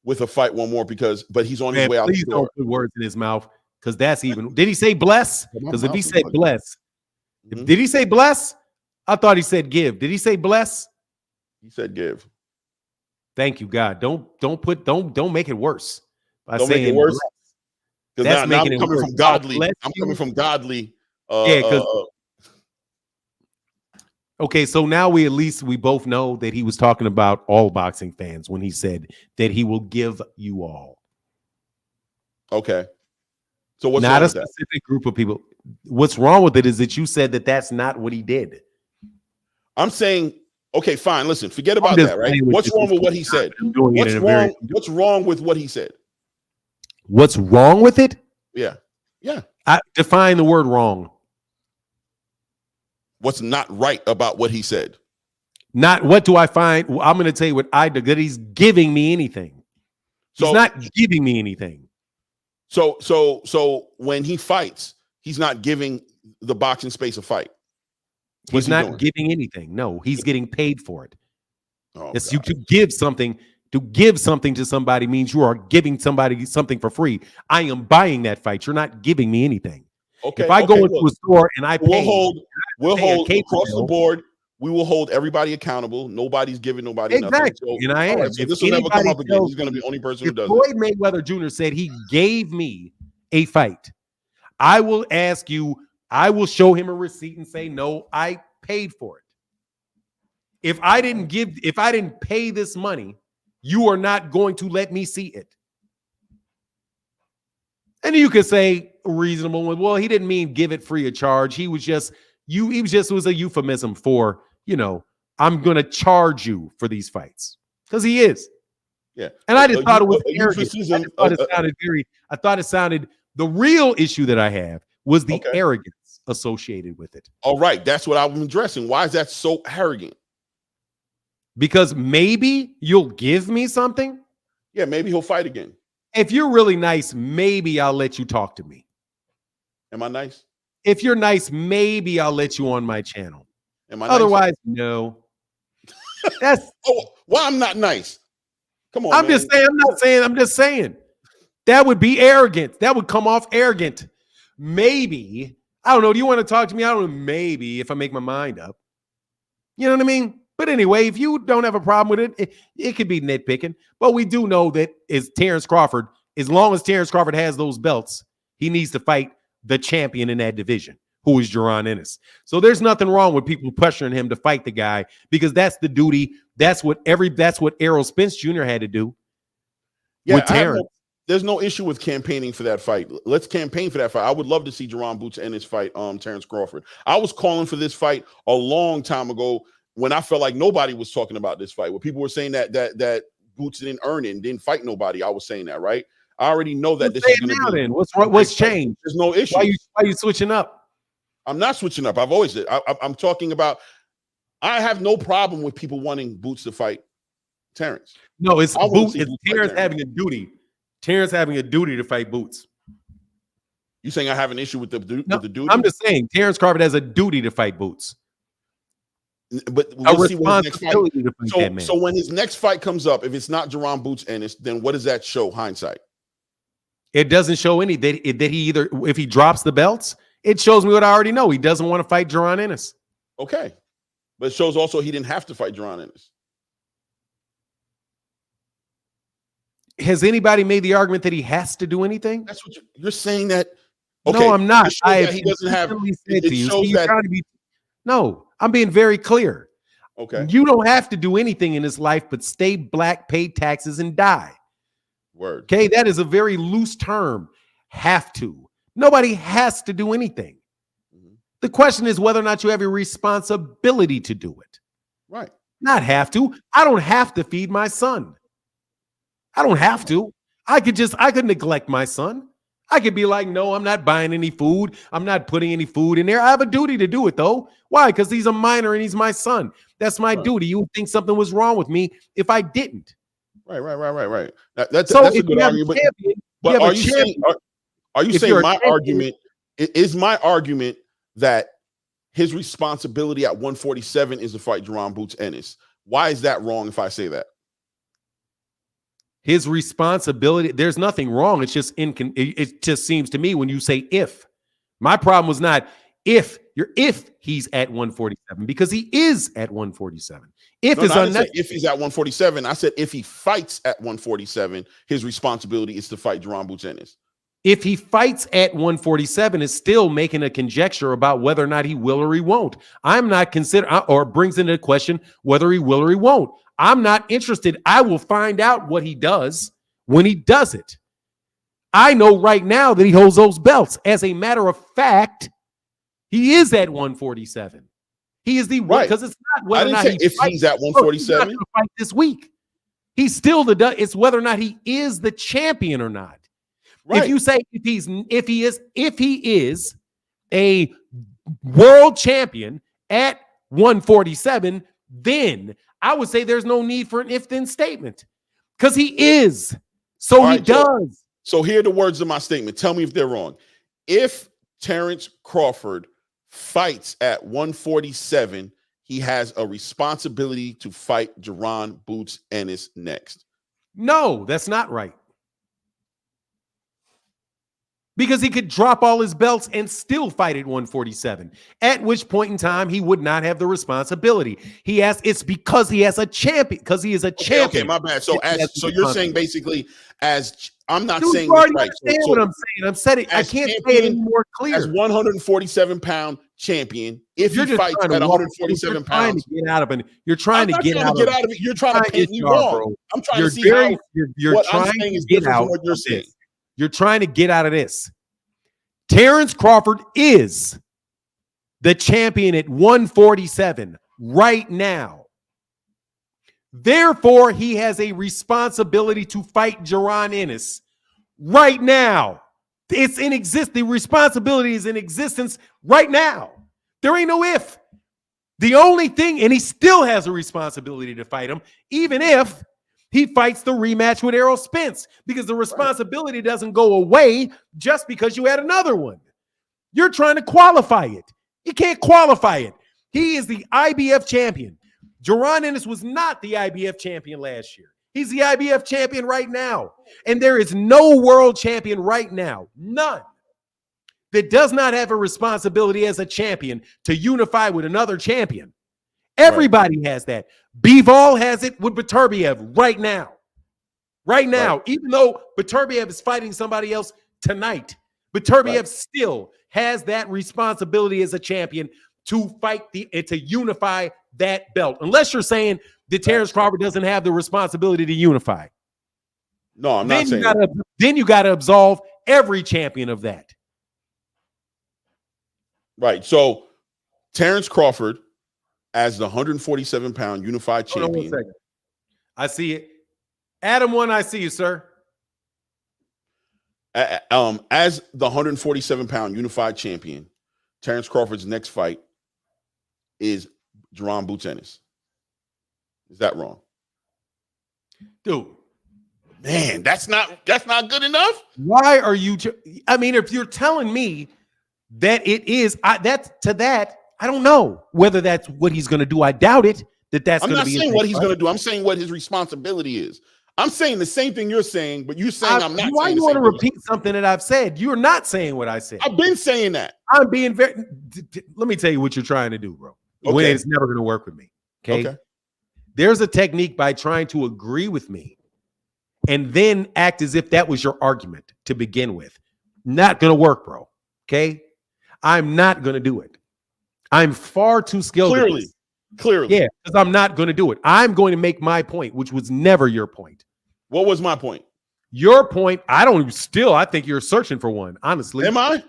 with a fight one more but he's on his way out. Please don't put words in his mouth because that's even. Did he say bless? Because if he said bless, did he say bless? I thought he said give. Did he say bless? He said give. Thank you, God. Don't make it worse. Don't make it worse. Because now I'm coming from godly. I'm coming from godly. Okay, so now we both know that he was talking about all boxing fans when he said that he will give you all. Okay. So what's not wrong a specific group of people. What's wrong with it is that you said that that's not what he did. I'm saying, okay, fine. Listen, forget about that, right? What's wrong with what he said? What's wrong with what he said? What's wrong with it? Yeah. I define the word wrong. What's not right about what he said? Not what do I find? I'm going to tell you what I do. That he's giving me anything. He's not giving me anything. So when he fights, he's not giving the boxing space a fight. He's not giving anything. No, he's getting paid for it. Yes, you to give something. To give something to somebody means you are giving somebody something for free. I am buying that fight. You're not giving me anything. Okay. If I go into a store and I pay, we'll hold across the board. We will hold everybody accountable. Nobody's giving nobody nothing. So, and I am. Right, so this will never come up again. He's going to be the only person who does it. Floyd Mayweather Jr. said he gave me a fight. I will ask you. I will show him a receipt and say, no, I paid for it. If I didn't pay this money, you are not going to let me see it. And you could say reasonable one. Well, he didn't mean give it free of charge. He was just was a euphemism for, I'm going to charge you for these fights because he is. Yeah. And I just thought it was arrogant. I thought it sounded the real issue that I have was the arrogance associated with it. All right. That's what I'm addressing. Why is that so arrogant? Because maybe you'll give me something. Yeah, maybe he'll fight again. If you're really nice, maybe I'll let you talk to me. Am I nice? If you're nice, maybe I'll let you on my channel. Am I Otherwise, nice? No. That's why I'm not nice. Come on. I'm just saying. That would be arrogant. That would come off arrogant. Maybe. I don't know. Do you want to talk to me? I don't know. Maybe if I make my mind up. You know what I mean? But anyway, if you don't have a problem with it, it could be nitpicking. But we do know that is Terence Crawford. As long as Terence Crawford has those belts, he needs to fight the champion in that division, who is Gervonta Ennis. So there's nothing wrong with people pressuring him to fight the guy because that's the duty. That's what Errol Spence Jr. had to do. Yeah, with Terrence. There's no issue with campaigning for that fight. Let's campaign for that fight. I would love to see Gervonta Boots Ennis fight Terence Crawford. I was calling for this fight a long time ago when I felt like nobody was talking about this fight. When people were saying that Boots didn't earn it and didn't fight nobody, I was saying that, right? I already know that this is going to be. Then what's changed? There's no issue. Why are you switching up? I'm not switching up. I've always did. I'm talking about. I have no problem with people wanting Boots to fight Terrence. No, it's Terrence having a duty. Terrence having a duty to fight Boots. You saying I have an issue with the duty? I'm just saying Terence Crawford has a duty to fight Boots. But we'll see when his next fight. So when his next fight comes up, if it's not Gervonta Boots Ennis, then what does that show? Hindsight. It doesn't show any that he either if he drops the belts, it shows me what I already know. He doesn't want to fight Gervonta Ennis. Okay, but it shows also he didn't have to fight Gervonta Ennis. Has anybody made the argument that he has to do anything? That's what you're saying. That okay, no, I'm not. I have he doesn't have. It shows that. No, I'm being very clear. Okay, you don't have to do anything in this life but stay black, pay taxes, and die. Word. Okay, that is a very loose term. Have to. Nobody has to do anything. Mm-hmm. The question is whether or not you have a responsibility to do it. Right. Not have to. I don't have to feed my son. I don't have to. I could neglect my son. I could be like, no, I'm not buying any food. I'm not putting any food in there. I have a duty to do it, though. Why? Because he's a minor and he's my son. That's my duty. You would think something was wrong with me if I didn't. Right. That's a good argument. But are you saying my argument is my argument that his responsibility at 147 is to fight Gervonta Boots Ennis? Why is that wrong if I say that? His responsibility, there's nothing wrong. It's just it just seems to me when you say if. My problem was not if he's at 147, because he is at 147. If he's at 147, I said if he fights at 147, his responsibility is to fight Gervonta Boots Ennis. If he fights at 147, is still making a conjecture about whether or not he will or he won't. I'm not or brings into question whether he will or he won't. I'm not interested. I will find out what he does when he does it. I know right now that he holds those belts. As a matter of fact, he is at 147. He is the right, because it's not whether or not he's at 147. He's not fight this week. He's still it's whether or not he is the champion or not. Right. If you say if he is a world champion at 147, then I would say there's no need for an if-then statement, because he is. So he does. So here are the words of my statement. Tell me if they're wrong. If Terence Crawford fights at 147, he has a responsibility to fight Gervonta Boots Ennis next. No, that's not right. Because he could drop all his belts and still fight at 147, at which point in time he would not have the responsibility. It's because he has a champion, because he is a champion. Okay, my bad. So you're saying basically, as I'm not saying you already understand what I'm saying. I'm saying it. I can't say it any more clear. As 147-pound champion, if he fights at 147 pounds, you're trying to get out of it. You're trying to paint me wrong. I'm trying to see how what I'm saying is different from what you're saying. You're trying to get out of this. Terence Crawford is the champion at 147 right now. Therefore, he has a responsibility to fight Gervonta Ennis right now. It's in existence. The responsibility is in existence right now. There ain't no if. The only thing, and he still has a responsibility to fight him, even if he fights the rematch with Errol Spence, because the responsibility doesn't go away just because you had another one. You're trying to qualify it. You can't qualify it. He is the IBF champion. Gervonta Ennis was not the IBF champion last year. He's the IBF champion right now. And there is no world champion right now, none, that does not have a responsibility as a champion to unify with another champion. Everybody has that. Bivol has it with Beterbiev right now. Even though Beterbiev is fighting somebody else tonight, Beterbiev still has that responsibility as a champion to fight to unify that belt. Unless you're saying that Terence Crawford doesn't have the responsibility to unify. No, I'm not saying then you got to absolve every champion of that. Right. So Terence Crawford, as the 147-pound unified champion. I see it. Adam 1, I see you, sir. As the 147-pound unified champion, Terence Crawford's next fight is Gervonta Boots Ennis. Is that wrong? Dude. Man, that's not good enough? Why are you I mean, if you're telling me that it is I don't know whether that's what he's going to do. I doubt it. That's I'm going to be. I'm not saying what he's going to do. I'm saying what his responsibility is. I'm saying the same thing you're saying, but you're saying I'm not. Why saying you want to repeat something that I've said? You're not saying what I said. I've been saying that. I'm being very. Let me tell you what you're trying to do, bro. Okay. When it's never going to work with me. Okay. There's a technique by trying to agree with me and then act as if that was your argument to begin with. Not going to work, bro. Okay? I'm not going to do it. I'm far too skilled. Clearly. Yeah, because I'm not going to do it. I'm going to make my point, which was never your point. What was my point? Your point, I think you're searching for one, honestly. Am I?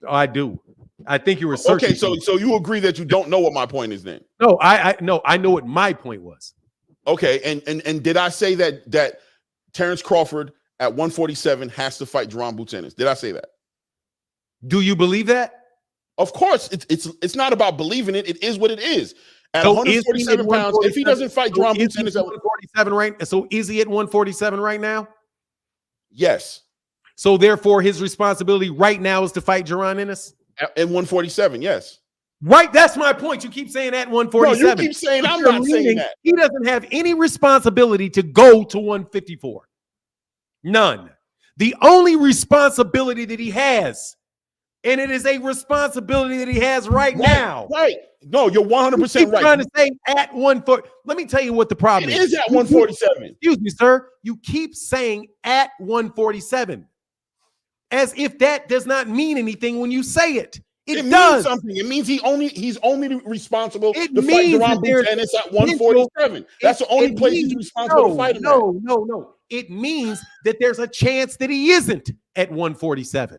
I do. I think you were searching. Okay, so you agree that you don't know what my point is then? No, I know what my point was. Okay, and did I say that Terence Crawford at 147 has to fight Gervonta Boots Ennis? Did I say that? Do you believe that? Of course, it's not about believing it. It is what it is. At 147 pounds, if he doesn't fight Gervonta Boots Ennis at 147 right, so is he at 147 right now? Yes. So therefore, his responsibility right now is to fight Gervonta Ennis? At 147, yes. Right, that's my point. You keep saying at 147. No, you keep saying I'm not saying that. He doesn't have any responsibility to go to 154. None. The only responsibility that he has, and it is a responsibility that he has right now. Right. No, you're 100% right. Trying to say at 140. Let me tell you what the problem is. It is at 147. Excuse me, sir. You keep saying at 147 as if that does not mean anything when you say it. It does means something. It means he's only responsible it to fight Gervonta Boots Ennis at 147. That's the only place he's responsible to fight him. No. It means that there's a chance that he isn't at 147.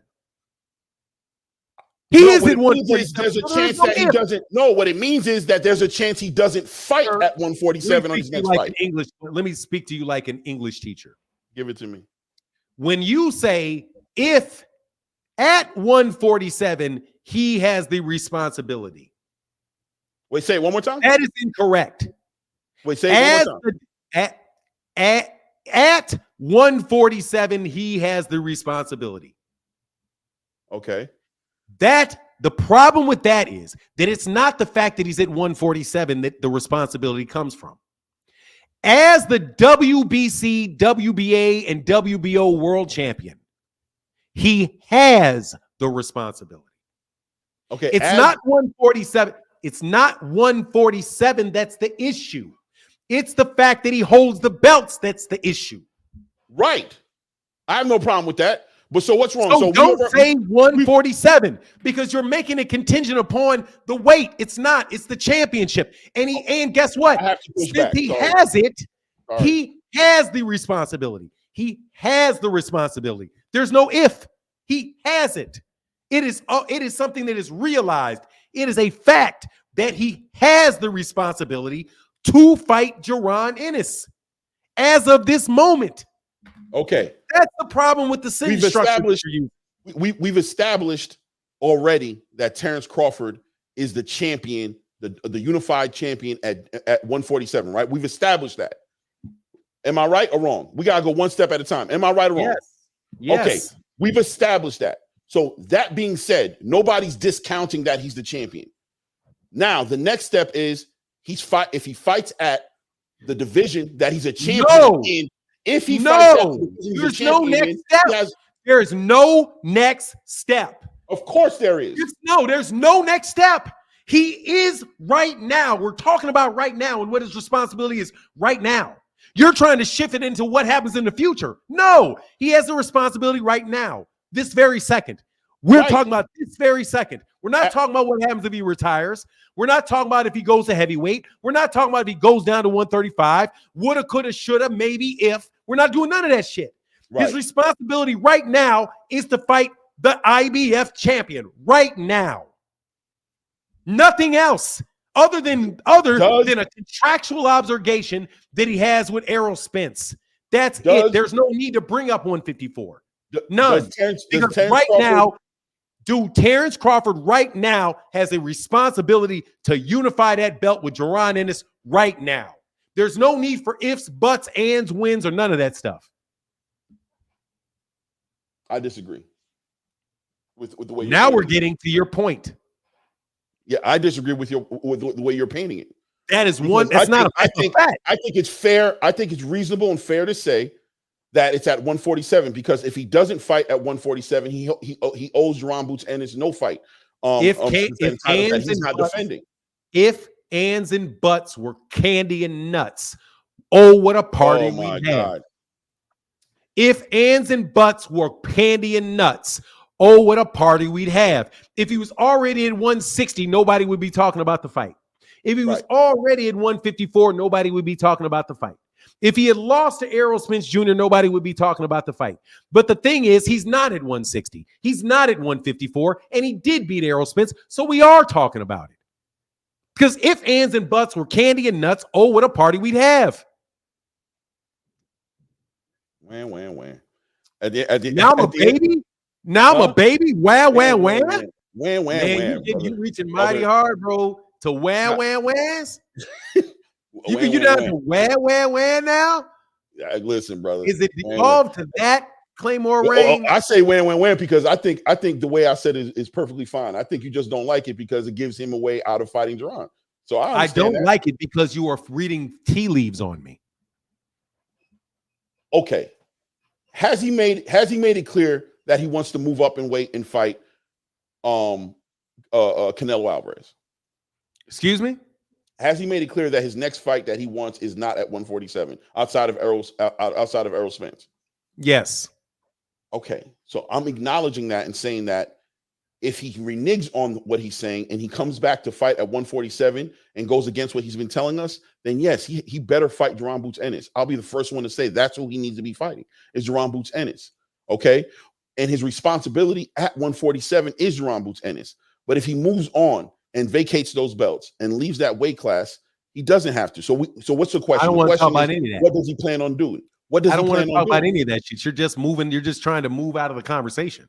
He is at 147. There's a chance that he doesn't. No, what it means is that there's a chance he doesn't fight at 147 on his next fight. Let me speak to you like an English teacher. Give it to me. When you say if at 147 he has the responsibility. Wait, say it one more time. That is incorrect. Wait, say it one more time. At 147 he has the responsibility. Okay. The problem with that is that it's not the fact that he's at 147 that the responsibility comes from. As the WBC, WBA, and WBO world champion, he has the responsibility. Okay. It's not 147. It's not 147 that's the issue. It's the fact that he holds the belts that's the issue. Right. I have no problem with that. But so what's wrong? So don't say 147 because you're making it contingent upon the weight. It's not. It's the championship. And guess what? Since he has it, he has the responsibility. He has the responsibility. There's no if. He has it. It is something that is realized. It is a fact that he has the responsibility to fight Gervonta Ennis as of this moment. Okay. That's the problem with the sentence structure. We've established already that Terence Crawford is the champion, the unified champion at 147, right? We've established that. Am I right or wrong? We got to go one step at a time. Am I right or wrong? Yes. Okay. We've established that. So that being said, nobody's discounting that he's the champion. Now, the next step is if he fights at the division that he's a champion in. If he fights at the division there's no next step. There is no next step. Of course there is. There's no next step. He is right now. We're talking about right now and what his responsibility is right now. You're trying to shift it into what happens in the future. No, he has the responsibility right now, this very second. We're talking about this very second. We're not talking about what happens if he retires. We're not talking about if he goes to heavyweight. We're not talking about if he goes down to 135. Woulda, coulda, shoulda, maybe if. We're not doing none of that shit. His responsibility right now is to fight the IBF champion right now. Nothing else other than a contractual obligation that he has with Errol Spence. That's it. There's no need to bring up 154. None. Terence Crawford right now has a responsibility to unify that belt with Gervonta Ennis right now. There's no need for ifs, buts, ands, wins, or none of that stuff. I disagree with the way. Now we're getting to your point. Yeah, I disagree with the way you're painting it. That is one. That's not a fact. I think it's fair. I think it's reasonable and fair to say that it's at 147 because if he doesn't fight at 147, he owes Gervonta Boots Ennis no fight. If he's not defending. If ands and buts were candy and nuts, oh, what a party we had. If ands and buts were candy and nuts, oh, what a party we'd have. If he was already at 160, nobody would be talking about the fight. If he was already at 154, nobody would be talking about the fight. If he had lost to Errol Spence Jr., nobody would be talking about the fight. But the thing is, he's not at 160. He's not at 154, and he did beat Errol Spence, so we are talking about it. Because if ands and buts were candy and nuts, oh, what a party we'd have. Wham. Now I'm a baby? Now I'm a baby? Wham. Wham. You reaching mighty hard, bro, to whams? You down to wham now? Listen, brother. Is it evolved to that Claymore Reign? I say wham because I think the way I said it is perfectly fine. I think you just don't like it because it gives him a way out of fighting Gervonta. So I don't like it because you are reading tea leaves on me. Okay. Has he made it clear that he wants to move up in weight and fight Canelo Alvarez? Excuse me? Has he made it clear that his next fight that he wants is not at 147 outside of Errol Spence? Yes. Okay. So I'm acknowledging that and saying that if he reneges on what he's saying and he comes back to fight at 147 and goes against what he's been telling us, then yes, he better fight Jaron Boots Ennis. I'll be the first one to say that's who he needs to be fighting is Jaron Boots Ennis. Okay. And his responsibility at 147 is Jaron Boots Ennis. But if he moves on and vacates those belts and leaves that weight class, he doesn't have to. So what's the question? I don't want to talk about any of that. What does he plan on doing? I don't want to talk about any of that shit. You're just moving. You're just trying to move out of the conversation.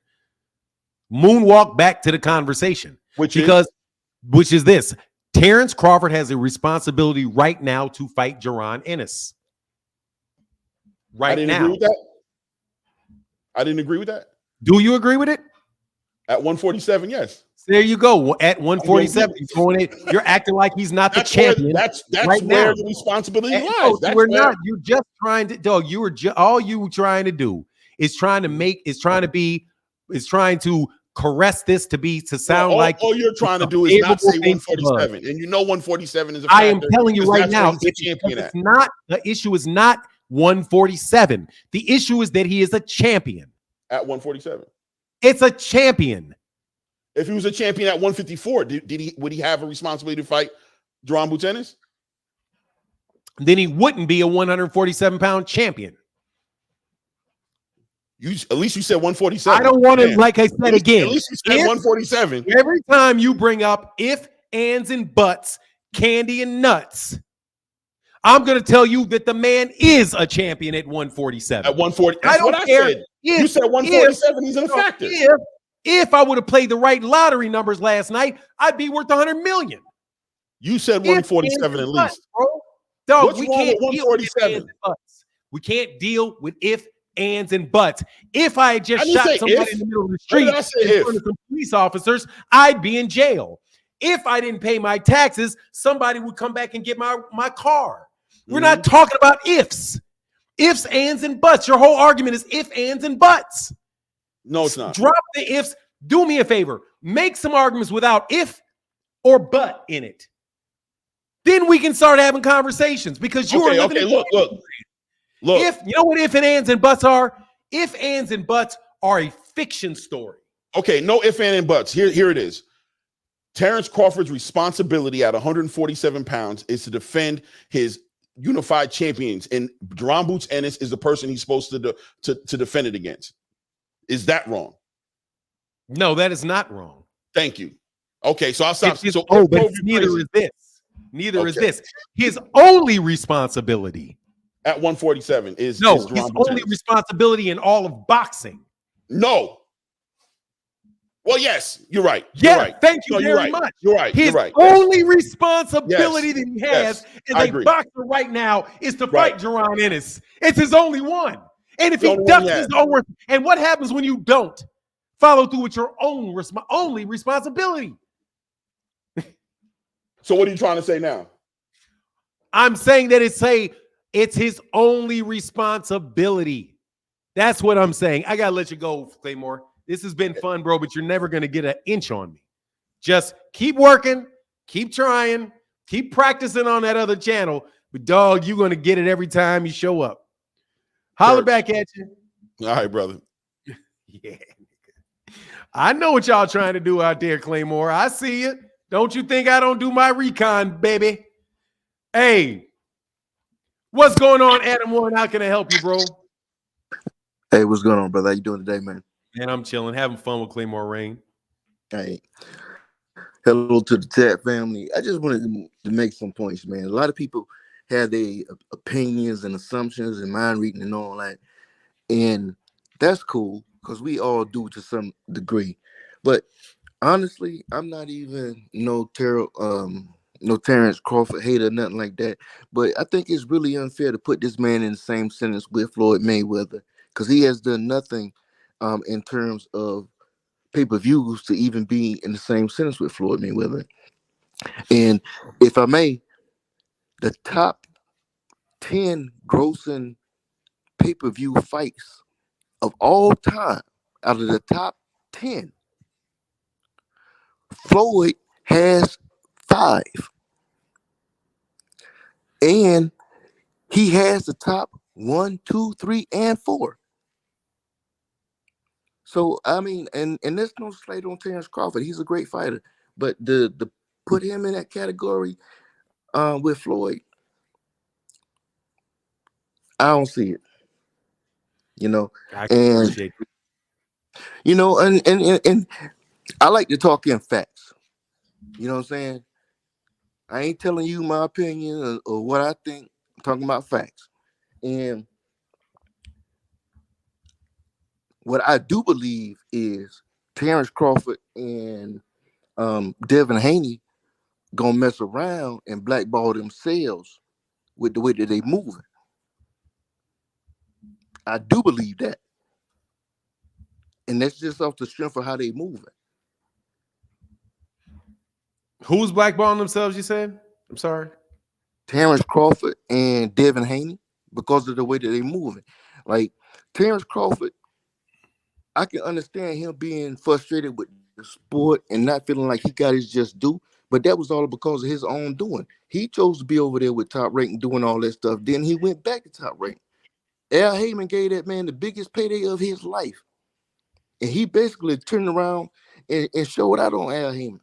Moonwalk back to the conversation, which is this. Terence Crawford has a responsibility right now to fight Jaron Ennis. Right now. I didn't agree with that. Do you agree with it? At 147, yes. There you go. At 147, you're acting like he's not the champion. That's right where now. the responsibility lies. No, we're not. You're just trying to, dog. All you were trying to do is trying to caress this to sound like all you're trying to do is not say 147, and you know 147 is a factor. I am telling you right now, the issue is not 147. The issue is that he is a champion at 147. It's a champion. If he was a champion at 154, would he have a responsibility to fight Jaron Boots Ennis? Then he wouldn't be a 147-pound champion. At least you said 147. I don't want to, like I said again. At least you said 147. Every time you bring up if, ands, and buts, candy and nuts, I'm going to tell you that the man is a champion at 147. At 140. That's what I said. You said 147. He's a factor. If I would have played the right lottery numbers last night, I'd be worth $100 million. You said 147 at least. Bro. Dog, what's wrong with 147? We can't deal with if, ands, and buts. If I had just shot somebody in the middle of the street in front of some police officers, I'd be in jail. If I didn't pay my taxes, somebody would come back and get my car. We're not talking about ifs. Ifs, ands, and buts. Your whole argument is if, ands, and buts. No, it's not. Drop the ifs. Do me a favor. Make some arguments without if or but in it. Then we can start having conversations because you are living in look. If you know what if and ands and buts are? If, ands, and buts are a fiction story. Okay, no if, and buts. Here it is. Terence Crawford's responsibility at 147 pounds is to defend his unified champions, and Jaron Boots Ennis is the person he's supposed to defend it against. Is that wrong? No, that is not wrong. Thank you. Okay, so I'll stop. But neither is this. Neither is this. His only responsibility at 147 is his only responsibility in all of boxing. No. Well, yes, you're right. Yeah, right. Thank you very much. You're right. His only responsibility that he has as a boxer right now is to fight Jaron Ennis. It's his only one. And if he ducks his own, and what happens when you don't follow through with your own only responsibility? So what are you trying to say now? I'm saying that it's his only responsibility. That's what I'm saying. I gotta let you go, Claymore. This has been fun, bro, but you're never gonna get an inch on me. Just keep working, keep trying, keep practicing on that other channel. But dog, you're gonna get it every time you show up. Holler back at you. All right, brother. Yeah. I know what y'all trying to do out there, Claymore. I see it. Don't you think I don't do my recon, baby? Hey, what's going on, Adam Warren? How can I help you, bro? Hey, what's going on, brother? How you doing today, man? Man, I'm chilling, having fun with Claymore Rain. Hey, hello to the chat family. I just wanted to make some points, man. A lot of people have their opinions and assumptions and mind reading and all that, and that's cool because we all do to some degree. But honestly, I'm not even no Terence Crawford hater, nothing like that. But I think it's really unfair to put this man in the same sentence with Floyd Mayweather because he has done nothing in terms of pay-per-views to even be in the same sentence with Floyd Mayweather. And if I may, the top 10 grossing pay-per-view fights of all time, out of the top 10, Floyd has 5. And he has the top 1, 2, 3, and 4. So I mean, and there's no slight on Terence Crawford. He's a great fighter, but the put him in that category with Floyd, I don't see it. You know, I can and appreciate it. you know, and I like to talk in facts. You know what I'm saying? I ain't telling you my opinion or what I think. I'm talking about facts. And what I do believe is Terence Crawford and Devin Haney gonna mess around and blackball themselves with the way that they moving. I do believe that. And that's just off the strength of how they moving. Who's blackballing themselves, you said? I'm sorry. Terence Crawford and Devin Haney, because of the way that they moving. Like Terence Crawford, I can understand him being frustrated with the sport and not feeling like he got his just due, but that was all because of his own doing. He chose to be over there with Top Rank and doing all that stuff. Then he went back to Top Rank. Al Heyman gave that man the biggest payday of his life. And he basically turned around and showed out on Al Heyman.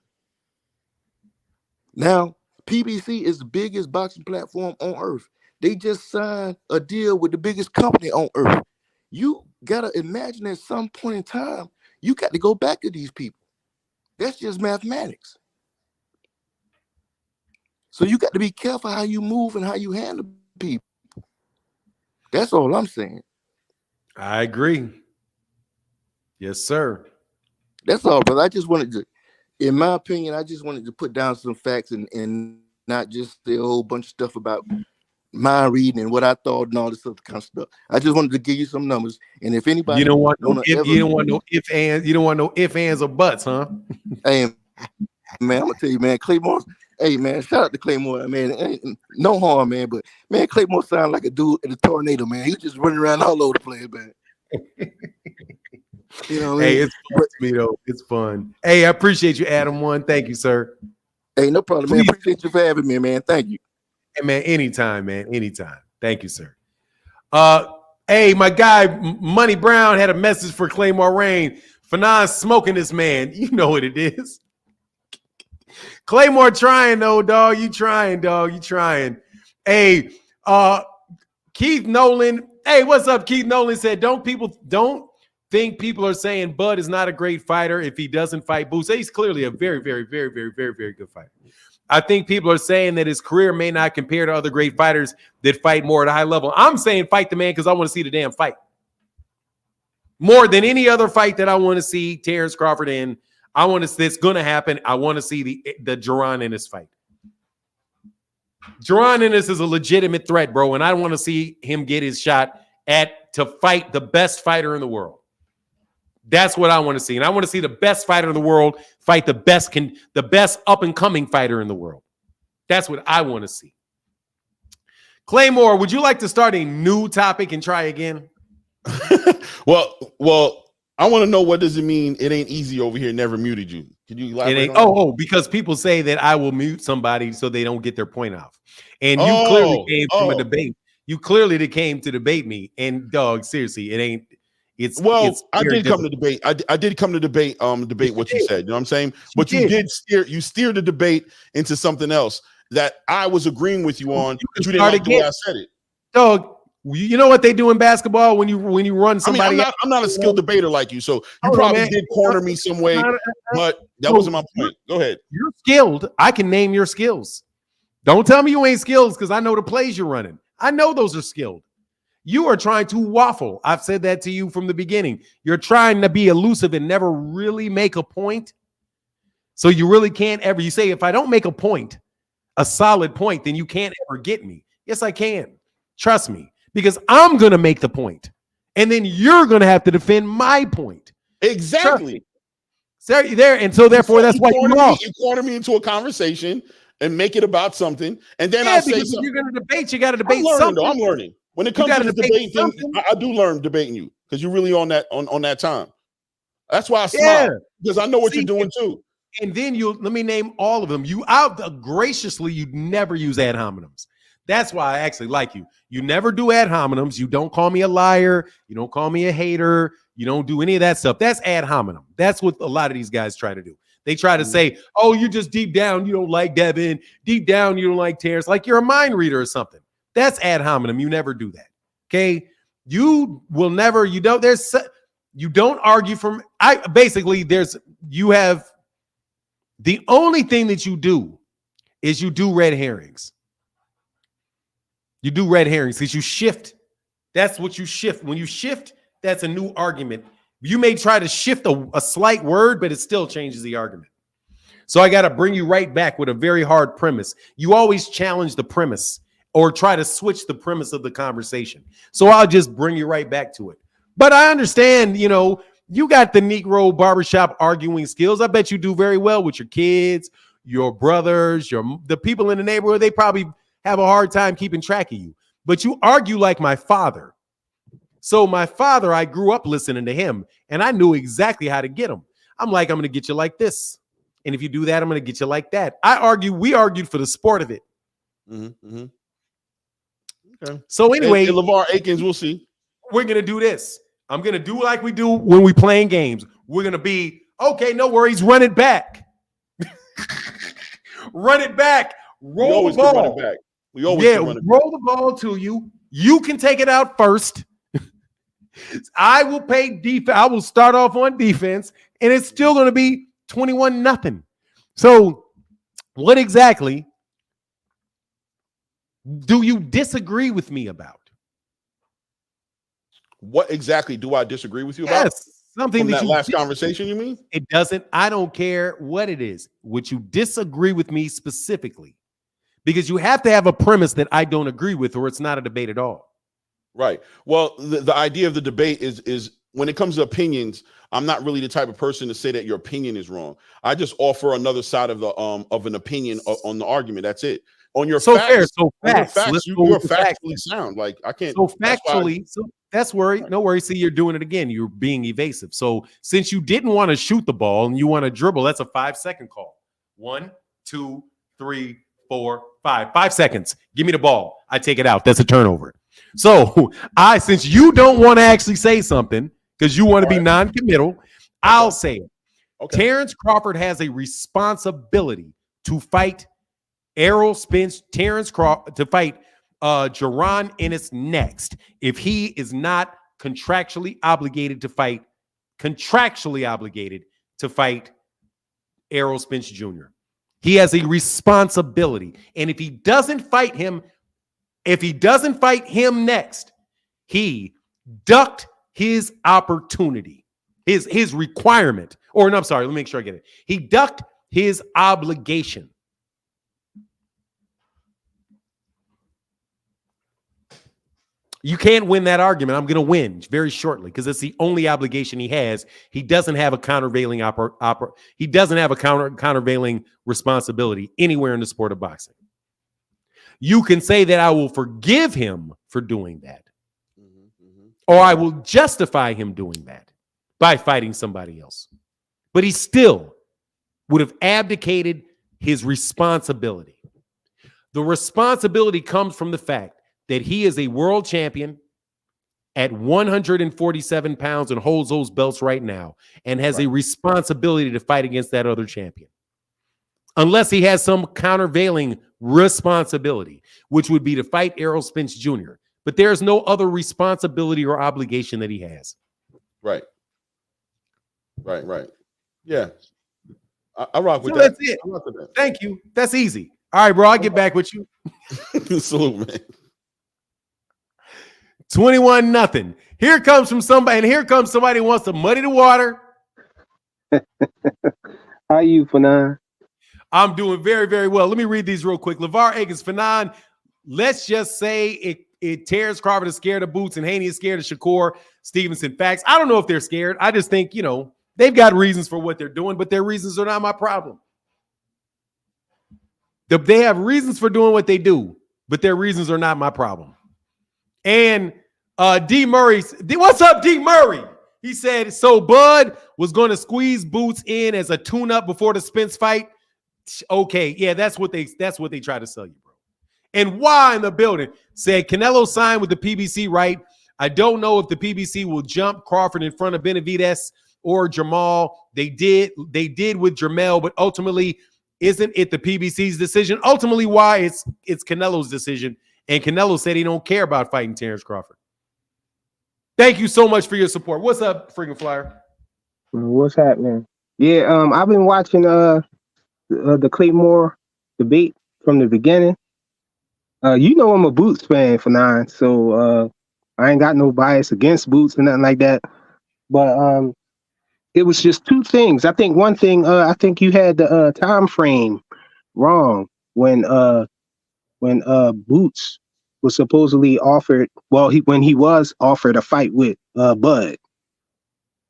Now, PBC is the biggest boxing platform on earth. They just signed a deal with the biggest company on earth. You gotta imagine at some point in time, you got to go back to these people. That's just mathematics. So you got to be careful how you move and how you handle people. That's all I'm saying. I agree. Yes, sir. That's all, but I just wanted to, in my opinion, I just wanted to put down some facts and not just say a whole bunch of stuff about my reading and what I thought and all this other kind of stuff. I just wanted to give you some numbers. And if anybody You don't want no if, you don't want no if ands, you don't want no if ands or buts, huh? Hey man, I'm gonna tell you, man, Claymore. Hey man, shout out to Claymore, man. Ain't no harm, man, but man, Claymore sound like a dude in a tornado, man. He just running around all over the place, man. You know what I mean? Hey, it's fun to me though. It's fun. Hey, I appreciate you, Adam One. Thank you, sir. Hey, no problem, man. Appreciate you for having me, man. Thank you. Hey, man, anytime, man. Anytime. Thank you, sir. Hey, my guy, Money Brown had a message for Claymore Rain. Fanon smoking this man. You know what it is. Claymore trying, though, dog. You trying, dog. You trying. Hey, Keith Nolan. Hey, what's up? Keith Nolan said, don't think people are saying Bud is not a great fighter if he doesn't fight Boots. He's clearly a very, very, very, very, very, very good fighter. I think people are saying that his career may not compare to other great fighters that fight more at a high level. I'm saying fight the man because I want to see the damn fight. More than any other fight that I want to see Terence Crawford in. I want to. That's going to happen. I want to see the Jaron Ennis fight. Jaron Ennis is a legitimate threat, bro, and I want to see him get his shot to fight the best fighter in the world. That's what I want to see. And I want to see the best fighter in the world fight the best up-and-coming fighter in the world. That's what I want to see. Claymore, would you like to start a new topic and try again? Well, I want to know, what does it mean it ain't easy over here, never muted you? Can you elaborate on that? Because people say that I will mute somebody so they don't get their point off. And you clearly came from a debate. You clearly came to debate me. And dog, seriously, it ain't It's I very did come difficult. to debate. I did come to debate what you said. You know what I'm saying? But you did steer the debate into something else that I was agreeing with you on, but you didn't like the way I said it. Dog, you know what they do in basketball when you run somebody? I'm not a skilled debater like you, so you probably did corner me some way, but that wasn't my point. Go ahead. You're skilled. I can name your skills. Don't tell me you ain't skilled because I know the plays you're running. I know those are skilled. You are trying to waffle. I've said that to you from the beginning. You're trying to be elusive and never really make a point. So you really can't ever. You say, if I don't make a point, a solid point, then you can't ever get me. Yes, I can. Trust me, because I'm going to make the point, and then you're going to have to defend my point. Exactly. There, and so therefore, that's why you corner me into a conversation and make it about something, and then I say something. If you're going to debate, you got to debate something. I'm learning. When it comes to the debate thing, I do learn debating you because you're really on that time. That's why I smile, because I know what you're doing too. And then let me name all of them. You out graciously, you never use ad hominems. That's why I actually like you. You never do ad hominems. You don't call me a liar. You don't call me a hater. You don't do any of that stuff. That's ad hominem. That's what a lot of these guys try to do. They try to say, oh, you just deep down, you don't like Devin. Deep down, you don't like Terrence. Like you're a mind reader or something. That's ad hominem. You never do that. Okay. You will never, you don't argue from, the only thing that you do is you do red herrings. You do red herrings because you shift. That's what you shift. When you shift, that's a new argument. You may try to shift a slight word, but it still changes the argument. So I got to bring you right back with a very hard premise. You always challenge the premise or try to switch the premise of the conversation. So I'll just bring you right back to it. But I understand, you got the Negro barbershop arguing skills. I bet you do very well with your kids, your brothers, the people in the neighborhood. They probably have a hard time keeping track of you. But you argue like my father. So my father, I grew up listening to him, and I knew exactly how to get him. I'm like, I'm going to get you like this. And if you do that, I'm going to get you like that. We argued for the sport of it. Mm-hmm. Okay. So anyway, and LeVar Aikens, we'll see. We're going to do this. I'm going to do like we do when we playing games. We're going to be, okay, no worries, run it back. Run it back. Roll the ball. Run it back. We always roll the ball to you. You can take it out first. I will pay defense. I will start off on defense, and it's still going to be 21-0. So what exactly do you disagree with me about? What exactly do I disagree with you about? Yes, something from that last conversation, you mean? It doesn't. I don't care what it is. Would you disagree with me specifically? Because you have to have a premise that I don't agree with, or it's not a debate at all. Right. Well, the idea of the debate is when it comes to opinions, I'm not really the type of person to say that your opinion is wrong. I just offer another side of an opinion on the argument. That's it. On your so facts, fair. So facts. You're factually sound. Like I can't. So factually, that's worry. No worry. See, you're doing it again. You're being evasive. So since you didn't want to shoot the ball and you want to dribble, that's a 5-second call. 1, 2, 3, 4, 5. 5 seconds. Give me the ball. I take it out. That's a turnover. So since you don't want to actually say something because you want to be non-committal, I'll say it. Okay. Terence Crawford has a responsibility to fight Errol, Spence, Terence Crawford, to fight Jaron Ennis next. If he is not contractually obligated to fight Errol Spence Jr. He has a responsibility. And if he doesn't fight him next, he ducked his opportunity, his requirement. Or no, I'm sorry, let me make sure I get it. He ducked his obligation. You can't win that argument. I'm going to win very shortly because it's the only obligation he has. He doesn't have a countervailing he doesn't have a countervailing responsibility anywhere in the sport of boxing. You can say that I will forgive him for doing that, or I will justify him doing that by fighting somebody else. But he still would have abdicated his responsibility. The responsibility comes from the fact that he is a world champion. at 147 pounds and holds those belts right now and has a responsibility to fight against that other champion. Unless he has some countervailing responsibility, which would be to fight Errol Spence Jr. But there's no other responsibility or obligation that he has. Right. Yeah. I rock with that. That's it. Thank you. That's easy. All right, bro. I'll get back with you. Salute, man. 21-0. Here comes somebody who wants to muddy the water. How you, Fanon? I'm doing very, very well. Let me read these real quick. LeVar Akins, Fanon, let's just say Terrence Crawford is scared of Boots and Haney is scared of Shakur Stevenson. Facts. I don't know if they're scared. I just think, they've got reasons for what they're doing, but their reasons are not my problem. They have reasons for doing what they do, but their reasons are not my problem. And D. Murray, what's up, D. Murray? He said, so Bud was going to squeeze Boots in as a tune-up before the Spence fight. Okay, yeah, that's what they try to sell you, bro. And why in the building said Canelo signed with the PBC, right? I don't know if the PBC will jump Crawford in front of Benavidez or Jamal. They did with Jermell, but ultimately, isn't it the PBC's decision? Ultimately, why it's Canelo's decision. And Canelo said he don't care about fighting Terrence Crawford. Thank you so much for your support. What's up, freaking flyer? What's happening? Yeah, I've been watching the Claymore debate from the beginning. I'm a Boots fan, Fanon, so I ain't got no bias against Boots and nothing like that. But it was just two things. I think one thing, I think you had the time frame wrong when Boots was supposedly offered. Well, when he was offered a fight with Bud.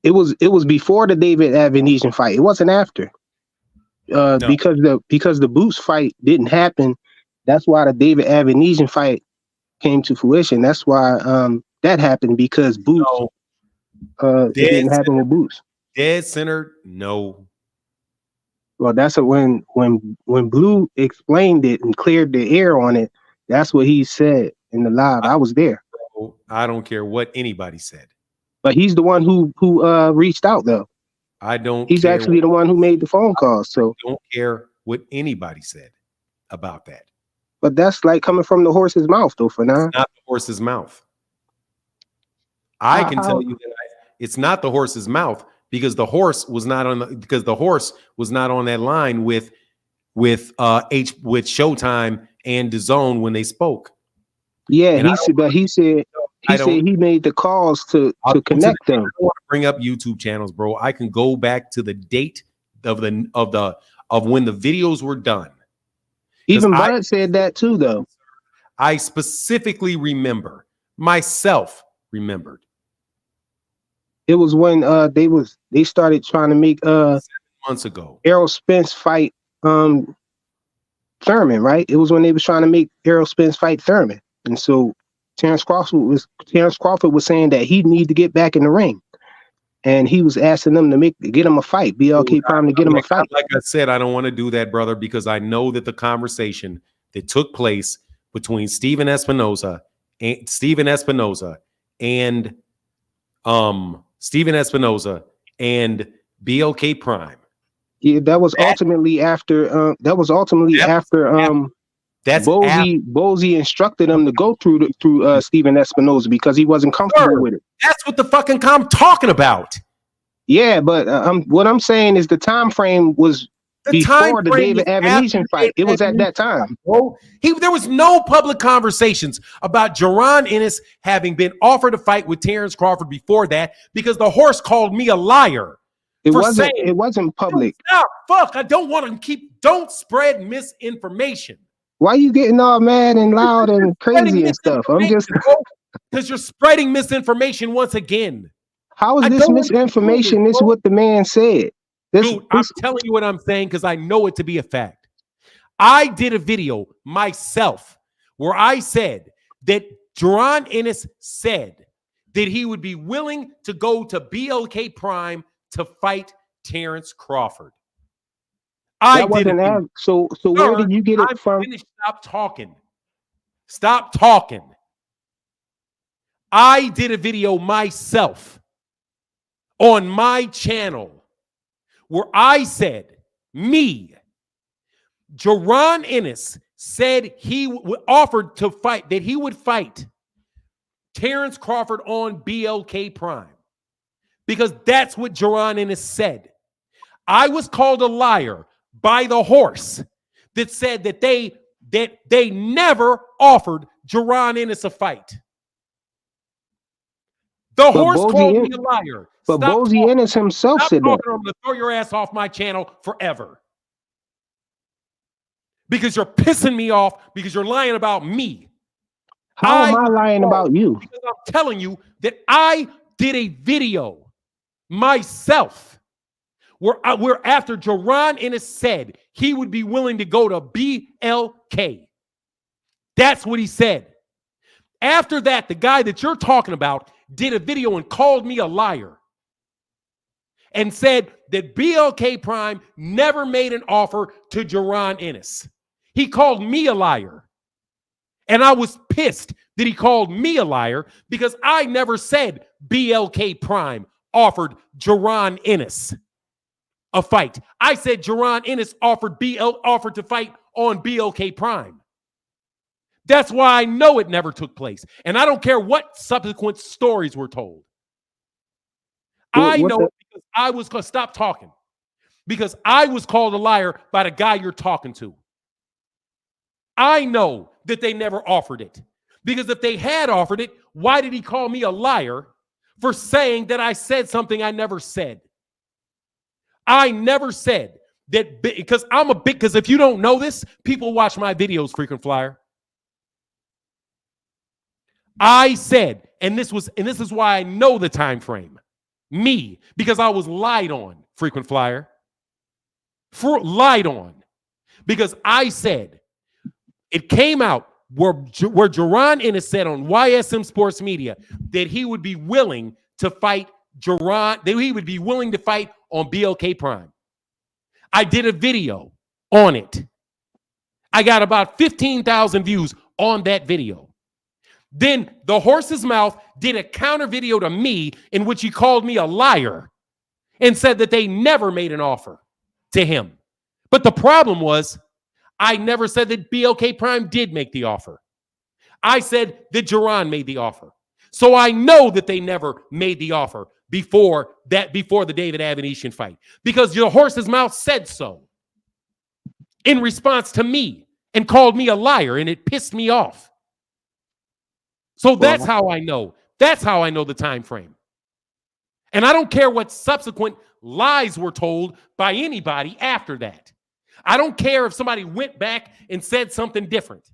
It was before the David Avenesian fight. It wasn't after. No. Because the Boots fight didn't happen. That's why the David Avenesian fight came to fruition. That's why that happened, because Boots it didn't happen with Boots. Dead center, no. Well, that's when Blue explained it and cleared the air on it. That's what he said in the live. I was there. I don't care what anybody said. But he's the one who reached out, though. I don't. He's actually the one who made the phone call. So I don't care what anybody said about that. But that's like coming from the horse's mouth, though. For now, it's not the horse's mouth. I can tell you that it's not the horse's mouth, because the horse was not on that line with Showtime and DAZN when they spoke. Yeah, and he said he made the calls to connect them. I don't want to bring up YouTube channels, bro. I can go back to the date of when the videos were done. Even Bud said that too, though. I specifically remembered. It was when they started trying to make 7 months ago Errol Spence fight Thurman, right? It was when they was trying to make Errol Spence fight Thurman, and so Terence Crawford was saying that he need to get back in the ring, and he was asking them to get him a fight. BLK Prime to get him a fight. Like I said, I don't want to do that, brother, because I know that the conversation that took place between Steven Espinoza and BLK Prime. Yeah, that was ultimately after. Bosey instructed him to go through Steven Espinoza because he wasn't comfortable with it. That's what the fucking I'm talking about. Yeah, but what I'm saying is the time frame was before the David Avenesian fight. It was at that time. There was no public conversations about Jaron Ennis having been offered a fight with Terrence Crawford before that, because the horse called me a liar. It wasn't public. Stop. Fuck. I don't want to don't spread misinformation. Why are you getting all mad and loud and crazy and stuff? I'm just because you're spreading misinformation once again. How is this misinformation? This is what the man said. Dude, I'm telling you what I'm saying because I know it to be a fact. I did a video myself where I said that Jaron Ennis said that he would be willing to go to BLK Prime to fight Terrence Crawford. So where did you get it from? Stop talking. I did a video myself on my channel where I said, Jaron Ennis said he offered to fight, that he would fight Terence Crawford on BLK Prime. Because that's what Jaron Ennis said. I was called a liar by the horse that said that they never offered Jaron Ennis a fight. The horse called me a liar. But Bozy Ennis himself said that. I'm going to throw your ass off my channel forever. Because you're pissing me off because you're lying about me. How am I lying about you? Because I'm telling you that I did a video myself where after Jaron Ennis said he would be willing to go to BLK. That's what he said. After that, the guy that you're talking about did a video and called me a liar and said that BLK Prime never made an offer to Jaron Ennis. He called me a liar. And I was pissed that he called me a liar because I never said BLK Prime offered Jaron Ennis a fight. I said Jaron Ennis offered to fight on BLK Prime. That's why I know it never took place. And I don't care what subsequent stories were told. I know because I was going to stop talking. Because I was called a liar by the guy you're talking to. I know that they never offered it. Because if they had offered it, why did he call me a liar for saying that I said something I never said? I never said that, because because if you don't know this, people watch my videos, frequent flyer. I said, and this is why I know the time frame. Because I was lied on, frequent flyer. Lied on. Because I said, it came out where Jaron Ennis said on YSM Sports Media that he would be willing to fight that he would be willing to fight on BLK Prime. I did a video on it. I got about 15,000 views on that video. Then the horse's mouth did a counter video to me in which he called me a liar and said that they never made an offer to him. But the problem was, I never said that BLK Prime did make the offer. I said that Jaron made the offer. So I know that they never made the offer before the David Avenetian fight, because your horse's mouth said so in response to me and called me a liar, and it pissed me off. So that's how I know. That's how I know the time frame. And I don't care what subsequent lies were told by anybody after that. I don't care if somebody went back and said something different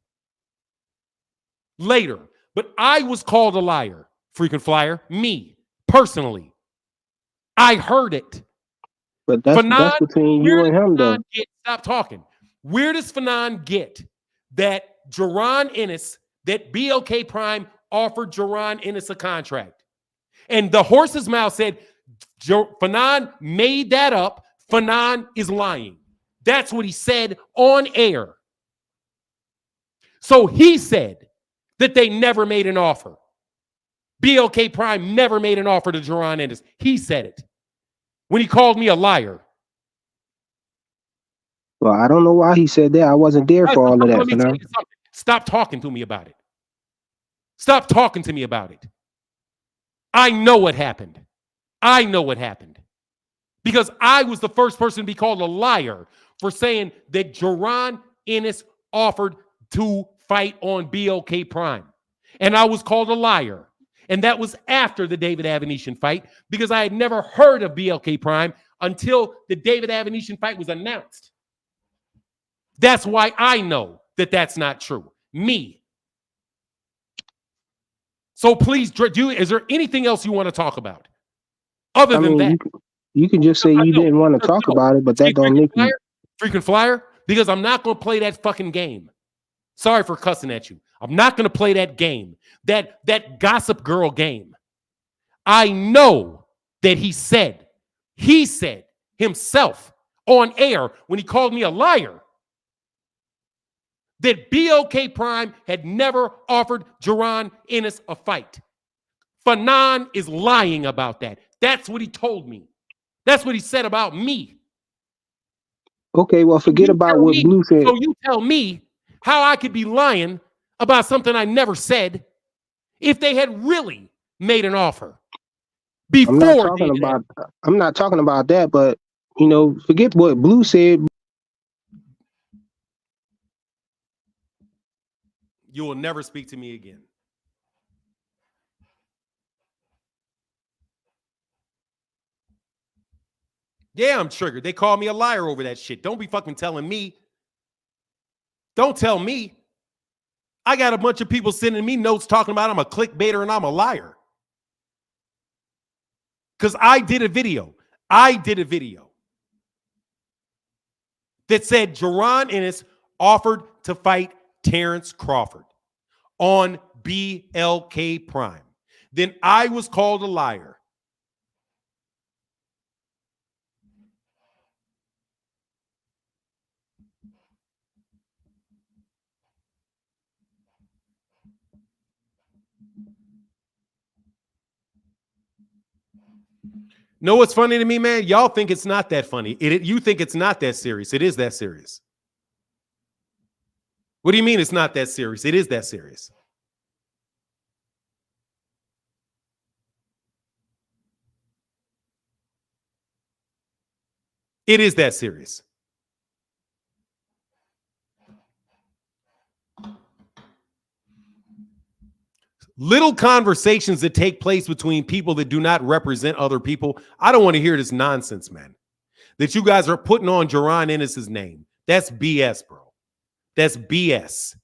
later. But I was called a liar, frequent flyer, me, personally. I heard it. But that's between you and him, though. Stop talking. Where does Fanon get that Jaron Ennis, that BLK Prime offered Jaron Ennis a contract? And the horse's mouth said, Fanon made that up. Fanon is lying. That's what he said on air. So he said that they never made an offer. BLK Prime never made an offer to Jaron Ennis. He said it when he called me a liar. Well, I don't know why he said that. I wasn't there for all of that. Stop talking to me about it. Stop talking to me about it. I know what happened. I know what happened. Because I was the first person to be called a liar for saying that Jaron Ennis offered to fight on BLK Prime. And I was called a liar. And that was after the David Avenetian fight, because I had never heard of BLK Prime until the David Avenetian fight was announced. That's why I know that that's not true. Me. So please, is there anything else you want to talk about other than that? You can just say you didn't want to talk about it, but that don't make you freaking flyer, because I'm not going to play that fucking game. Sorry for cussing at you. I'm not going to play that game, that gossip girl game. I know that he said himself on air when he called me a liar that BLK Prime had never offered Jaron Ennis a fight. Fanon is lying about that. That's what he told me. That's what he said about me. Okay, well, forget about what Blue said. So you tell me how I could be lying about something I never said if they had really made an offer before. I'm not talking about that, but forget what Blue said. You will never speak to me again. Yeah, I'm triggered. They call me a liar over that shit. Don't be fucking telling me. Don't tell me. I got a bunch of people sending me notes talking about I'm a clickbaiter and I'm a liar. Because I did a video that said Jaron Ennis offered to fight Terence Crawford on BLK Prime. Then I was called a liar. Know what's funny to me, man? Y'all think it's not that funny. You think it's not that serious. It is that serious. What do you mean it's not that serious? It is that serious. It is that serious. Little conversations that take place between people that do not represent other people. I don't want to hear this nonsense, man. That you guys are putting on Jaron Ennis's name. That's BS, bro. That's BS.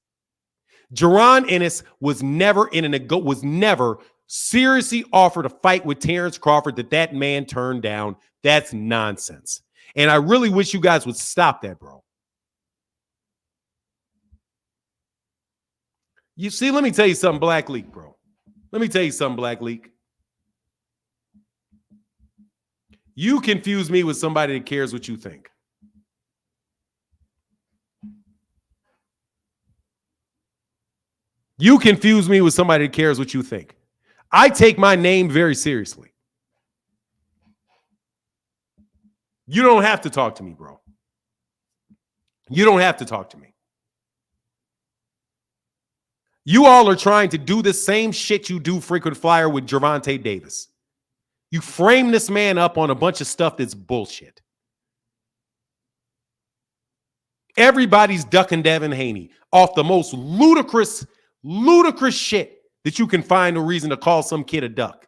Jaron Ennis was never seriously offered a fight with Terence Crawford that man turned down. That's nonsense. And I really wish you guys would stop that, bro. You see, let me tell you something, Black Leak, bro. Let me tell you something, Black Leak. You confuse me with somebody that cares what you think. You confuse me with somebody that cares what you think. I take my name very seriously. You don't have to talk to me, bro. You don't have to talk to me. You all are trying to do the same shit you do frequent flyer with Gervonta Davis. You frame this man up on a bunch of stuff that's bullshit. Everybody's ducking Devin Haney off the most ludicrous shit that you can find a reason to call some kid a duck.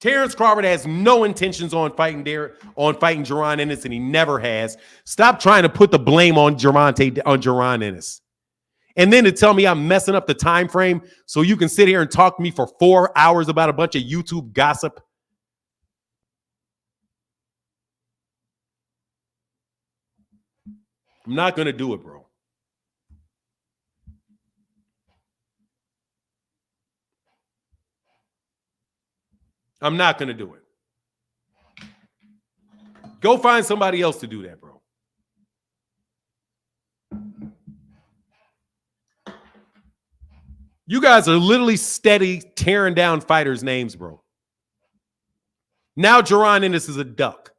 Terence Crawford has no intentions on fighting Jaron Ennis, and he never has. Stop trying to put the blame on Jaron Ennis. And then to tell me I'm messing up the time frame so you can sit here and talk to me for 4 hours about a bunch of YouTube gossip. I'm not going to do it, bro. I'm not going to do it. Go find somebody else to do that, bro. You guys are literally steady tearing down fighters' names, bro. Now Jaron Ennis is a duck.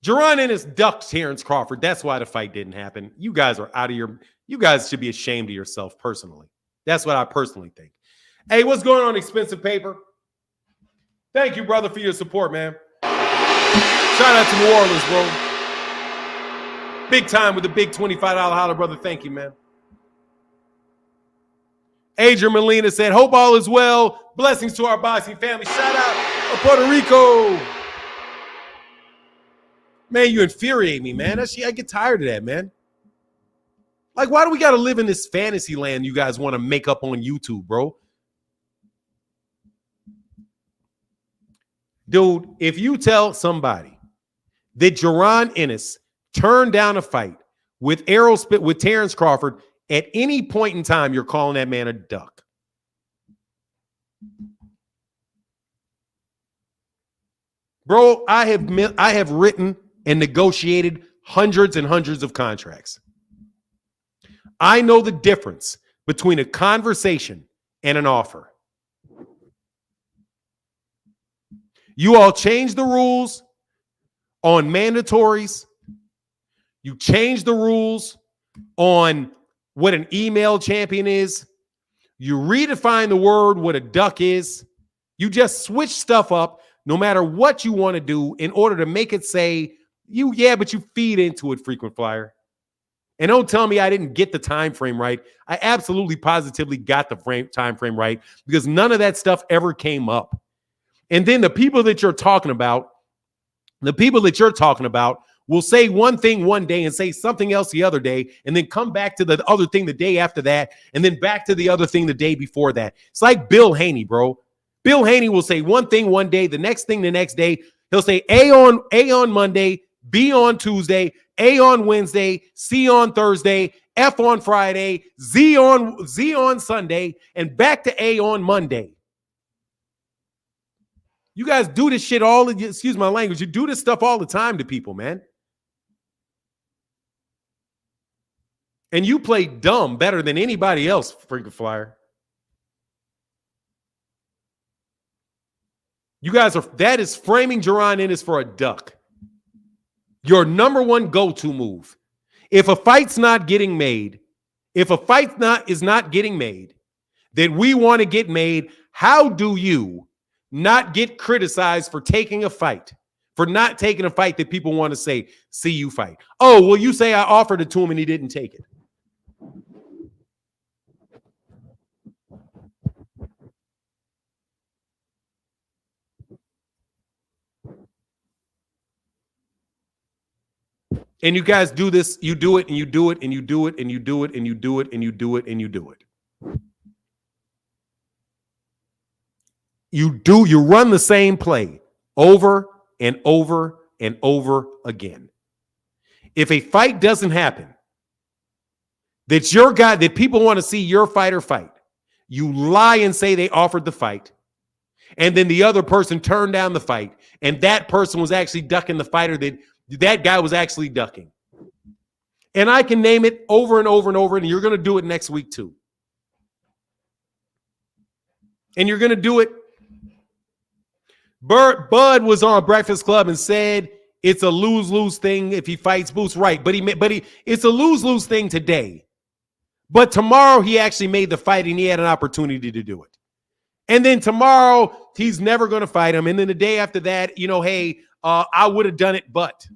Jaron Ennis ducked Terence Crawford. That's why the fight didn't happen. You guys are out of your... You guys should be ashamed of yourself personally. That's what I personally think. Hey, what's going on, Expensive Paper? Thank you, brother, for your support, man. Shout out to New Orleans, bro. Big time with the big $25 holler, brother. Thank you, man. Adrian Molina said, hope all is well. Blessings to our boxing family. Shout out to Puerto Rico. Man, you infuriate me, man. I get tired of that, man. Like, why do we got to live in this fantasy land you guys want to make up on YouTube, bro? Dude, if you tell somebody that Jaron Ennis turned down a fight with Errol, with Terence Crawford, at any point in time, you're calling that man a duck. Bro, I have written and negotiated hundreds and hundreds of contracts. I know the difference between a conversation and an offer. You all changed the rules on mandatories. You changed the rules on what an email champion is. You redefine the word what a duck is. You just switch stuff up no matter what you want to do in order to make it say, but you feed into it, frequent flyer. And don't tell me I didn't get the time frame right. I absolutely positively got the time frame right because none of that stuff ever came up. And then the people that you're talking about will say one thing one day and say something else the other day, and then come back to the other thing the day after that, and then back to the other thing the day before that. It's like Bill Haney, bro. Bill Haney will say one thing one day, the next thing the next day. He'll say A on Monday, B on Tuesday, A on Wednesday, C on Thursday, F on Friday, Z on Sunday, and back to A on Monday. You guys do this shit excuse my language, you do this stuff all the time to people, man. And you play dumb better than anybody else, freaking flyer. You guys that is framing Gervonta Ennis for a duck. Your number one go-to move. If a fight's not getting made, is not getting made, that we want to get made, how do you not get criticized for taking a fight, for not taking a fight that people want to say, see you fight? Oh, well, you say I offered it to him and he didn't take it. And you guys do this, you do it, and you do it, and you do it, and you do it, and you do it, and you do it, and you do it. You run the same play over and over and over again. If a fight doesn't happen, that's your guy, that people want to see your fighter fight, you lie and say they offered the fight, and then the other person turned down the fight, and that person was actually ducking the fighter that guy was actually ducking. And I can name it over and over and over, and you're going to do it next week too. And you're going to do it. Bud was on Breakfast Club and said it's a lose-lose thing if he fights Boots. Right, but it's a lose-lose thing today. But tomorrow he actually made the fight and he had an opportunity to do it. And then tomorrow he's never going to fight him. And then the day after that, hey, I would have done it, but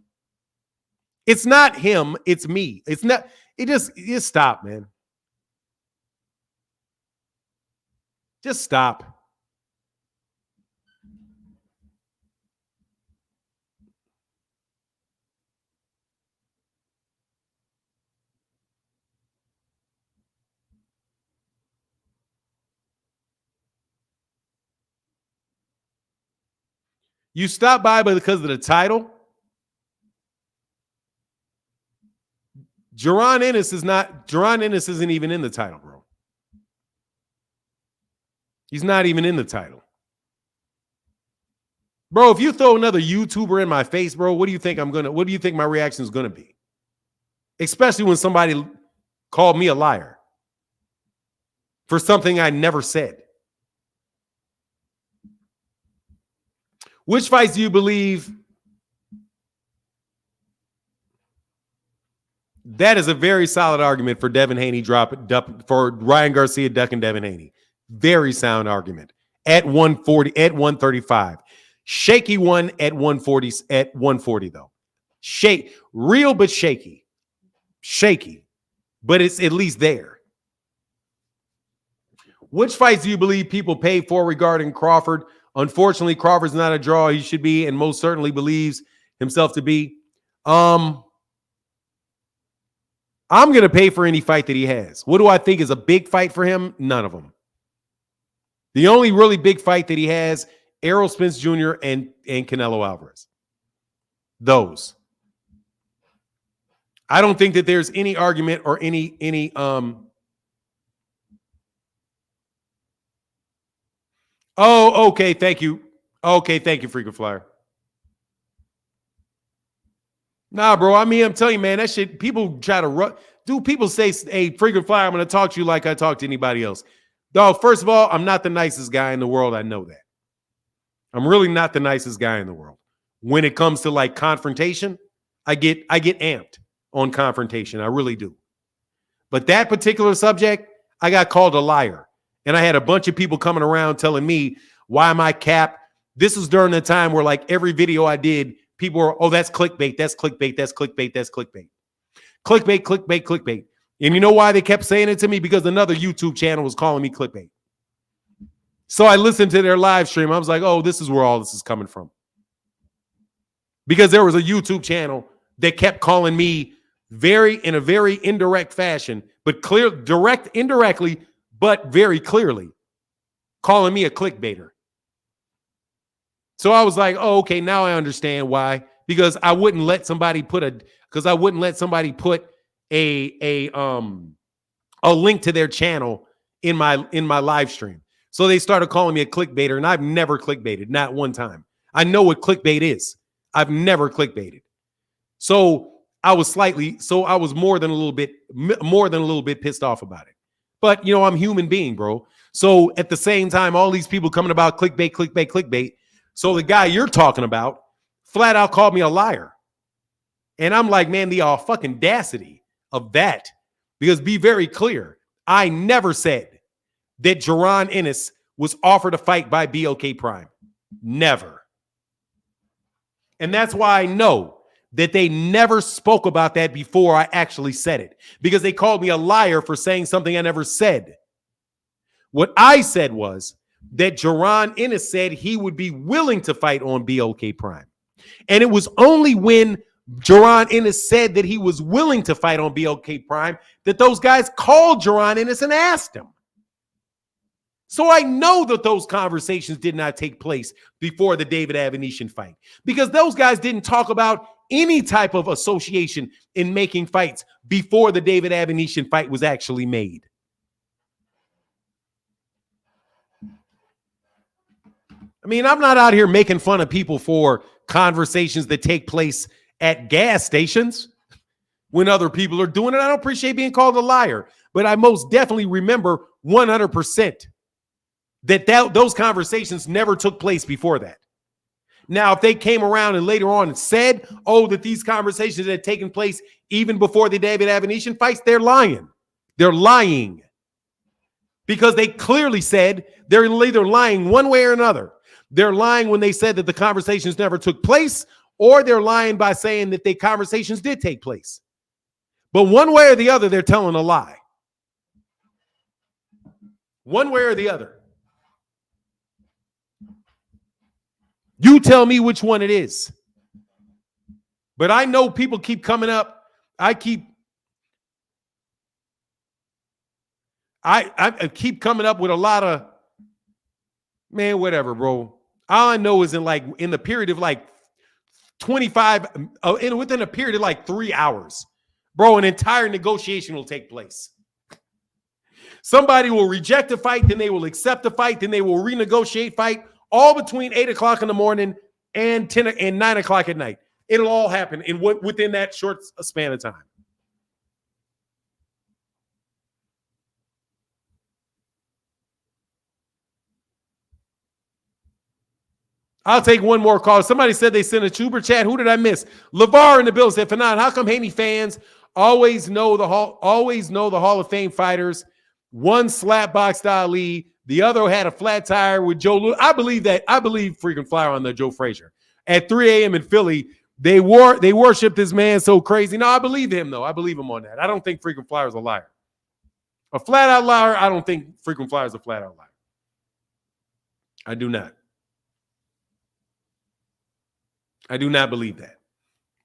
it's not him. It's me. It's not. Just stop, man. Just stop. You stop by because of the title. Gervonta Ennis isn't even in the title, bro. He's not even in the title. Bro, if you throw another YouTuber in my face, bro, what do you think my reaction is gonna be? Especially when somebody called me a liar for something I never said. Which fights do you believe? That is a very solid argument for Devin Haney for Ryan Garcia ducking Devin Haney. Very sound argument at 140, at 135. Shaky one at 140 though. Real but shaky. Shaky, but it's at least there. Which fights do you believe people pay for regarding Crawford? Unfortunately, Crawford's not a draw he should be and most certainly believes himself to be. I'm going to pay for any fight that he has. What do I think is a big fight for him? None of them. The only really big fight that he has, Errol, Spence Jr. and Canelo Alvarez. Those. I don't think that there's any argument or any Oh, okay, thank you. Okay, thank you, Freaking Flyer. Nah, bro, I mean, I'm telling you, man, that shit, people try to run. Dude, people say, hey, Freaking Flyer, I'm going to talk to you like I talk to anybody else. Dog, first of all, I'm not the nicest guy in the world. I know that. I'm really not the nicest guy in the world. When it comes to like confrontation, I get amped on confrontation. I really do. But that particular subject, I got called a liar. And I had a bunch of people coming around telling me, why am I cap? This was during the time where like every video I did, people were, oh, that's clickbait, that's clickbait, that's clickbait, that's clickbait. Clickbait, clickbait, clickbait. And you know why they kept saying it to me? Because another YouTube channel was calling me clickbait. So I listened to their live stream. I was like, oh, this is where all this is coming from. Because there was a YouTube channel that kept calling me in a very indirect fashion, but indirectly, but very clearly, calling me a clickbaiter. So I was like, oh, okay, now I understand why. Because I wouldn't let somebody put a link to their channel in my live stream. So they started calling me a clickbaiter, and I've never clickbaited, not one time. I know what clickbait is. I've never clickbaited. So I was more than a little bit pissed off about it. But you know, I'm a human being, bro. So at the same time, all these people coming about clickbait, clickbait, clickbait. So the guy you're talking about flat out called me a liar. And I'm like, man, the fucking audacity of that. Because be very clear, I never said that Jaron Ennis was offered a fight by BOK Prime. Never. And that's why I know that they never spoke about that before I actually said it. Because they called me a liar for saying something I never said. What I said was that Jaron Ennis said he would be willing to fight on BOK Prime. And it was only when Jaron Ennis said that he was willing to fight on BOK Prime that those guys called Jaron Ennis and asked him. So I know that those conversations did not take place before the David Avenetian fight, because those guys didn't talk about any type of association in making fights before the David Avenetian fight was actually made. I mean, I'm not out here making fun of people for conversations that take place at gas stations when other people are doing it. I don't appreciate being called a liar, but I most definitely remember 100% that those conversations never took place before that. Now, if they came around and later on said, oh, that these conversations had taken place even before the David Avenetian fights, they're lying. They're lying. Because they clearly said they're either lying one way or another. They're lying when they said that the conversations never took place, or they're lying by saying that the conversations did take place. But one way or the other, they're telling a lie. One way or the other. You tell me which one it is. But I know people keep coming up. I keep coming up with a lot of, man, whatever, bro. All I know is in the period of like 25, within a period of like 3 hours, bro, an entire negotiation will take place. Somebody will reject a fight, then they will accept a fight, then they will renegotiate fight, all between 8 o'clock in the morning and 9 o'clock at night. It'll all happen within that short span of time. I'll take one more call. Somebody said they sent a super chat. Who did I miss? LeVar in the bill said, Fanon, how come Haney fans always know the Hall of Fame fighters? One slapboxed Ali, the other had a flat tire with Joe Louis. I believe freaking flyer on the Joe Frazier. At 3 a.m. in Philly, they worship this man so crazy. No, I believe him, though. I believe him on that. I don't think freaking Flyer's a liar. A flat-out liar, I don't think freaking Flyer's a flat-out liar. I do not. I do not believe that.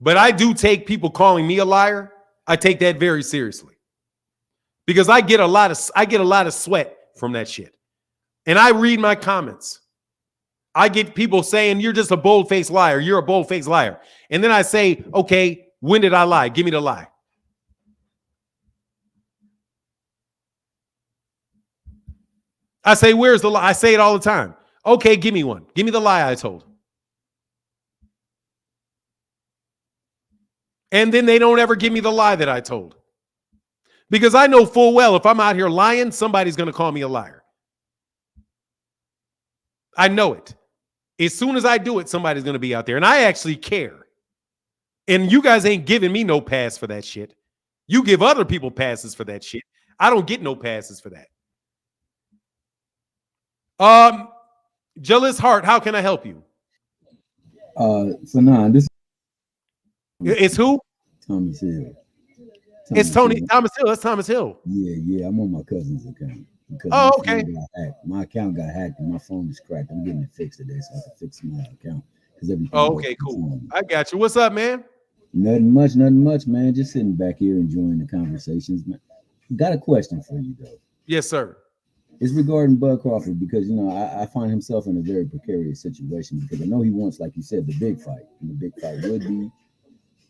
But I do take people calling me a liar. I take that very seriously. Because I get a lot of sweat from that shit. And I read my comments. I get people saying, you're just a bold-faced liar. You're a bold-faced liar. And then I say, okay, when did I lie? Give me the lie. I say, where's the lie? I say it all the time. Okay, give me one. Give me the lie I told. And then they don't ever give me the lie that I told. Because I know full well if I'm out here lying, somebody's going to call me a liar. I know it. As soon as I do it, somebody's going to be out there. And I actually care. And you guys ain't giving me no pass for that shit. You give other people passes for that shit. I don't get no passes for that. Jallis Hart, how can I help you? So now this It's who? Thomas Hill. It's Thomas Hill. That's Thomas Hill. Yeah. I'm on my cousin's account. Because okay. My account got hacked and my phone is cracked. I'm getting it fixed today, so I can fix my account. Okay, cool. I got you. What's up, man? Nothing much, man. Just sitting back here enjoying the conversations, man. Got a question for you, though. Yes, sir. It's regarding Bud Crawford because, I find himself in a very precarious situation because I know he wants, like you said, the big fight. And the big fight would be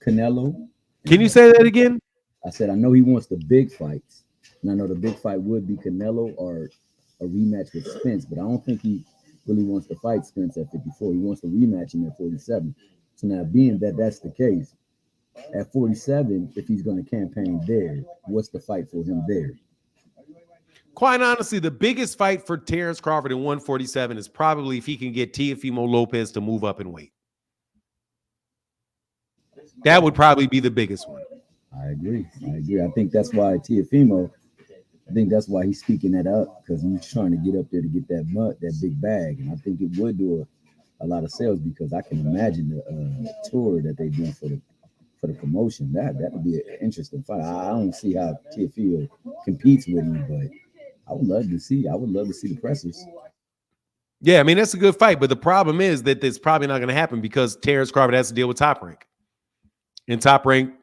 Canelo. Can you say that again? I said, I know he wants the big fights. And I know the big fight would be Canelo or a rematch with Spence, but I don't think he really wants to fight Spence at 54. He wants to rematch him at 47. So now, being that that's the case, at 47, if he's going to campaign there, what's the fight for him there? Quite honestly, the biggest fight for Terence Crawford in 147 is probably if he can get Teofimo Lopez to move up in weight. That would probably be the biggest one. I agree. I think that's why Teofimo, he's speaking that up because he's trying to get up there to get that big bag. And I think it would do a lot of sales because I can imagine the tour that they do for the promotion. That would be an interesting fight. I don't see how Teofimo competes with him, but I would love to see the pressers. Yeah, I mean, that's a good fight. But the problem is that it's probably not going to happen because Terence Crawford has to deal with Top Rank. And Top Rank,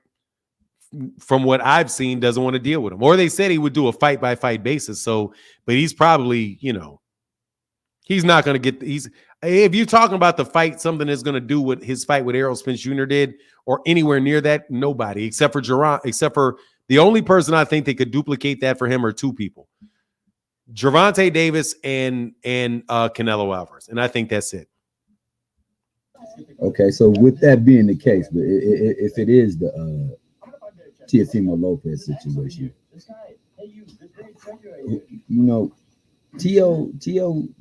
from what I've seen, doesn't want to deal with him. Or they said he would do a fight-by-fight basis. So, but he's probably, he's not going to get if you're talking about the fight, something that's going to do what his fight with Errol Spence Jr. did, or anywhere near that, nobody, except for the only person I think they could duplicate that for him are two people. Gervonta Davis and Canelo Alvarez. And I think that's it. Okay, so with that being the case, but if it is the Teofimo Lopez situation, Tio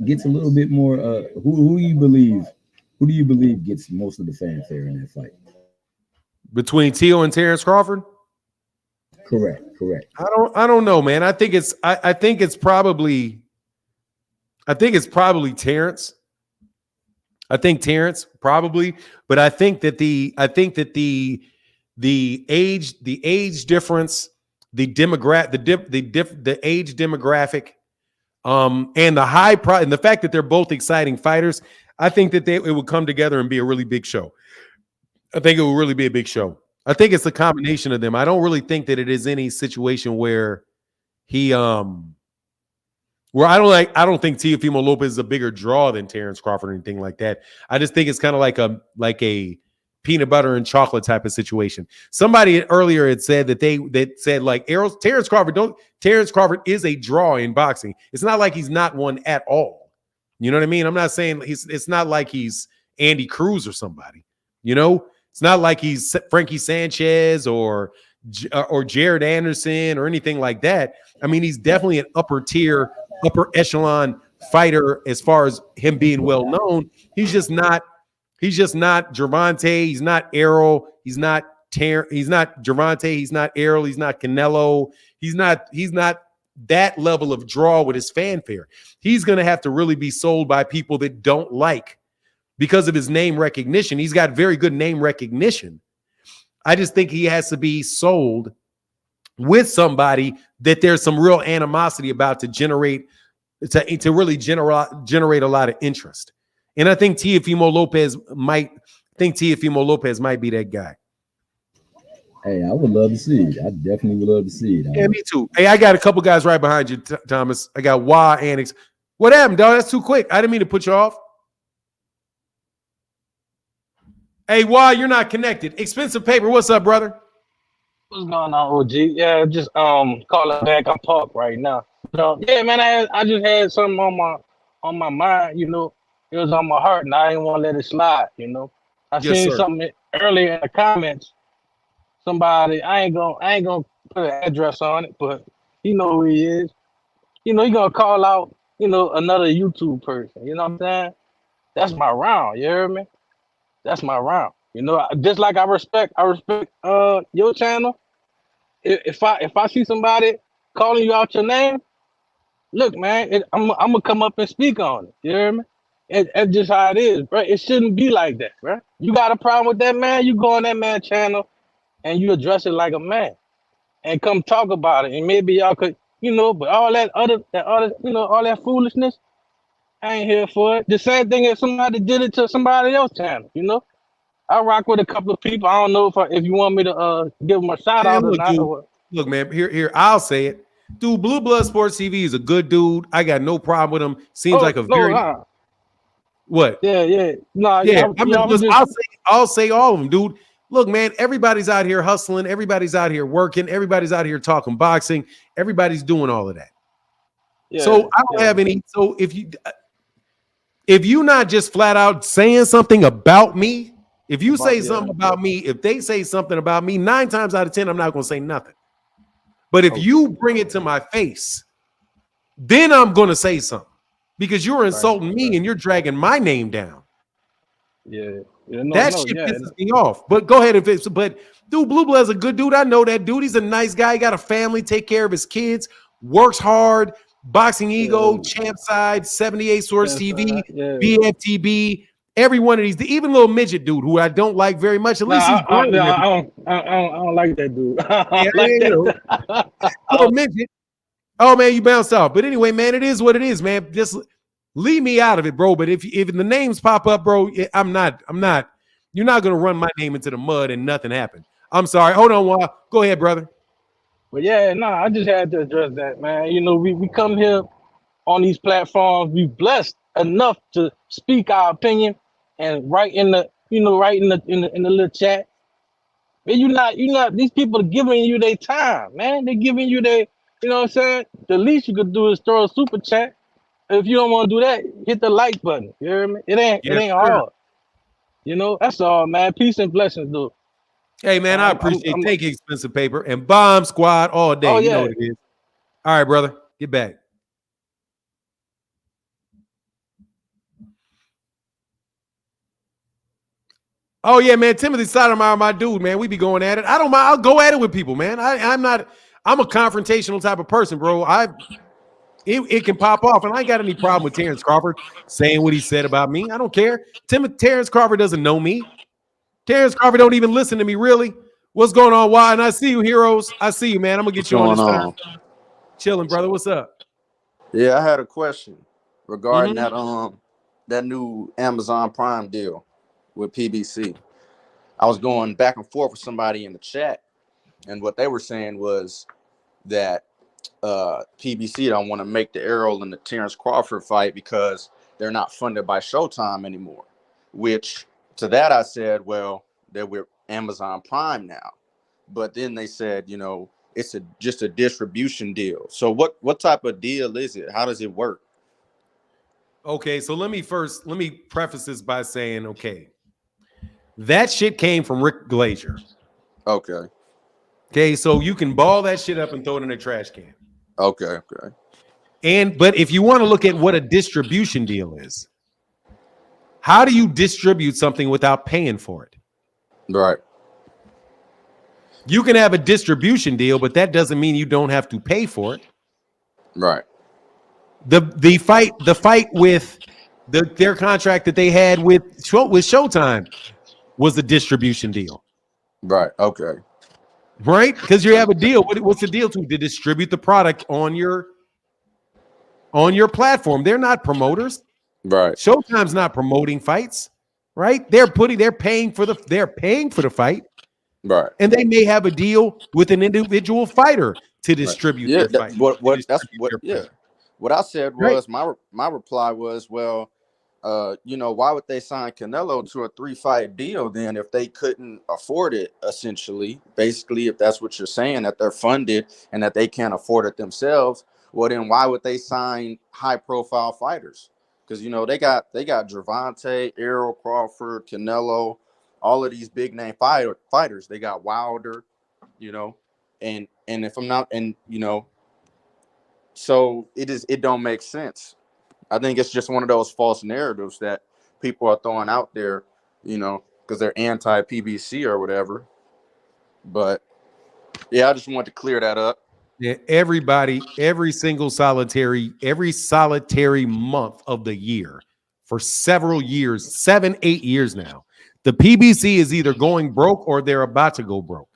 gets a little bit more. Who do you believe gets most of the fanfare in that fight? Between Tio and Terence Crawford? Correct. I don't know, man. I think it's probably Terence. I think Terence probably, but I think that the age difference, the age demographic, and the high price, and the fact that they're both exciting fighters, I think that it would come together and be a really big show. I think it will really be a big show. I think it's a combination of them. I don't really think that it is any situation where he I don't think Teofimo Lopez is a bigger draw than Terence Crawford or anything like that. I just think it's kind of like a peanut butter and chocolate type of situation. Somebody earlier had said that Terence Crawford is a draw in boxing. It's not like he's not one at all. You know what I mean? I'm not saying it's not like he's Andy Cruz or somebody. It's not like he's Frankie Sanchez or Jared Anderson or anything like that. I mean, he's definitely an upper echelon fighter as far as him being well known. He's just not Gervonta. He's not Errol. He's not Gervonta. He's not Errol. He's not Canelo. He's not that level of draw with his fanfare. He's going to have to really be sold by people that don't like because of his name recognition. He's got very good name recognition. I just think he has to be sold with somebody that there's some real animosity about to really generate a lot of interest. And I think Teofimo Lopez might be that guy. Hey, I would love to see it. I definitely would love to see it. Yeah, me too. Hey, I got a couple guys right behind you, Thomas. I got Wah, Annex. What happened, dog? That's too quick. I didn't mean to put you off. Hey, Wah, you're not connected. Expensive paper. What's up, brother? What's going on, OG? Yeah, just calling back. I'm parked right now. Yeah, man, I just had something on my mind. It was on my heart, and I didn't want to let it slide. I seen something earlier in the comments. Somebody, I ain't gonna put an address on it, but you know who he is. He gonna call out another YouTube person. You know what I'm saying? That's my round. You hear me? That's my round. Just like I respect your channel. If I see somebody calling you out your name, look, man, I'm gonna come up and speak on it. You hear me? It's just how it is, bro. It shouldn't be like that, bro. You got a problem with that man? You go on that man's channel and you address it like a man and come talk about it. And maybe y'all could, but all that other, all that foolishness, I ain't here for it. The same thing if somebody did it to somebody else's channel. I rock with a couple of people. I don't know if you want me to give them a shout Man, out or look, not. dude, Or what. look, man, here, I'll say it. Dude, Blue Blood Sports TV is a good dude. I got no problem with him. Seems Oh like a no, very what? yeah. No, Yeah, I was listen, just I'll say all of them, dude. Look, man, everybody's out here hustling, everybody's out here working, everybody's out here talking boxing, everybody's doing all of that. So I don't have any. So if you not just flat out saying something about me, if you say something about me, if they say something about me, 9 times out of 10, I'm not going to say nothing. But if you bring it to my face, then I'm going to say something because you're insulting me and you're dragging my name down. That shit pisses me off. But go ahead but dude, Blue Blood's a good dude. I know that dude. He's a nice guy. He got a family, take care of his kids, works hard, boxing ego, champ side, 78 Source TV, BFTB, every one of these, even little midget dude who I don't like very much. At least he's growing. I don't like that dude. Little midget. Oh man, you bounced off. But anyway, man, it is what it is, man. Just leave me out of it, bro. But if the names pop up, bro, I'm not. You're not gonna run my name into the mud and nothing happened. I'm sorry. Hold on, while. Go ahead, brother. But I just had to address that, man. We come here on these platforms, we blessed enough to speak our opinion and write in the little chat. But you're not. These people are giving you their time, man. They're giving you their, you know what I'm saying. The least you could do is throw a super chat. If you don't want to do that, hit the like button. You hear me? It ain't hard. That's all, man. Peace and blessings, dude. Hey, man, I appreciate it. Take expensive paper and bomb squad all day. You know what it is. All right, brother. Get back. Oh, yeah, man. Timothy Sotomayor, my dude, man. We be going at it. I don't mind. I'll go at it with people, man. I'm a confrontational type of person, bro. It can pop off, and I ain't got any problem with Terence Crawford saying what he said about me. I don't care. Terence Crawford doesn't know me. Terence Crawford don't even listen to me, really. What's going on, Why? And I see you, heroes. I see you, man. I'm going to get you on this time. Chilling, brother. What's up? Yeah, I had a question regarding that new Amazon Prime deal with PBC. I was going back and forth with somebody in the chat, and what they were saying was that PBC don't want to make the Errol and the Terence Crawford fight because they're not funded by Showtime anymore. Which to that I said, well, they're with Amazon Prime now. But then they said, it's just a distribution deal. So what type of deal is it? How does it work? Okay, so let me preface this by saying, okay, that shit came from Rick Glazier. Okay, so you can ball that shit up and throw it in a trash can. Okay. But if you want to look at what a distribution deal is, how do you distribute something without paying for it? Right. You can have a distribution deal, but that doesn't mean you don't have to pay for it. Right. The fight with their contract that they had with Showtime was a distribution deal. Right. Okay. Right? Because you have a deal. What's the deal to distribute the product on your platform? They're not promoters. Right. Showtime's not promoting fights, right? They're paying for the fight. Right. And they may have a deal with an individual fighter to distribute their fight. What I said was my reply was, well, why would they sign Canelo to a 3-fight deal then if they couldn't afford it, essentially? Basically, if that's what you're saying, that they're funded and that they can't afford it themselves, well, then why would they sign high-profile fighters? Because, they got Gervonta, Errol, Crawford, Canelo, all of these big-name fighters. They got Wilder, and if I'm not, so it don't make sense I think it's just one of those false narratives that people are throwing out there, you know, because they're anti-PBC or whatever. But yeah, I just wanted to clear that up. Yeah, everybody, every solitary month of the year for several years, 7-8 years now, the PBC is either going broke or they're about to go broke.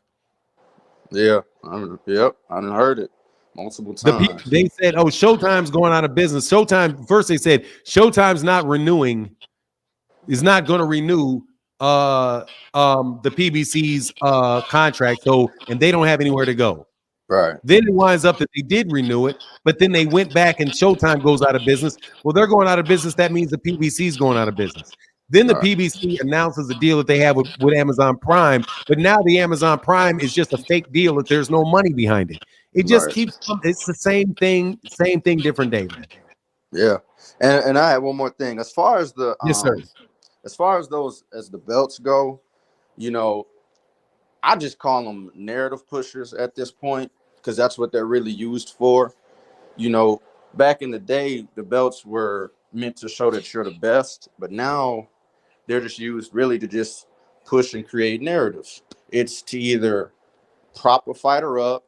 Yeah, I done heard it multiple times. They said, "Oh, Showtime's going out of business." Showtime first they said Showtime's not renewing, is not going to renew the PBC's contract, so and they don't have anywhere to go. Right. Then it winds up that they did renew it, but then they went back and Showtime goes out of business. Well, they're going out of business. That means the PBC is going out of business. Then the PBC announces a deal that they have with Amazon Prime, but now the Amazon Prime is just a fake deal that there's no money behind it. It just keeps, it's the same thing, different day, man. Yeah. And I have one more thing. As far as the yes, sir. As far as the belts go, you know, I just call them narrative pushers at this point, because that's what they're really used for. You know, back in the day, the belts were meant to show that you're the best, but now they're just used really to just push and create narratives. It's to either prop a fighter up,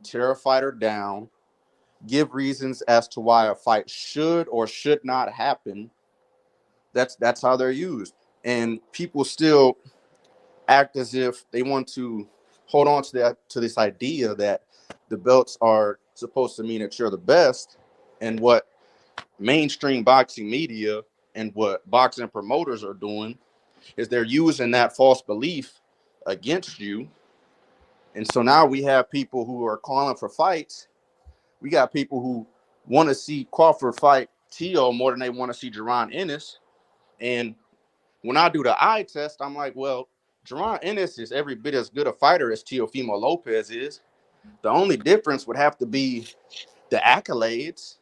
tear a fighter down, give reasons as to why a fight should or should not happen. That's how they're used. And people still act as if they want to hold on to this idea that the belts are supposed to mean that you're the best. And what mainstream boxing media and what boxing promoters are doing is they're using that false belief against you. And so now we have people who are calling for fights. We got people who want to see Crawford fight Tio more than they want to see Jaron Ennis. And when I do the eye test, I'm like, well, Jaron Ennis is every bit as good a fighter as Teofimo Lopez is. The only difference would have to be the accolades.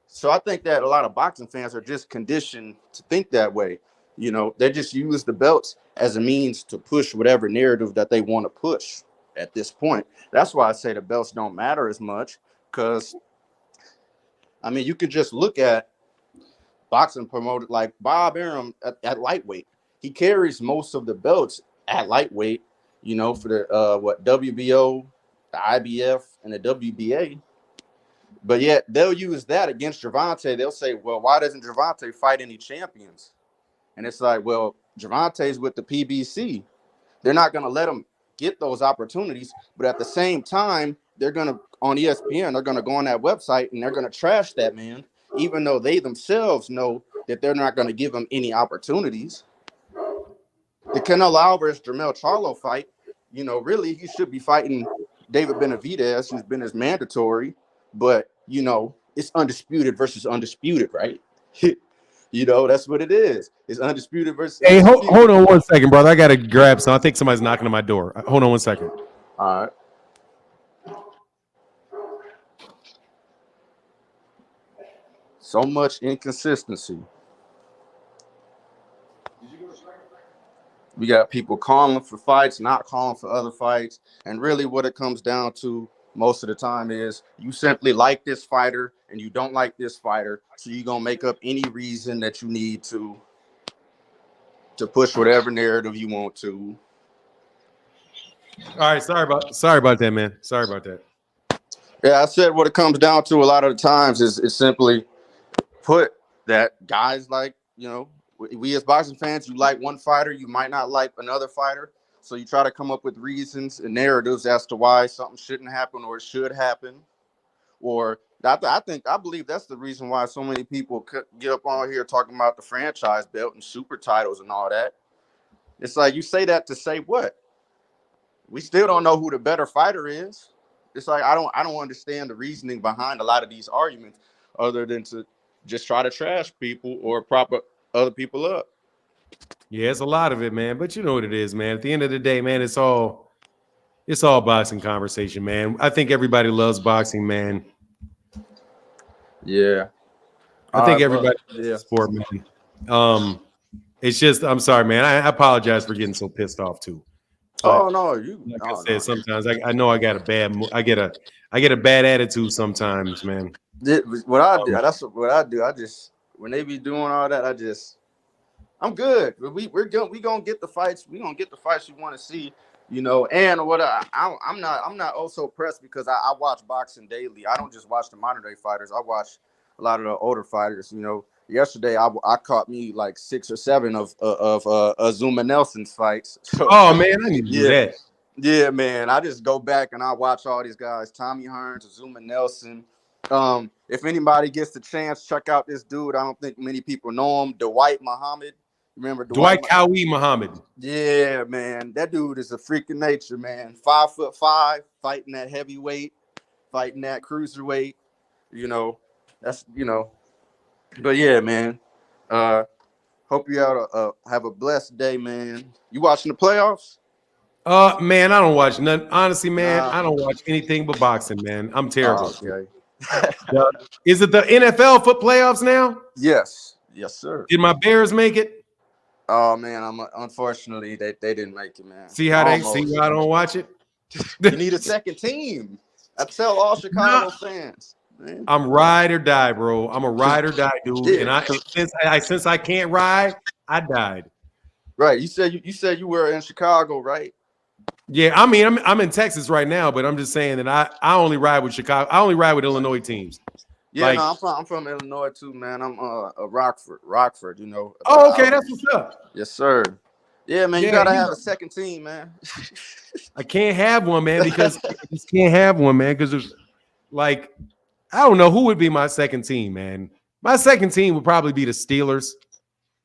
So I think that a lot of boxing fans are just conditioned to think that way. You know, they just use the belts as a means to push whatever narrative that they want to push at this point. That's why I say the belts don't matter as much, because, I mean, you can just look at boxing promoted like Bob Arum at lightweight. He carries most of the belts at lightweight, you know, for the WBO, the IBF, and the WBA. But yet they'll use that against Gervonta. They'll say, well, why doesn't Gervonta fight any champions? And it's like, well, Gervonta's with the PBC. They're not going to let him get those opportunities. But at the same time, they're going to, on ESPN, they're going to go on that website and they're going to trash that man, even though they themselves know that they're not going to give him any opportunities. The Canelo Alvarez Jermell Charlo fight, you know, really he should be fighting David Benavidez, who's been his mandatory. But, you know, it's undisputed versus undisputed, right? You know, that's what it is. It's undisputed versus undisputed. Hold on 1 second, brother. I got to grab some. I think somebody's knocking on my door. Hold on 1 second. All right. So much inconsistency. We got people calling for fights, not calling for other fights. And really what it comes down to most of the time is you simply like this fighter and you don't like this fighter. So you're going to make up any reason that you need to push whatever narrative you want to. All right. Sorry about that, man. Sorry about that. Yeah, I said what it comes down to a lot of the times is simply put that guys like, you know, we as boxing fans, you like one fighter, you might not like another fighter. So you try to come up with reasons and narratives as to why something shouldn't happen or it should happen. Or I believe that's the reason why so many people get up on here talking about the franchise belt and super titles and all that. It's like you say that to say what? We still don't know who the better fighter is. It's like I don't understand the reasoning behind a lot of these arguments other than to just try to trash people or prop other people up. Yeah, it's a lot of it, man. But you know what it is, man. At the end of the day, man, it's all boxing conversation, man. I think everybody loves boxing, man. Yeah. I think everybody loves the sport, man. It's just, I'm sorry, man. I apologize for getting so pissed off too. But, I said, sometimes I know I got a bad attitude sometimes, man. What I do, that's what I do. I just when they be doing all that, I'm good. We're gonna get the fights. We gonna get the fights you want to see, you know. And what I'm not also pressed because I watch boxing daily. I don't just watch the modern day fighters. I watch a lot of the older fighters. You know, yesterday I caught me like 6 or 7 of Zuma Nelson's fights. So, oh man, I need to do that. Yeah, man. I just go back and I watch all these guys: Tommy Hearns, Zuma Nelson. If anybody gets the chance, check out this dude. I don't think many people know him, Dwight Muhammad. Remember Dwight Cowie Muhammad? Yeah, man. That dude is a freak of nature, man. 5'5", fighting that heavyweight, fighting that cruiserweight. You know, that's But yeah, man. Hope you have a blessed day, man. You watching the playoffs? Man, I don't watch nothing. Honestly, man, I don't watch anything but boxing, man. I'm terrible. Oh, okay. Is it the NFL foot playoffs now? Yes, sir. Did my Bears make it? Oh man, unfortunately they didn't make it, man. See how I don't watch it? You need a second team. I tell all Chicago fans, man. I'm ride or die, bro. I'm a ride or die dude. Yeah. And since I can't ride, I died. Right. You said you were in Chicago, right? Yeah, I mean, I'm in Texas right now, but I'm just saying that I only ride with Chicago. I only ride with Illinois teams. Yeah, no, I'm from Illinois too, man. I'm Rockford, you know. Oh, okay, that's what's up. Yes, sir. Yeah, man, you gotta have a second team, man. I can't have one, man, because I just can't have one, man, because there's like I don't know who would be my second team, man. My second team would probably be the Steelers.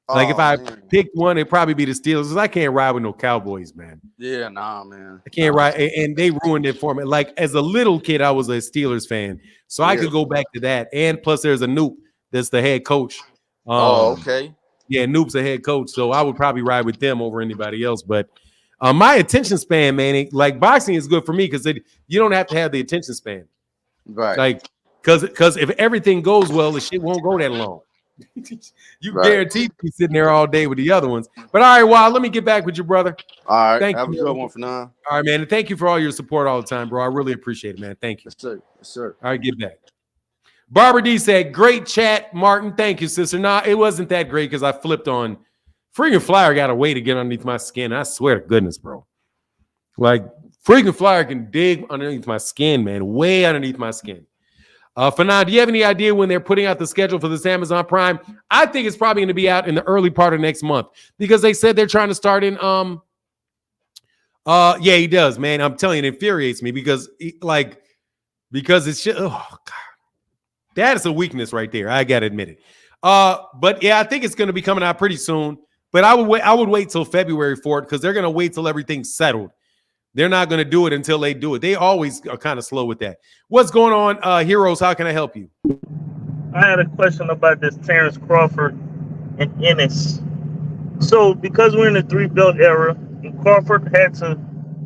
Like if I picked one, it'd probably be the Steelers. Because I can't ride with no Cowboys, man. Yeah, nah, man. I can't ride, and they ruined it for me. Like as a little kid, I was a Steelers fan, so I could go back to that. And plus, there's a Noop that's the head coach. Okay. Yeah, Noop's a head coach, so I would probably ride with them over anybody else. But my attention span, man, like boxing is good for me because you don't have to have the attention span, right? Like because if everything goes well, the shit won't go that long. You guarantee to be sitting there all day with the other ones. But all right, well, let me get back with you, brother. All right, thank have you. a good one for now. All right, man, and thank you for all your support all the time, bro. I really appreciate it, man. Thank you. Yes, sir. Yes, sir. All right, get back. Barbara D said, "Great chat, Martin. Thank you, sister." Nah, it wasn't that great because I flipped on. Freaking Flyer got a way to get underneath my skin. I swear to goodness, bro. Like freaking Flyer can dig underneath my skin, man, way underneath my skin. For now, do you have any idea when they're putting out the schedule for this Amazon Prime? I think it's probably going to be out in the early part of next month because they said they're trying to start in. Yeah, he does, man. I'm telling you, it infuriates me because it's just, oh god, that is a weakness right there. I gotta admit it. But yeah, I think it's going to be coming out pretty soon. But I would wait till February for it because they're going to wait till everything's settled. They're not going to do it until they do it. They always are kind of slow with that. What's going on, Heroes? How can I help you? I had a question about this Terence Crawford and Ennis. So because we're in the 3-belt era, and Crawford had to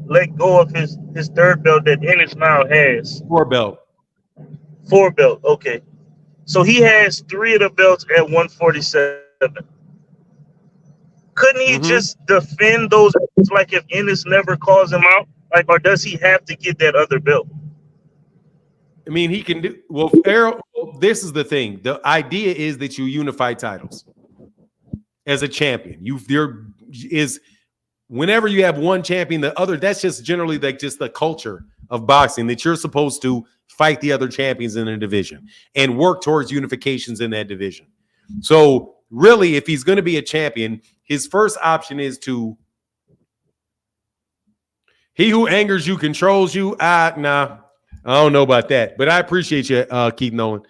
let go of his 3rd belt that Ennis now has. 4-belt. 4-belt, okay. So he has 3 of the belts at 147. Couldn't he just defend those like if Ennis never calls him out? Like, or does he have to get that other belt? I mean, he can do well. Errol, this is the thing. The idea is that you unify titles as a champion. Whenever you have one champion, the other. That's just generally like just the culture of boxing that you're supposed to fight the other champions in a division and work towards unifications in that division. So really, if he's going to be a champion, his first option is to he who angers you controls you. Nah, I don't know about that, but I appreciate you, Keith Nolan.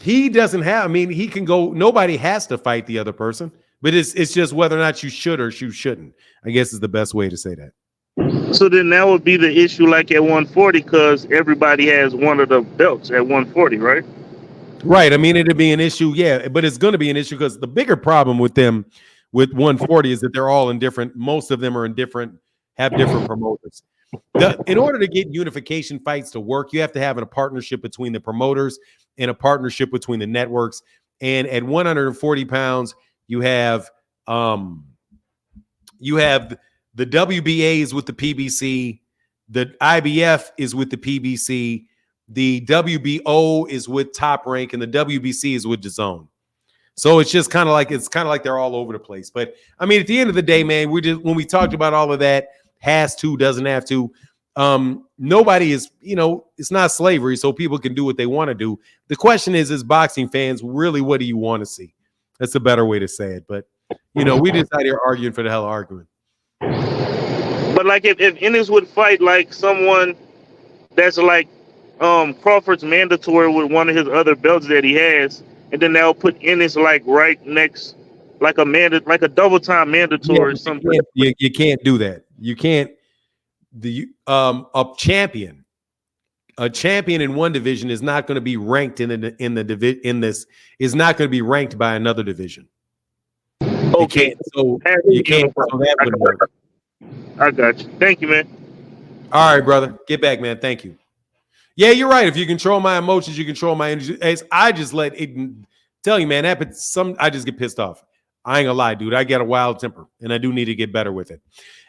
He doesn't have, I mean, he can go, nobody has to fight the other person, but it's just whether or not you should or you shouldn't, I guess is the best way to say that. So then that would be the issue like at 140 because everybody has one of the belts at 140, right? Right. I mean, it'd be an issue, yeah, but it's going to be an issue because the bigger problem with them with 140 is that they're all in different, most of them are in different, have different promoters. In order to get unification fights to work, you have to have a partnership between the promoters and a partnership between the networks. And at 140 pounds, you have The WBA is with the PBC. The IBF is with the PBC. The WBO is with Top Rank, and the WBC is with DAZN. So it's just kind of like they're all over the place. But I mean, at the end of the day, man, when we talked about all of that, has to, doesn't have to. Nobody is, it's not slavery, so people can do what they want to do. The question is, as boxing fans, really, what do you want to see? That's a better way to say it. But we just out here arguing for the hell of arguing. But like if Ennis would fight like someone that's like Crawford's mandatory with one of his other belts that he has, and then they'll put Ennis like right next, like a double time mandatory or something. You can't do that. You can't. A champion in one division is not going to be ranked is not going to be ranked by another division. Okay, you can't. So that wouldn't work. I got you. Thank you, man. All right, brother. Get back, man. Thank you. Yeah, you're right. If you control my emotions, you control my energy. I just let it tell you, man. I just get pissed off. I ain't gonna lie, dude. I get a wild temper, and I do need to get better with it.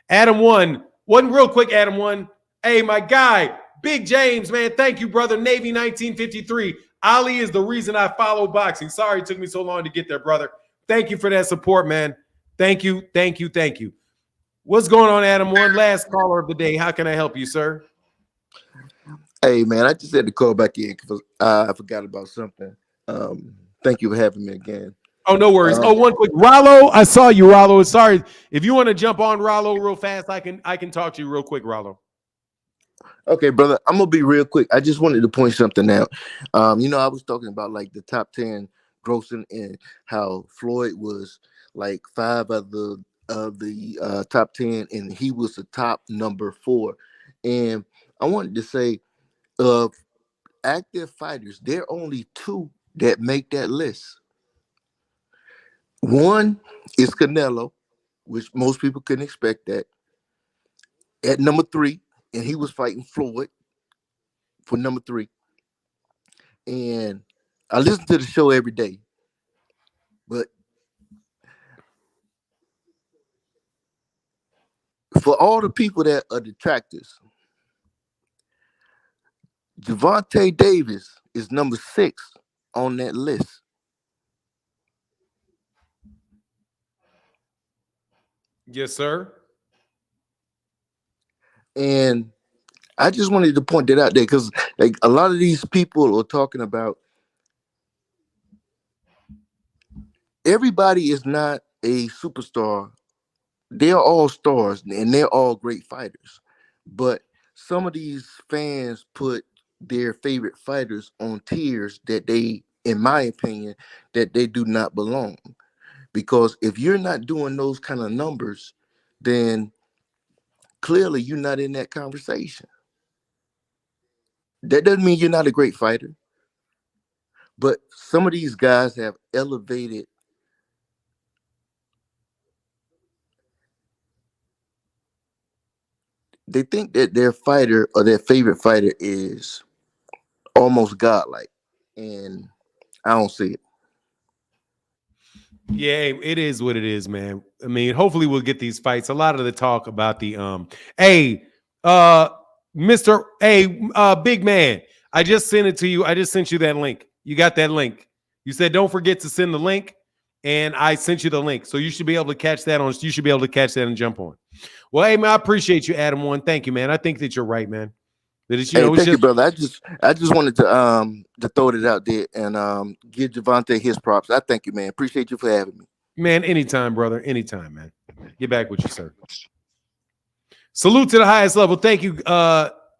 Adam one real quick. Adam one. Hey, my guy, Big James, man. Thank you, brother. Navy 1953. Ali is the reason I follow boxing. Sorry it took me so long to get there, brother. Thank you for that support, man. Thank you. What's going on, Adam one? Last caller of the day. How can I help you, sir? Hey, man, I just had to call back in because I forgot about something. Thank you for having me again. Oh, no worries. One quick. Rollo, I saw you, Rollo. Sorry. If you want to jump on Rollo real fast, I can talk to you real quick, Rollo. Okay, brother. I'm going to be real quick. I just wanted to point something out. I was talking about like the top 10 grossing and how Floyd was like 5 of the top 10, and he was the top number 4. And I wanted to say, of active fighters, there are only 2 that make that list. One is Canelo, which most people couldn't expect that, at number 3, and he was fighting Floyd for number 3. And I listen to the show every day, but for all the people that are detractors, Gervonta Davis is number 6 on that list. Yes, sir. And I just wanted to point that out there because like a lot of these people are talking about everybody is not a superstar. They're all stars and they're all great fighters. But some of these fans put their favorite fighters on tiers that they, in my opinion, that they do not belong. Because if you're not doing those kind of numbers, then clearly you're not in that conversation. That doesn't mean you're not a great fighter. But some of these guys have elevated they think that their fighter or their favorite fighter is almost godlike. And I don't see it. Yeah, it is what it is, man. I mean, hopefully we'll get these fights. A lot of the talk about the big man, I just sent it to you. I just sent you that link. You got that link. You said don't forget to send the link, and I sent you the link. So you should be able to catch that on. You should be able to catch that and jump on. Well, hey man, I appreciate you, Adam one. Thank you, man. I think that you're right, man. That it's, thank you, brother. I just wanted to throw it out there and give Gervonta his props. I thank you, man. Appreciate you for having me. Man, anytime, brother. Anytime, man. Get back with you, sir. Salute to the highest level. Thank you.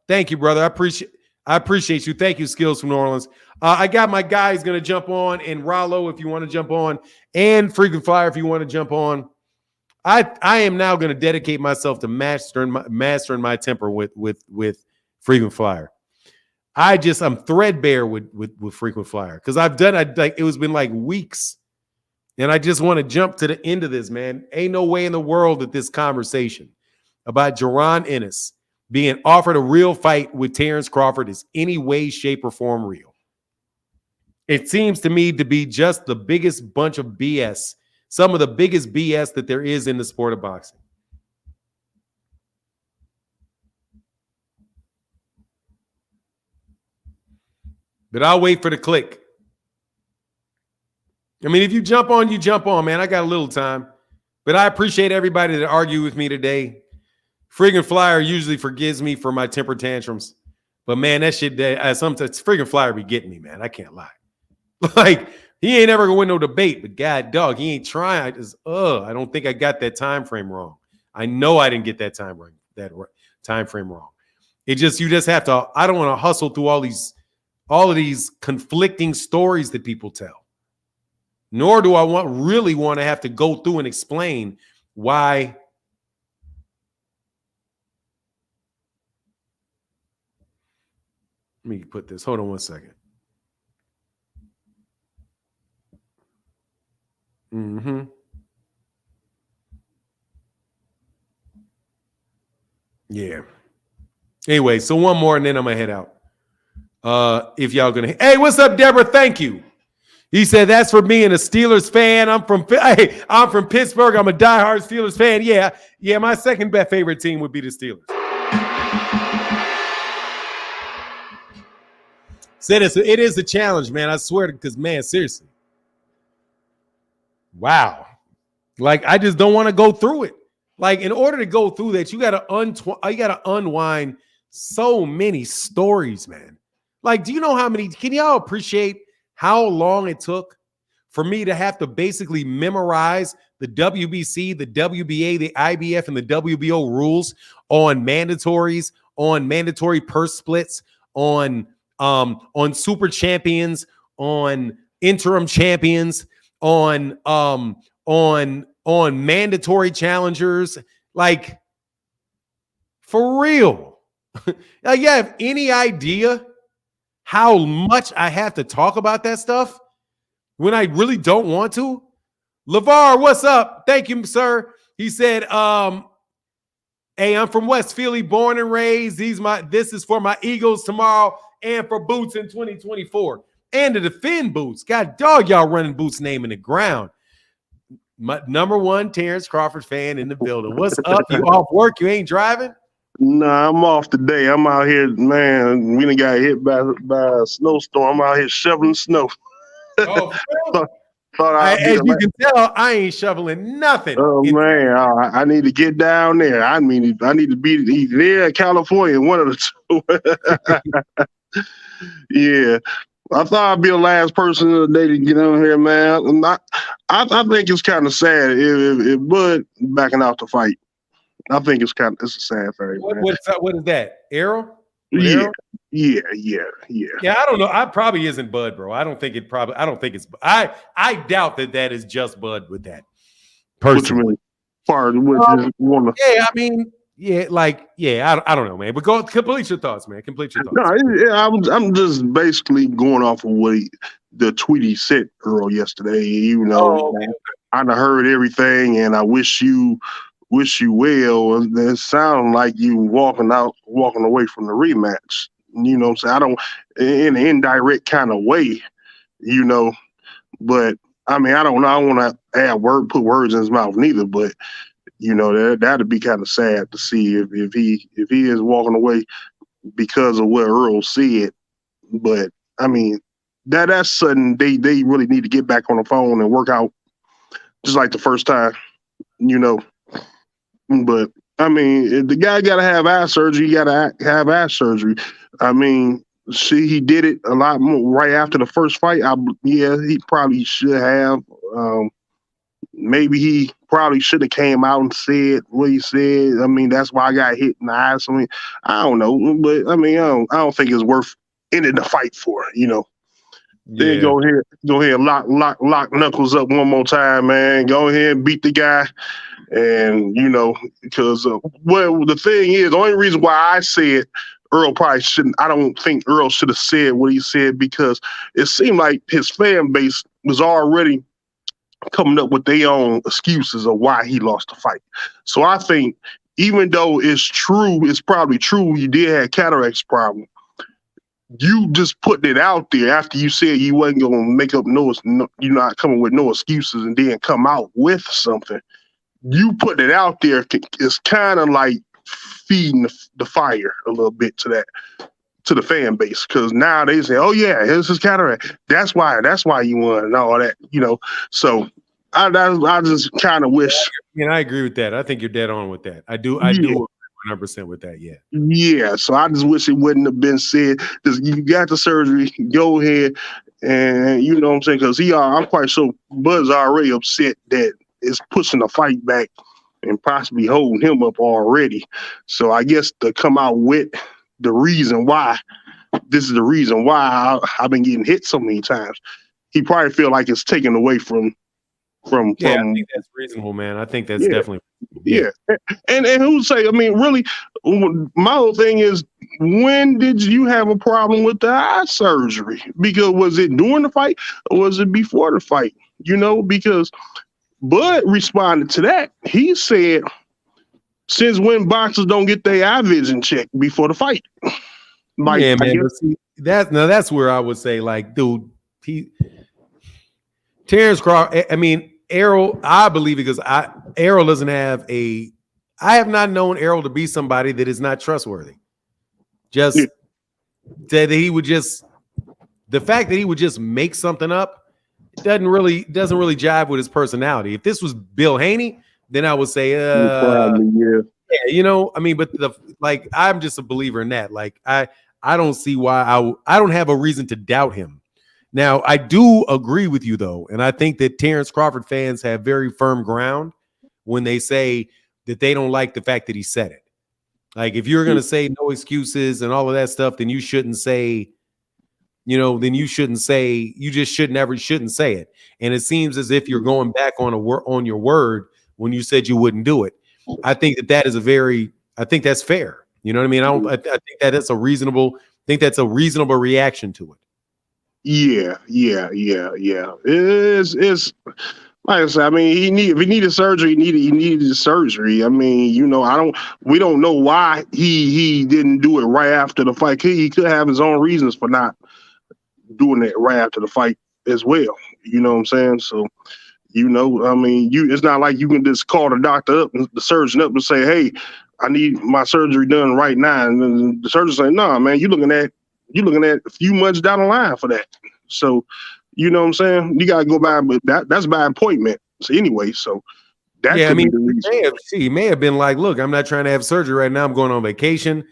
Thank you, brother. I appreciate you. Thank you, Skills from New Orleans. I got my guys going to jump on, and Rollo, if you want to jump on, and Frequent Flyer, if you want to jump on. I am now going to dedicate myself to mastering my temper with Frequent Flyer. I'm threadbare with Frequent Flyer because it was been like weeks, and I just want to jump to the end of this, man. Ain't no way in the world that this conversation about Jaron Ennis being offered a real fight with Terence Crawford is any way, shape, or form real. It seems to me to be just the biggest bunch of BS, some of the biggest BS that there is in the sport of boxing. But I'll wait for the click. I mean, if you jump on, you jump on, man. I got a little time. But I appreciate everybody that argued with me today. Friggin' Flyer usually forgives me for my temper tantrums. But, man, that shit, sometimes Friggin' Flyer be getting me, man. I can't lie. Like, he ain't ever going to win no debate. But, God, dog, he ain't trying. I don't think I got that time frame wrong. I know I didn't get that time frame wrong. You just have to, I don't want to hustle through all of these conflicting stories that people tell. Nor do I really want to have to go through and explain why. Let me put this. Hold on one second. Yeah. Anyway, so one more and then I'm going to head out. If y'all going to. Hey, what's up, Deborah? Thank you. He said, that's for being a Steelers fan. I'm from Pittsburgh. I'm a diehard Steelers fan. Yeah, my second best favorite team would be the Steelers. Said it is a challenge, man. I swear, because, man, seriously. Wow. Like, I just don't want to go through it. Like, in order to go through that, you got to unwind so many stories, man. Like, do you know how many? Can y'all appreciate how long it took for me to have to basically memorize the WBC, the WBA, the IBF, and the WBO rules on mandatories, on mandatory purse splits, on super champions, on interim champions, on mandatory challengers? Like, for real. Like, you have any idea how much I have to talk about that stuff when I really don't want to? LeVar, what's up? Thank you, sir. He said, hey, I'm from West Philly, born and raised. This is for my Eagles tomorrow and for Boots in 2024. And to defend Boots. God dog, y'all running Boots' name in the ground. My number one Terence Crawford fan in the building. What's up? You off work? You ain't driving? Nah, I'm off today. I'm out here, man. We done got hit by a snowstorm. I'm out here shoveling snow. Oh, as you can tell, I ain't shoveling nothing. Oh man, I need to get down there. I need to be there in California, one of the two. Yeah. I thought I'd be the last person of the day to get on here, man. I think it's kind of sad if Bud backing out the fight. I think it's a sad thing. What is that? Errol? Yeah. Yeah, I don't know. I probably isn't Bud, bro. I doubt that is just Bud with that. Personally. I mean, I don't know, man. But go complete your thoughts, man. Complete your thoughts. No, I'm just basically going off of the tweet he sent Earl yesterday. You know, I done heard everything, and I wish you well. It sounds like you walking away from the rematch. You know what I'm saying? I don't, in an indirect kind of way, you know, but I mean, I don't know. I don't want to put words in his mouth neither, but you know, that'd be kind of sad to see if he is walking away because of what Earl said. But I mean, that's sudden. They really need to get back on the phone and work out just like the first time, you know. But I mean, the guy got to have eye surgery. You got to have eye surgery. I mean, he did it a lot more right after the first fight. He probably should have. Maybe he probably should have came out and said what he said. I mean, that's why I got hit in the eyes. I mean, I don't know, but I mean, I don't think it's worth ending the fight for, you know. Yeah. Then go ahead, lock knuckles up one more time, man. Go ahead and beat the guy. And, you know, because, the thing is, the only reason why I said Earl probably shouldn't, I don't think Earl should have said what he said, because it seemed like his fan base was already coming up with their own excuses of why he lost the fight. So I think even though it's probably true he did have cataracts problem, you just putting it out there after you said you wasn't going to make up you're not coming with no excuses and then come out with something. You putting it out there is kind of like feeding the fire a little bit to that. to the fan base, because now they say, "Oh yeah, this is cataract. That's why you won," and all that, So I just kind of wish. And I agree with that. I think you're dead on with that. I do agree 100% with that. Yeah. Yeah. So I just wish it wouldn't have been said. Just, you got the surgery, go ahead, and you know what I'm saying, because I'm quite sure Bud's already upset that it's pushing the fight back and possibly holding him up already. So I guess to come out with the reason why, this is the reason why I've been getting hit so many times. He probably feel like it's taken away from. I think that's reasonable, man. I think that's definitely. Yeah. And who say, I mean, really, my whole thing is, when did you have a problem with the eye surgery? Because was it during the fight or was it before the fight? Because Bud responded to that. He said, since when boxers don't get their eye vision checked before the fight? Man. See, that's where I would say, like, dude, Terence Crawford, I mean, Errol, I believe, because Errol doesn't have I have not known Errol to be somebody that is not trustworthy. Just that he would the fact that he would just make something up doesn't really jive with his personality. If this was Bill Haney, then I would say, I mean, but I'm just a believer in that. Like, I don't see why I don't have a reason to doubt him. Now, I do agree with you, though, and I think that Terence Crawford fans have very firm ground when they say that they don't like the fact that he said it. Like, if you're going to say no excuses and all of that stuff, then you shouldn't say, you shouldn't say it. And it seems as if you're going back on your word when you said you wouldn't do it. I think that is I think that's fair. You know what I mean? I think that's a reasonable reaction to it. Yeah. It's like I said. I mean, if he needed surgery, he needed surgery. I mean, we don't know why he didn't do it right after the fight. He could have his own reasons for not doing it right after the fight as well. You know what I'm saying? So, I mean, it's not like you can just call the doctor up, the surgeon up, and say, "Hey, I need my surgery done right now," and then the surgeon say, "No, man, you're looking at a few months down the line for that." So, you know what I'm saying? You got to go by, but that's by appointment. So anyway, so that could be the reason. He may have been like, "Look, I'm not trying to have surgery right now. I'm going on vacation."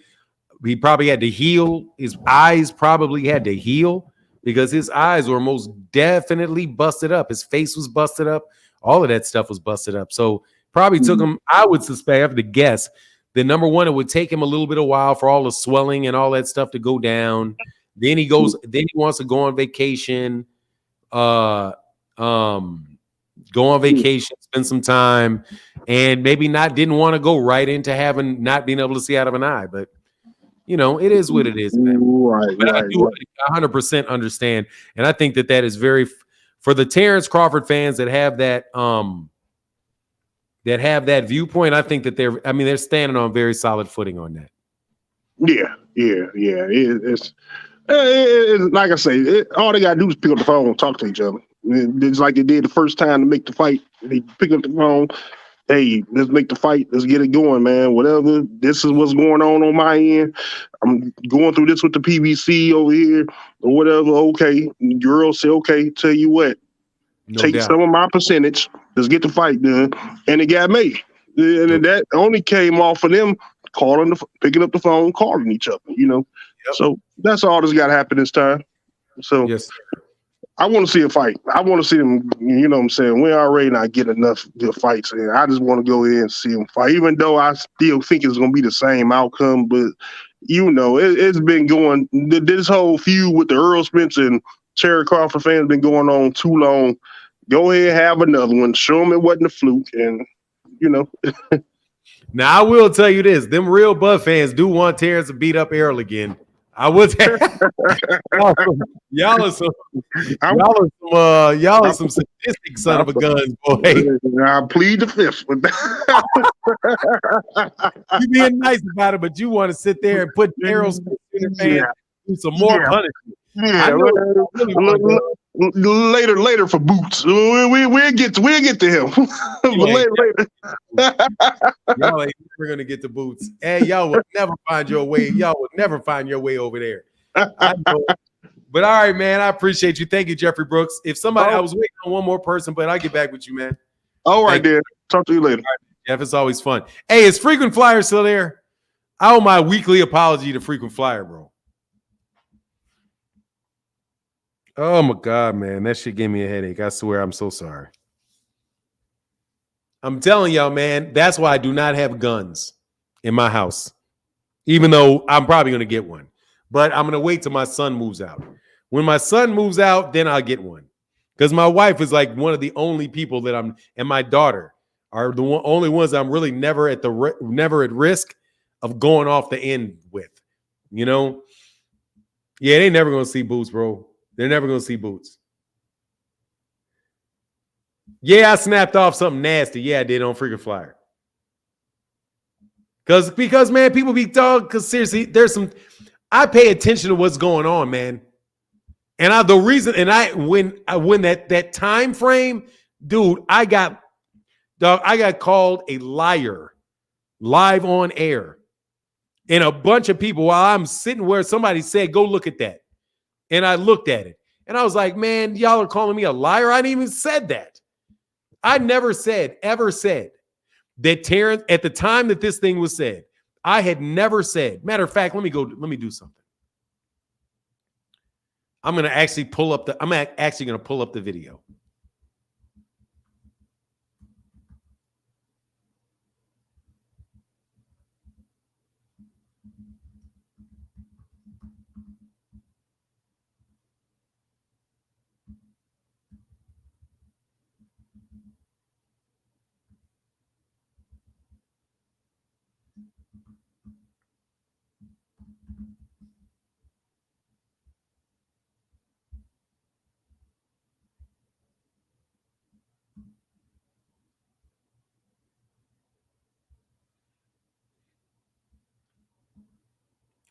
He probably had to heal. His eyes probably had to heal because his eyes were most definitely busted up. His face was busted up. All of that stuff was busted up. So probably took him, I would suspect, I have to guess, that number one, it would take him a little bit of while for all the swelling and all that stuff to go down. Then he wants to go on vacation, spend some time, and maybe didn't want to go right into not being able to see out of an eye. But, it is what it is, man. Right, but I do 100% understand. And I think that is very, for the Terence Crawford fans that have that viewpoint, I think that they're standing on very solid footing on that. Yeah. It's like I say, all they gotta do is pick up the phone and talk to each other. It's like they did the first time to make the fight. They pick up the phone. Hey, let's make the fight. Let's get it going, man. Whatever. This is what's going on my end. I'm going through this with the PBC over here or whatever. Okay. Girl say, okay, tell you what. Take some of my percentage. Let's get the fight done. And it got made. And that only came off of them picking up the phone, calling each other, Yep. So that's all that's got to happen this time. So yes, I want to see a fight. I want to see them, you know what I'm saying? We already not get enough good fights in. I just want to go ahead and see them fight, even though I still think it's going to be the same outcome. But, it's been going, this whole feud with the Errol Spence and Terence Crawford fans been going on too long. Go ahead, have another one. Show them it wasn't a fluke. And, Now, I will tell you this. Them real Bud fans do want Terrence to beat up Errol again. I would say y'all are some sadistic son of a guns, boy. I plead the fifth with that. You being nice about it, but you want to sit there and put Errol in the fan do some more punishment. Yeah, Later for Boots. We'll get to him. But later. Y'all ain't never gonna get the Boots. Hey, y'all will never find your way. Y'all will never find your way over there. I know. But all right, man. I appreciate you. Thank you, Jeffrey Brooks. If somebody, I was waiting on one more person, but I'll get back with you, man. All right, then. Talk to you later. Right, Jeff, it's always fun. Hey, is Frequent Flyer still there? I owe my weekly apology to Frequent Flyer, bro. Oh my God, man. That shit gave me a headache. I swear, I'm so sorry. I'm telling y'all, man, that's why I do not have guns in my house, even though I'm probably going to get one. But I'm going to wait till my son moves out. When my son moves out, then I'll get one. Because my wife is like one of the only people that and my daughter are the only ones I'm really never at risk of going off the end with. You know? Yeah, they never going to see Boots, bro. They're never going to see Boots. Yeah, I snapped off something nasty. Yeah, I did on Freaking Flyer. Because man, people be talking. Because seriously, I pay attention to what's going on, man. And when that time frame, dude, I got called a liar live on air, and a bunch of people while I'm sitting where somebody said, "Go look at that," and I looked at it, and I was like, "Man, y'all are calling me a liar." I didn't even said that. I never ever said that Terrence, at the time that this thing was said, I had never said. Matter of fact, let me do something. I'm actually going to pull up the video.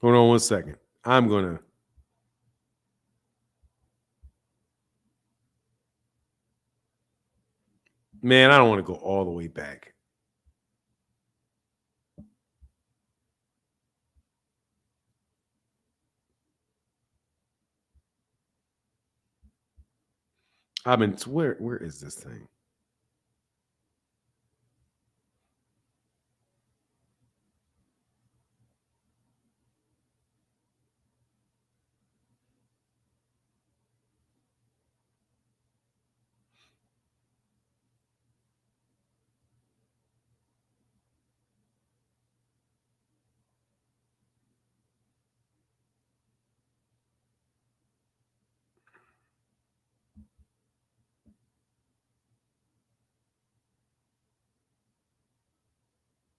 Hold on one second. I'm going to. Man, I don't want to go all the way back. Where is this thing?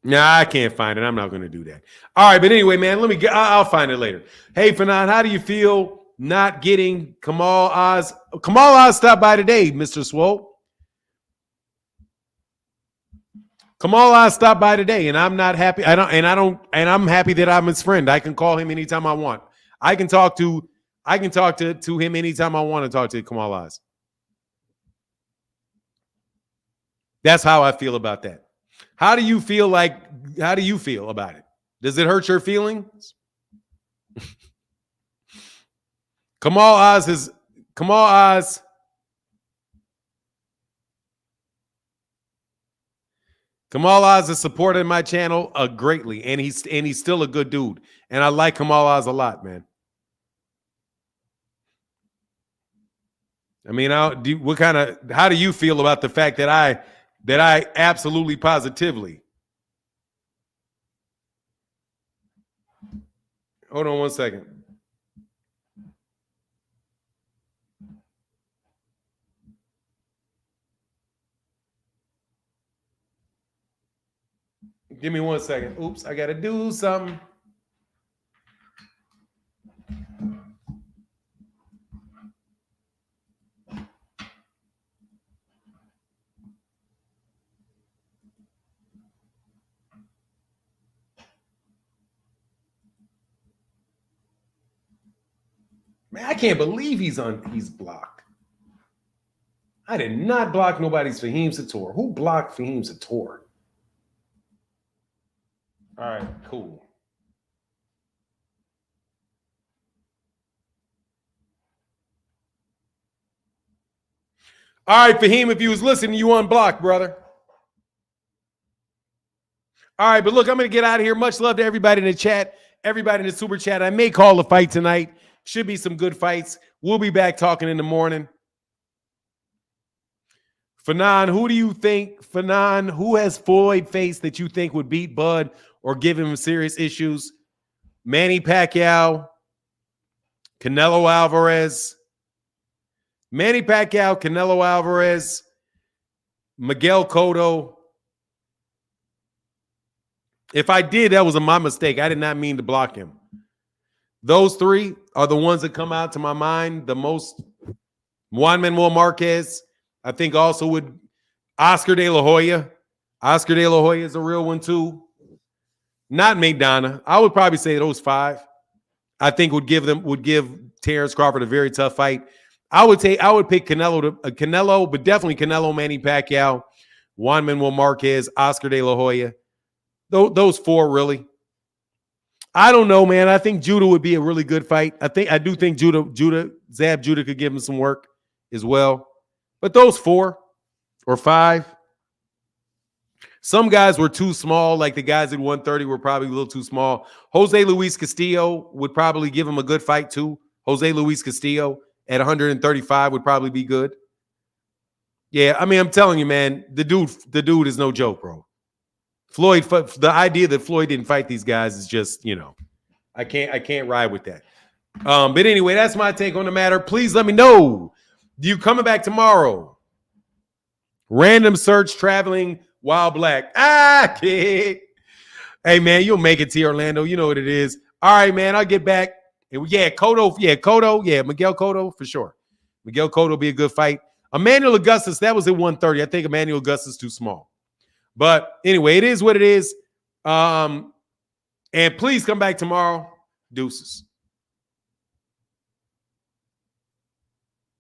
Nah, I can't find it. I'm not going to do that. All right, but anyway, man, I'll find it later. Hey, Fanon, how do you feel not getting Kamal Oz? Kamal Oz stopped by today, Mr. Swole. Kamal Oz stopped by today, and I'm not happy. I'm happy that I'm his friend. I can call him anytime I want. I can talk to him anytime I want to talk to Kamal Oz. That's how I feel about that. How do you feel about it? Does it hurt your feelings? Kamal Oz has supported my channel greatly, and he's still a good dude. And I like Kamal Oz a lot, man. I mean, how do you feel about the fact that I absolutely positively. Hold on one second. Give me 1 second. Oops, I got to do something. Man, I can't believe he's blocked. I did not block nobody's Fahim Sator. Who blocked Fahim Sator? All right, cool. All right, Fahim, if you was listening, you unblocked, brother. All right, but look, I'm going to get out of here. Much love to everybody in the chat, everybody in the super chat. I may call a fight tonight. Should be some good fights. We'll be back talking in the morning. Fanon, who do you think, Fanon, who has Floyd faced that you think would beat Bud or give him serious issues? Manny Pacquiao, Canelo Alvarez, Manny Pacquiao, Canelo Alvarez, Miguel Cotto. If I did, that was my mistake. I did not mean to block him. Those three are the ones that come out to my mind the most. Juan Manuel Marquez, I think also would. Oscar De La Hoya. Oscar De La Hoya is a real one too. Not Maidana. I would probably say those five. I think would give Terence Crawford a very tough fight. I would pick Canelo, but definitely Canelo, Manny Pacquiao, Juan Manuel Marquez, Oscar De La Hoya. Those four really. I don't know, man. I think Judah would be a really good fight. I do think Zab Judah could give him some work as well. But those 4 or 5. Some guys were too small, like the guys at 130 were probably a little too small. Jose Luis Castillo would probably give him a good fight too. Jose Luis Castillo at 135 would probably be good. Yeah, I mean, I'm telling you, man, the dude is no joke, bro. Floyd, the idea that Floyd didn't fight these guys is just, I can't ride with that. But anyway, that's my take on the matter. Please let me know. You coming back tomorrow? Random search traveling while black. Kid. Hey, man, you'll make it to Orlando. You know what it is. All right, man, I'll get back. Yeah, Cotto. Yeah, Miguel Cotto for sure. Miguel Cotto will be a good fight. Emmanuel Augustus, that was at 130. I think Emmanuel Augustus is too small. But anyway, it is what it is. And please come back tomorrow. Deuces.